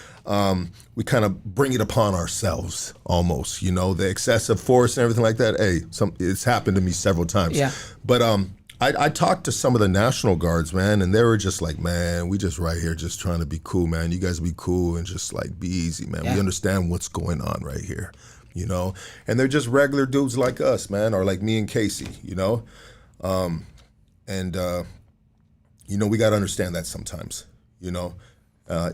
We kind of bring it upon ourselves almost. You know, the excessive force and everything like that. Hey, it's happened to me several times. Yeah. But I talked to some of the National Guards, man, and they were just like, man, we just right here just trying to be cool, man. You guys be cool and just like be easy, man. Yeah. We understand what's going on right here, you know? And they're just regular dudes like us, man, or like me and Casey, you know? You know, we got to understand that sometimes, you know?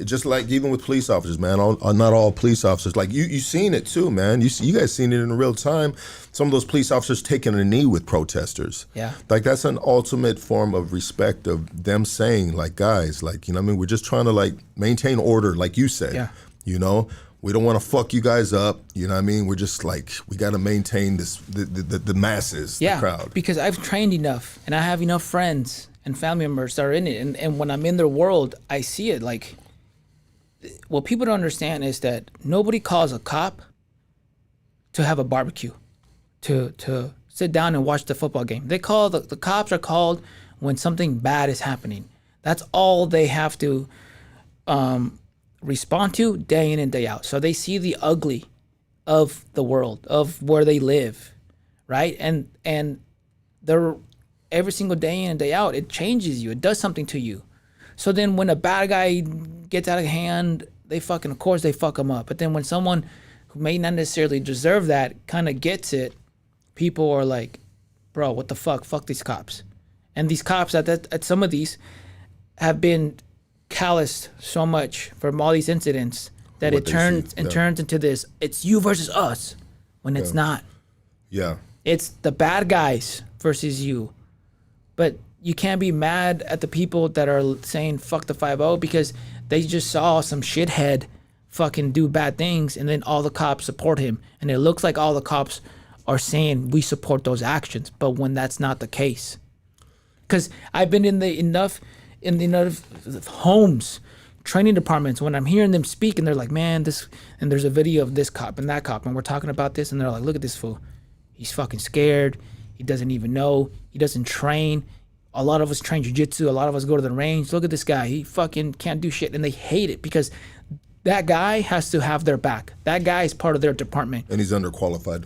Just like even with police officers, man, not all police officers. Like you seen it too, man. You guys seen it in real time. Some of those police officers taking a knee with protesters. Yeah. Like that's an ultimate form of respect of them saying, like, guys, like, you know what I mean? We're just trying to like maintain order, like you said. Yeah. You know? We don't want to fuck you guys up. You know what I mean? We're just like, we got to maintain the masses, the crowd. Because I've trained enough and I have enough friends and family members that are in it. And when I'm in their world, I see it. Like, what people don't understand is that nobody calls a cop to have a barbecue, to sit down and watch the football game. They call, the cops are called when something bad is happening. That's all they have to respond to day in and day out. So they see the ugly of the world, of where they live, right? And they're every single day in and day out, it changes you. It does something to you. So then when a bad guy gets out of hand, of course they fuck him up. But then when someone who may not necessarily deserve that kind of gets it, people are like, bro, what the fuck? Fuck these cops. And these cops at some of these have been calloused so much from all these incidents that it turns into this, it's you versus us, when it's not. Yeah. It's the bad guys versus you. But you can't be mad at the people that are saying fuck the 5-0 because they just saw some shithead fucking do bad things and then all the cops support him. And it looks like all the cops are saying we support those actions, but when that's not the case. Because I've been in enough homes, training departments, when I'm hearing them speak and they're like, man, this, and there's a video of this cop and that cop and we're talking about this and they're like, look at this fool. He's fucking scared. He doesn't even know. He doesn't train. A lot of us train jiu-jitsu. A lot of us go to the range. Look at this guy. He fucking can't do shit. And they hate it because that guy has to have their back. That guy is part of their department. And he's underqualified.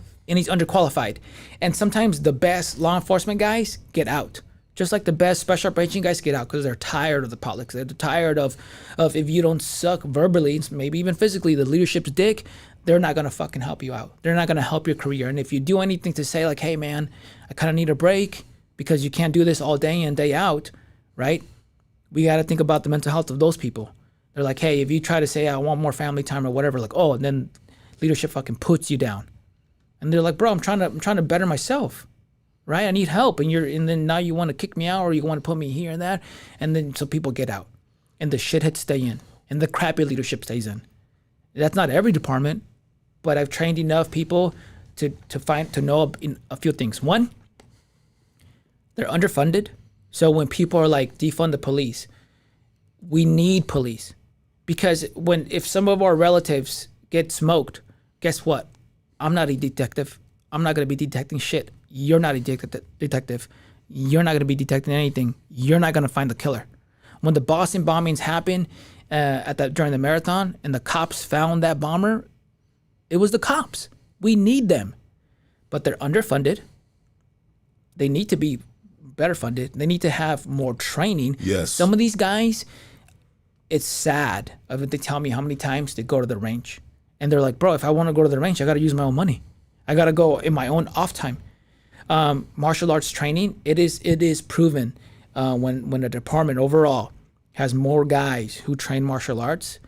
And sometimes the best law enforcement guys get out. Just like the best special operation guys get out because they're tired of the politics. They're tired of if you don't suck verbally, maybe even physically, the leadership's dick, they're not going to fucking help you out. They're not going to help your career. And if you do anything to say like, hey, man, I kind of need a break, because you can't do this all day in, day out, right? We got to think about the mental health of those people. They're like, hey, if you try to say I want more family time or whatever, like, oh, and then leadership fucking puts you down. And they're like, bro, I'm trying to better myself, right? I need help. And then now you want to kick me out or you want to put me here and that. And then so people get out and the shitheads stay in and the crappy leadership stays in. That's not every department, but I've trained enough people to know a few things. One, they're underfunded. So when people are like, defund the police, we need police. Because if some of our relatives get smoked, guess what? I'm not a detective. I'm not going to be detecting shit. You're not a detective. You're not going to be detecting anything. You're not going to find the killer. When the Boston bombings happen, during the marathon, and the cops found that bomber, it was the cops. We need them, but they're underfunded. They need to be better funded. They need to have more training. Yes. Some of these guys, it's sad. They tell me how many times they go to the range, and they're like, "Bro, if I want to go to the range, I got to use my own money. I got to go in my own off time." Martial arts training, it is proven when a department overall has more guys who train martial arts,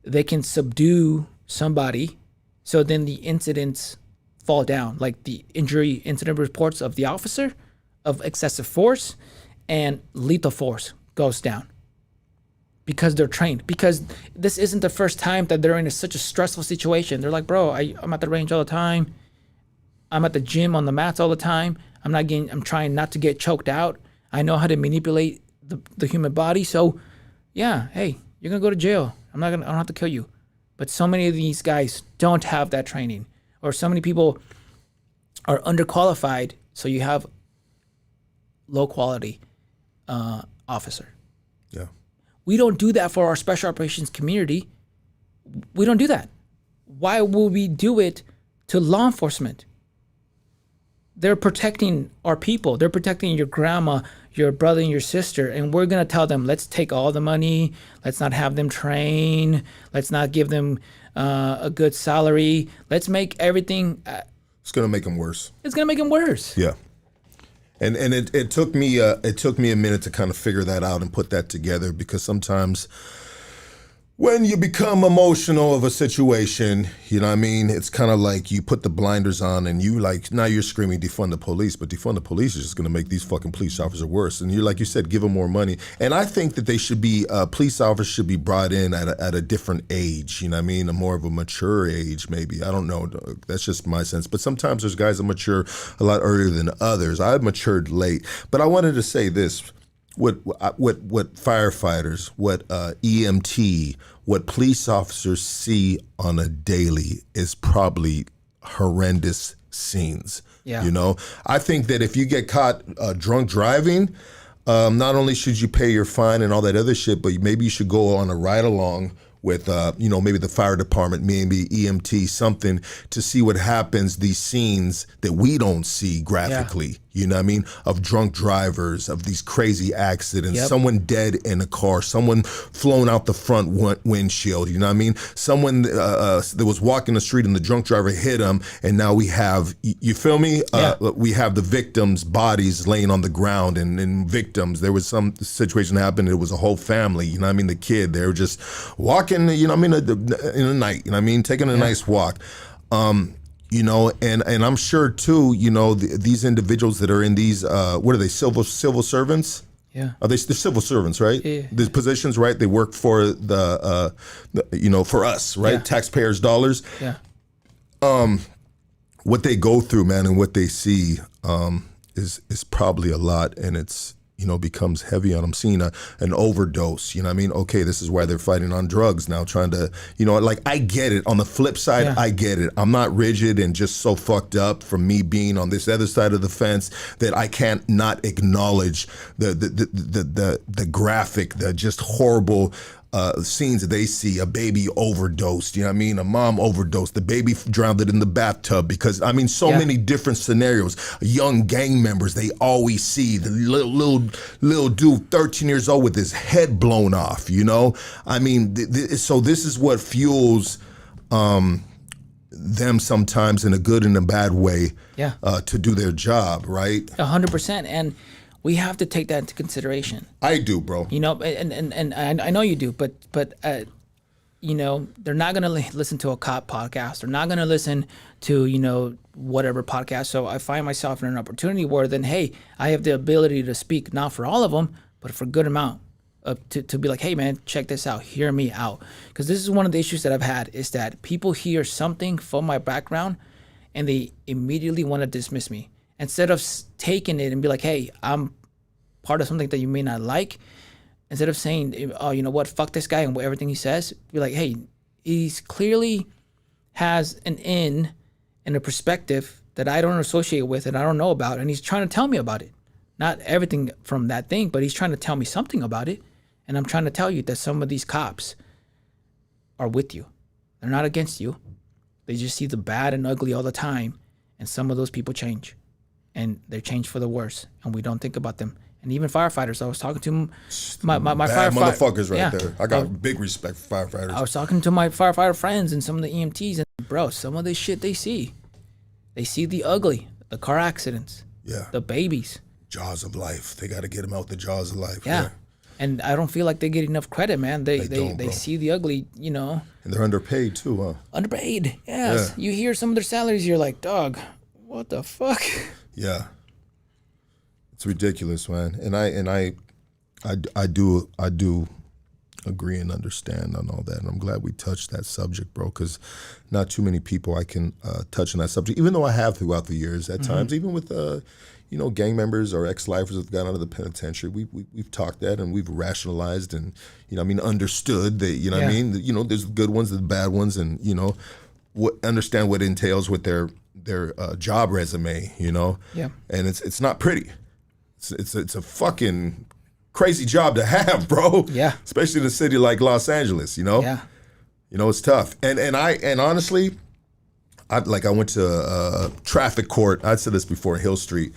they can subdue somebody, so then the incidents fall down, like the injury incident reports of the officer of excessive force and lethal force goes down because they're trained. Because this isn't the first time that they're in such a stressful situation. They're like, bro, I'm at the range all the time. I'm at the gym on the mats all the time. I'm trying not to get choked out. I know how to manipulate the human body. So yeah, hey, you're gonna go to jail. I don't have to kill you. But so many of these guys don't have that training, or so many people are underqualified. So you have low quality officer. Yeah. We don't do that for our special operations community. We don't do that. Why would we do it to law enforcement? They're protecting our people. They're protecting your grandma, your brother, and your sister. And we're going to tell them, let's take all the money. Let's not have them train. Let's not give them a good salary. Let's make everything. It's going to make them worse. It's going to make them worse. Yeah. And it took me a minute to kind of figure that out and put that together, because sometimes when you become emotional of a situation, you know what I mean? It's kind of like you put the blinders on and you like, now you're screaming defund the police, but defund the police is just going to make these fucking police officers worse. And you're like you said, give them more money. And I think that they should be, police officers should be brought in at a different age, you know what I mean? A more of a mature age, maybe. I don't know. That's just my sense. But sometimes there's guys that mature a lot earlier than others. I matured late. But I wanted to say this. What firefighters, what EMT, what police officers see on a daily is probably horrendous scenes. Yeah. You know, I think that if you get caught drunk driving, not only should you pay your fine and all that other shit, but maybe you should go on a ride along with, maybe the fire department, maybe EMT, something to see what happens, these scenes that we don't see graphically, you know what I mean, of drunk drivers, of these crazy accidents, someone dead in a car, someone flown out the front windshield, you know what I mean, someone that was walking the street and the drunk driver hit him, and now we have, you feel me? We have the victims' bodies laying on the ground, and victims, there was some situation happened, it was a whole family, you know what I mean, the kid, they were just walking, you know what I mean, in the night, you know what I mean, taking a nice walk. You know, and I'm sure too, you know, these individuals that are in these, what are they, civil servants? Yeah. Are they're civil servants, right? Yeah. The positions, right? They work for the for us, right? Yeah. Taxpayers' dollars. Yeah. What they go through, man, and what they see is probably a lot, and it's, you know, becomes heavy on them, seeing an overdose, you know what I mean? Okay, this is why they're fighting on drugs now, trying to, you know, like, I get it. On the flip side, I get it. I'm not rigid and just so fucked up from me being on this other side of the fence that I can't not acknowledge the graphic, the just horrible scenes that they see. A baby overdosed, you know what I mean? A mom overdosed, the baby drowned in the bathtub, because I mean, so many different scenarios. Young gang members, they always see the little dude, 13 years old, with his head blown off, you know? I mean, so this is what fuels them sometimes, in a good and a bad way, to do their job, right? 100%. And we have to take that into consideration. I do, bro. You know, and I know you do, but you know, they're not gonna listen to a cop podcast. They're not gonna listen to, you know, whatever podcast. So I find myself in an opportunity where then, hey, I have the ability to speak, not for all of them, but for a good amount, to be like, hey man, check this out, hear me out, because this is one of the issues that I've had, is that people hear something from my background and they immediately want to dismiss me. Instead of taking it and be like, hey, I'm part of something that you may not like, instead of saying, oh, you know what, fuck this guy and everything he says, be like, hey, he's clearly has an in and a perspective that I don't associate with and I don't know about, and he's trying to tell me about it. Not everything from that thing, but he's trying to tell me something about it. And I'm trying to tell you that some of these cops are with you. They're not against you. They just see the bad and ugly all the time. And some of those people change. And they're changed for the worse. And we don't think about them. And even firefighters. I was talking to my Bad firefighter. motherfuckers right there. I got big respect for firefighters. I was talking to my firefighter friends and some of the EMTs. And bro, some of this shit they see the ugly, the car accidents, the babies. Jaws of life. They got to get them out the jaws of life. Yeah. And I don't feel like they get enough credit, man. They bro. see the ugly, you know. And they're underpaid too, huh? Underpaid. Yes. Yeah. You hear some of their salaries, you're like, dog, what the fuck? Yeah. It's ridiculous, man. And I do agree and understand on all that. And I'm glad we touched that subject, bro, because not too many people I can touch on that subject, even though I have throughout the years at times, even with gang members or ex-lifers that have gone out of the penitentiary. We've talked that and we've rationalized and, understood that, there's the good ones, the bad ones, and, understand what it entails with their job resume, Yeah. And it's not pretty. It's a fucking crazy job to have, bro. Yeah. Especially in a city like Los Angeles, Yeah. It's tough. And honestly, I went to traffic court. I said this before, Hill Street,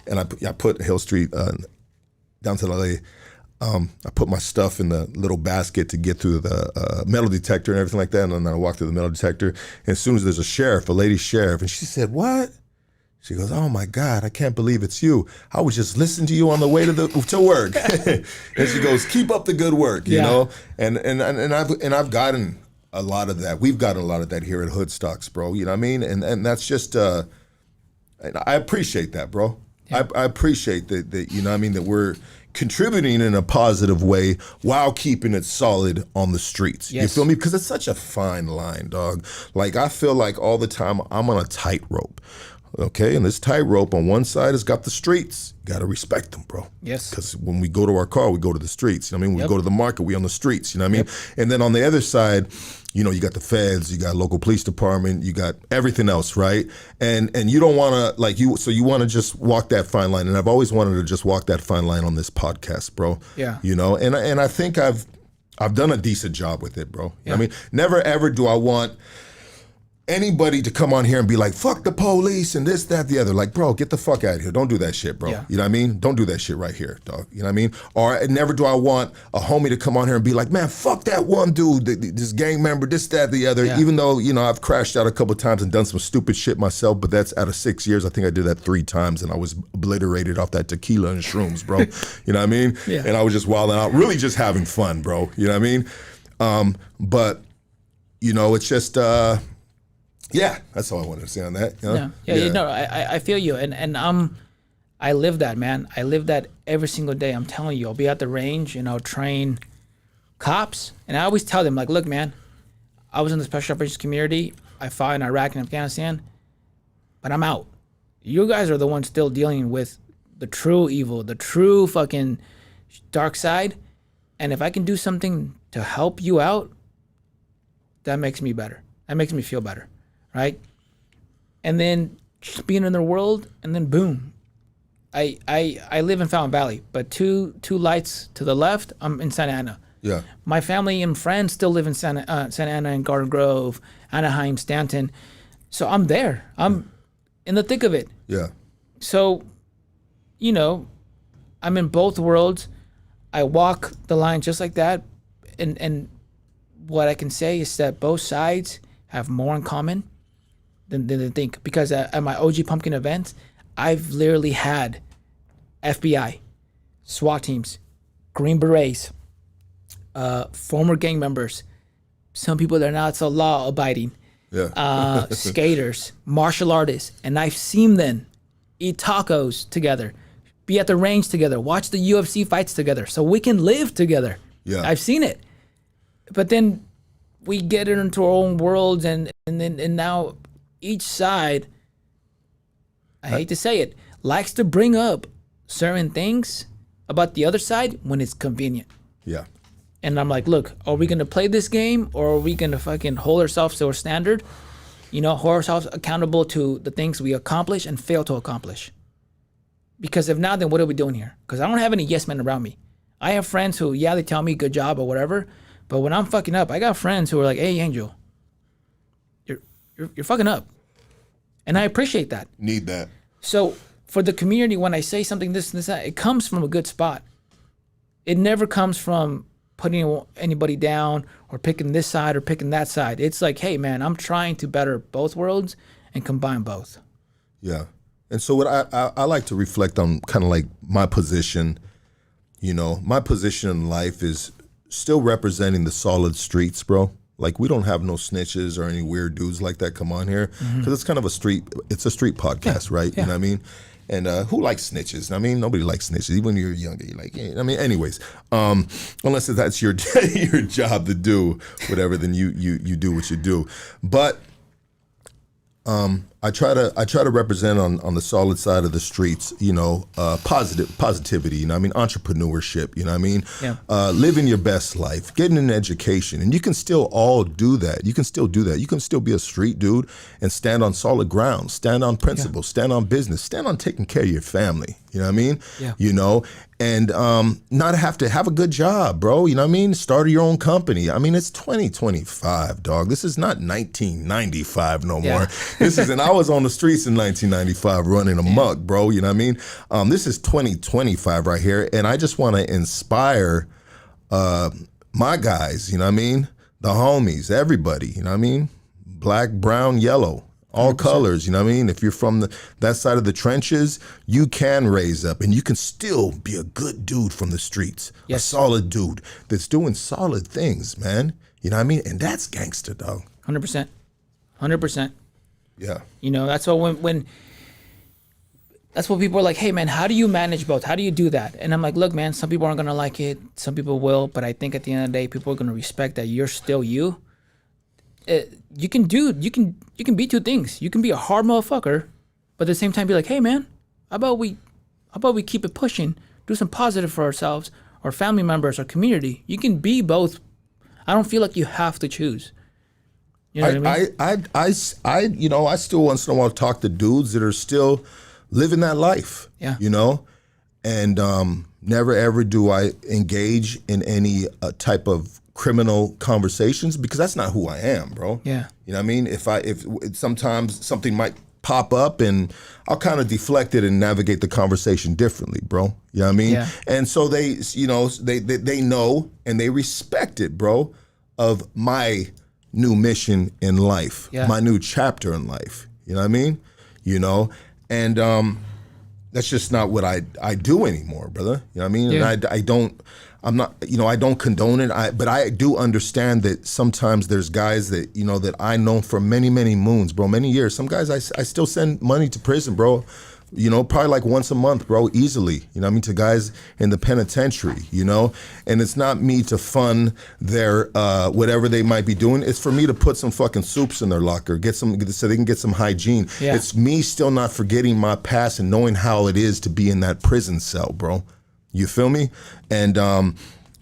and I put Hill Street down to LA. I put my stuff in the little basket to get through the metal detector and everything like that, and then I walked through the metal detector. And as soon as there's a lady sheriff, and she said, "What?" She goes, "Oh my God, I can't believe it's you. I was just listening to you on the way to work." And she goes, "Keep up the good work," you know. And I've gotten a lot of that. We've gotten a lot of that here at Hoodstocks, bro. You know what I mean? And that's just I appreciate that, bro. Yeah. I appreciate that that we're contributing in a positive way while keeping it solid on the streets. Yes. You feel me? Because it's such a fine line, dog. Like, I feel like all the time I'm on a tightrope. Okay, and this tightrope on one side has got the streets. You gotta respect them, bro. Yes. Because when we go to our car, we go to the streets. You know what I mean? When we go to the market, we on the streets. You know what I mean? And then on the other side, you got the feds, you got local police department, you got everything else, right? And you don't want to so you want to just walk that fine line. And I've always wanted to just walk that fine line on this podcast, bro. Yeah. And I think I've done a decent job with it, bro. You know what I mean? Never ever do I want anybody to come on here and be like, "Fuck the police," and this, that, the other. Like, bro, get the fuck out of here. Don't do that shit, bro. Yeah. You know what I mean? Don't do that shit right here, dog. You know what I mean? Or never do I want a homie to come on here and be like, "Man, fuck that one dude, this gang member, this, that, the other." Yeah. Even though, I've crashed out a couple of times and done some stupid shit myself, but that's out of 6 years. I think I did that 3 times and I was obliterated off that tequila and shrooms, bro. You know what I mean? Yeah. And I was just wilding out, really just having fun, bro. You know what I mean? But, it's just... yeah, that's all I wanted to say on that. I feel you, and I live that, man. I live that every single day. I'm telling you, I'll be at the range and I'll train cops, and I always tell them, like, look, man, I was in the special operations community. I fought in Iraq and Afghanistan, but I'm out. You guys are the ones still dealing with the true evil, the true fucking dark side, and if I can do something to help you out, that makes me better. That makes me feel better. Right? And then just being in the world, and then boom. I live in Fountain Valley, but two lights to the left, I'm in Santa Ana. Yeah. My family and friends still live in Santa Ana and Garden Grove, Anaheim, Stanton. So I'm there. I'm in the thick of it. Yeah. So, I'm in both worlds. I walk the line just like that. And what I can say is that both sides have more in common than they think. Because at my OG Pumpkin event, I've literally had FBI, SWAT teams, Green Berets, former gang members, some people that are not so law-abiding, skaters, martial artists, and I've seen them eat tacos together, be at the range together, watch the UFC fights together, so we can live together. Yeah. I've seen it. But then we get into our own worlds, and now each side, I hate to say it, likes to bring up certain things about the other side when it's convenient. Yeah. And I'm like, look, are we gonna play this game, or are we gonna fucking hold ourselves to a standard? Hold ourselves accountable to the things we accomplish and fail to accomplish. Because if not, then what are we doing here? Because I don't have any yes men around me. I have friends who, they tell me good job or whatever, But when I'm fucking up, I got friends who are like, "Hey, Angel, you're fucking up," and I appreciate that. Need that. So for the community, when I say something this and this, that, it comes from a good spot. It never comes from putting anybody down or picking this side or picking that side. It's like, hey, man, I'm trying to better both worlds and combine both. Yeah. And so what I like to reflect on kind of like my position, you know, my position in life is still representing the solid streets, bro. Like we don't have no snitches or any weird dudes like that come on here because it's kind of a street podcast, right? Yeah. You know what I mean? And who likes snitches? I mean, nobody likes snitches. Even when you're younger, you're like, yeah. I mean, anyways, unless that's your your job to do whatever, then you do what you do. But I try to represent on the solid side of the streets, you know, positivity, you know what I mean, entrepreneurship, you know what I mean, living your best life, getting an education, and you can still all do that. You can still do that. You can still be a street dude and stand on solid ground, stand on principles, stand on business, stand on taking care of your family, you know what I mean? Yeah. You know, and not have to have a good job, bro. You know what I mean? Start your own company. I mean, it's 2025, dog. This is not 1995 no more. This is, and I was on the streets in 1995 running amok, bro. You know what I mean? This is 2025 right here. And I just want to inspire my guys, you know what I mean? The homies, everybody, you know what I mean? Black, brown, yellow. All 100%. Colors, you know what I mean? If you're from that side of the trenches, you can raise up and you can still be a good dude from the streets. Yes. A solid dude that's doing solid things, man. You know what I mean? And that's gangster, dog. 100%. 100%. Yeah. You know, that's what when that's what people are like, hey, man, how do you manage both? How do you do that? And I'm like, look, man, some people aren't going to like it. Some people will. But I think at the end of the day, people are going to respect that you're still you. You can be two things. You can be a hard motherfucker, but at the same time be like, hey man, how about we keep it pushing, do some positive for ourselves, our family members, our community. You can be both. I don't feel like you have to choose. You know what I mean? I still once in a while talk to dudes that are still living that life. Yeah. You know, and never ever do I engage in any type of criminal conversations because that's not who I am, bro. Yeah. You know what I mean? If sometimes something might pop up and I'll kind of deflect it and navigate the conversation differently, bro. You know what I mean? Yeah. And so they, you know, they know and they respect it, bro, of my new mission in life, my new chapter in life. You know what I mean? You know, and that's just not what I do anymore, brother. You know what I mean? Yeah. And I'm not, you know, I don't condone it. But I do understand that sometimes there's guys that, you know, that I know for many, many moons, bro, many years. Some guys I still send money to prison, bro. You know, probably like once a month, bro, easily. You know what I mean? To guys in the penitentiary, you know? And it's not me to fund their whatever they might be doing. It's for me to put some fucking soups in their locker, so they can get some hygiene. Yeah. It's me still not forgetting my past and knowing how it is to be in that prison cell, bro. You feel me? And,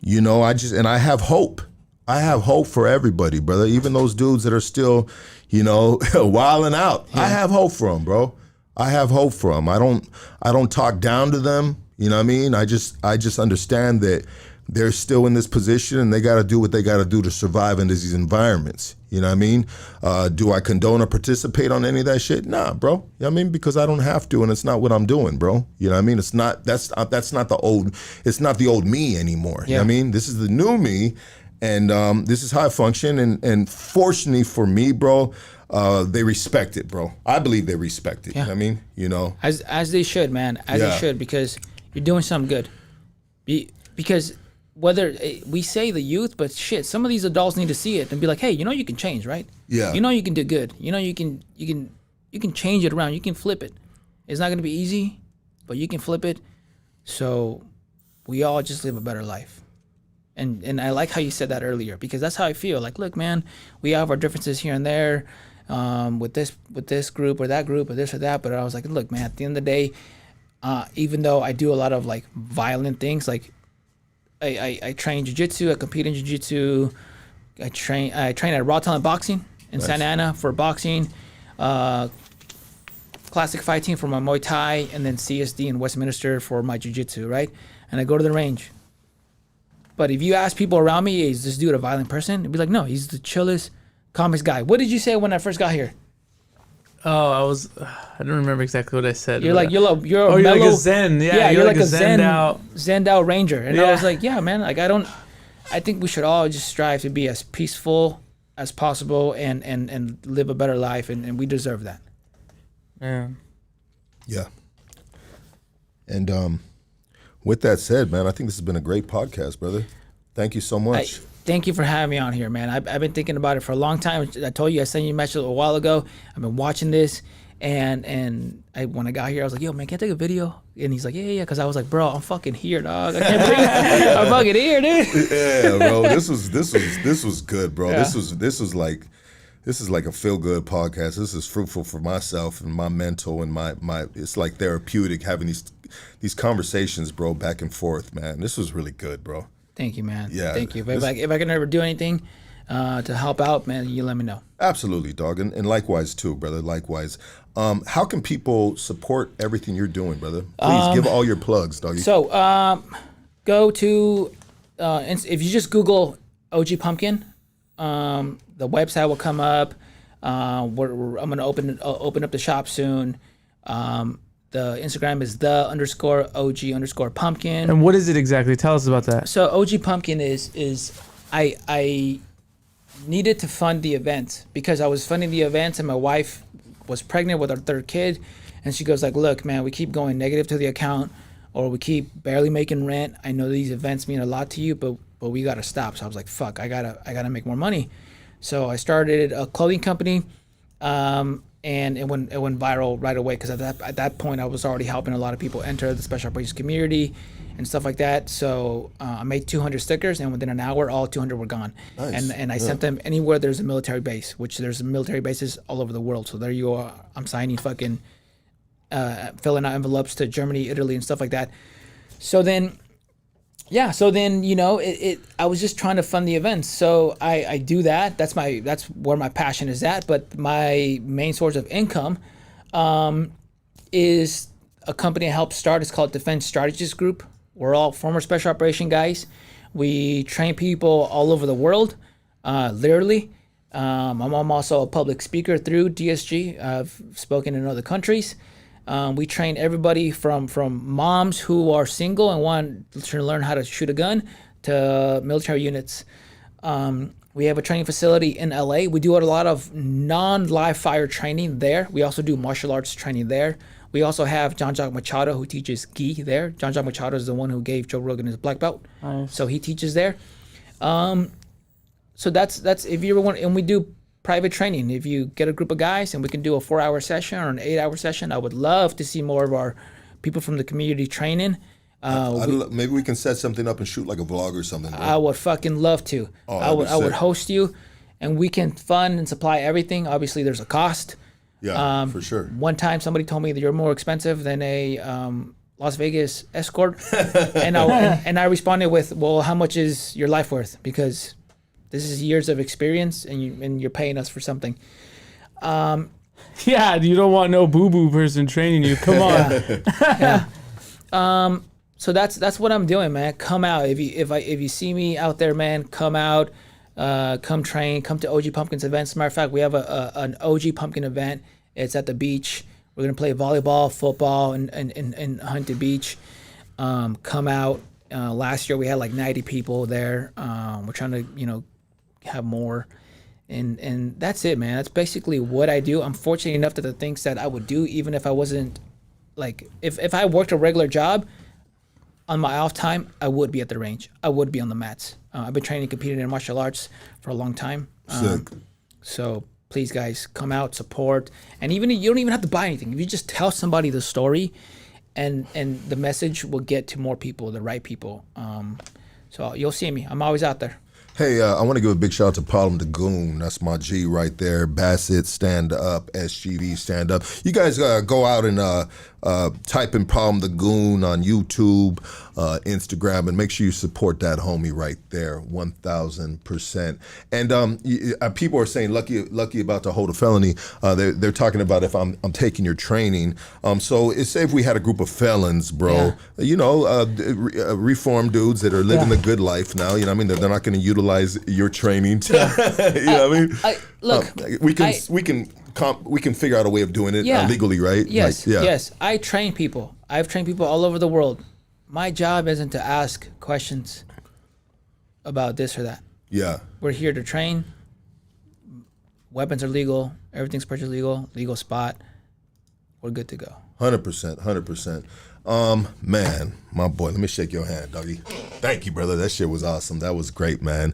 you know, I have hope. I have hope for everybody, brother. Even those dudes that are still, you know, wilding out. Yeah. I have hope for them, bro. I have hope for them. I don't talk down to them. You know what I mean? I just understand that they're still in this position and they got to do what they got to do to survive in these environments. You know what I mean? Do I condone or participate on any of that shit? Nah, bro. You know what I mean? Because I don't have to, and it's not what I'm doing, bro. You know what I mean? It's not that's not the old me anymore. You know what I mean? This is the new me, and this is how I function. And fortunately for me, bro, they respect it, bro. I believe they respect it. Yeah. You know what I mean? You know, as they should, man. They should, because you're doing something good. Because whether we say the youth, but shit, some of these adults need to see it and be like, hey, you know, you can change, right? Yeah. You know, you can do good. You know, you can change it around. You can flip it. It's not going to be easy, but you can flip it. So we all just live a better life. And I like how you said that earlier, because that's how I feel. Like, look, man, we have our differences here and there, with this group or that group or this or that. But I was like, look, man, at the end of the day, even though I do a lot of like violent things, like I train jiu-jitsu, I compete in jiu-jitsu, I train at Raw Talent Boxing in Santa Ana for boxing, classic fight team for my Muay Thai, and then CSD in Westminster for my jiu-jitsu, right? And I go to the range. But if you ask people around me, is this dude a violent person? They'd be like, no, he's the chillest, calmest guy. What did you say when I first got here? Oh, I don't remember exactly what I said. You're like, you're a you're mellow, like a zen. Yeah, you're like a zen out ranger. And I Yeah. was like, yeah, man, like I think we should all just strive to be as peaceful as possible and live a better life, and we deserve that. Yeah. Yeah. And with that said, man, I think this has been a great podcast, brother. Thank you so much. Thank you for having me on here, man. I've been thinking about it for a long time. I told you I sent you a message a while ago. I've been watching this, and when I got here, I was like, yo, man, can I take a video? And he's like, yeah, because I was like, bro, I'm fucking here, dog. I can't believe I'm fucking here, dude. Yeah, bro. This was good, bro. Yeah. This is like a feel good podcast. This is fruitful for myself and my mental and my it's like therapeutic having these conversations, bro, back and forth, man. This was really good, bro. Thank you, man. Yeah, Thank you. If I can ever do anything to help out, man, you let me know. Absolutely, dog. And likewise too, brother. Likewise. How can people support everything you're doing, brother? Please give all your plugs, doggy. So go to if you just Google OG Pumpkin, the website will come up. I'm gonna open up the shop soon. The Instagram is _OG_pumpkin. And what is it exactly? Tell us about that. So OG Pumpkin is I needed to fund the event because I was funding the event and my wife was pregnant with our third kid, and she goes like, look, man, we keep going negative to the account, or we keep barely making rent. I know these events mean a lot to you, but we gotta stop. So I was like, fuck, I gotta make more money. So I started a clothing company, and it went viral right away because at that point I was already helping a lot of people enter the special operations community and stuff like that. So I made 200 stickers, and within an hour, all 200 were gone. Nice. And I sent them anywhere there's a military base, which there's military bases all over the world. So there you are. I'm signing fucking, filling out envelopes to Germany, Italy, and stuff like that. So then, you know, I was just trying to fund the events. So I do that. That's where my passion is at. But my main source of income is a company I helped start. It's called Defense Strategist Group. We're all former special operation guys. We train people all over the world, literally. I'm also a public speaker through DSG. I've spoken in other countries. We train everybody from moms who are single and want to learn how to shoot a gun to military units. We have a training facility in LA. We do a lot of non-live fire training there. We also do martial arts training there. We also have John-Jacques Machado, who teaches gi there. John-Jacques Machado is the one who gave Joe Rogan his black belt. Nice. So he teaches there. So that's if you ever want, and we do private training. If you get a group of guys and we can do a 4-hour session or an 8-hour session, I would love to see more of our people from the community training. Maybe we can set something up and shoot like a vlog or something, bro. I would fucking love to. I would host you, and we can fund and supply everything. Obviously, there's a cost. Yeah, for sure. One time, somebody told me that you're more expensive than a Las Vegas escort, and I responded with, "Well, how much is your life worth? Because this is years of experience, and you're paying us for something." Yeah, you don't want no boo-boo person training you. Come on. So that's what I'm doing, man. Come out if you see me out there, man. Come out, come train, come to OG Pumpkin's events. As a matter of fact, we have an OG Pumpkin event. It's at the beach. We're gonna play volleyball, football, and Hunted Beach. Come out. Last year we had like 90 people there. We're trying to have more, and that's it, man. That's basically what I do. I'm fortunate enough that the things that I would do, even if I wasn't like if I worked a regular job. On my off time, I would be at the range. I would be on the mats. I've been training and competing in martial arts for a long time. Sick. So please, guys, come out, support. And even you don't even have to buy anything. If you just tell somebody the story, and the message will get to more people, the right people. So you'll see me. I'm always out there. Hey, I want to give a big shout out to Problem the Goon. That's my G right there. Bassett, stand up. SGV, stand up. You guys go out and type in Problem the Goon on YouTube, Instagram, and make sure you support that homie right there, 1,000%. And people are saying, Lucky about to hold a felony. They're talking about if I'm taking your training. So say if we had a group of felons, bro, reformed dudes that are living the good life now. You know what I mean? They're not going to utilize your training. You know what I mean? We can figure out a way of doing it legally, right? Yes, yes. I train people. I've trained people all over the world. My job isn't to ask questions about this or that. Yeah. We're here to train. Weapons are legal. Everything's purchased legal spot. We're good to go. 100%, 100%. Man, my boy, let me shake your hand, doggy. Thank you, brother. That shit was awesome. That was great, man.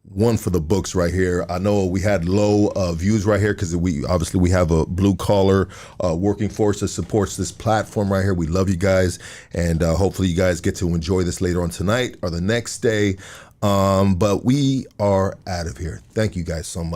One for the books right here. I know we had low views right here because we have a blue collar working force that supports this platform right here. We love you guys, and hopefully you guys get to enjoy this later on tonight or the next day. But we are out of here. Thank you guys so much.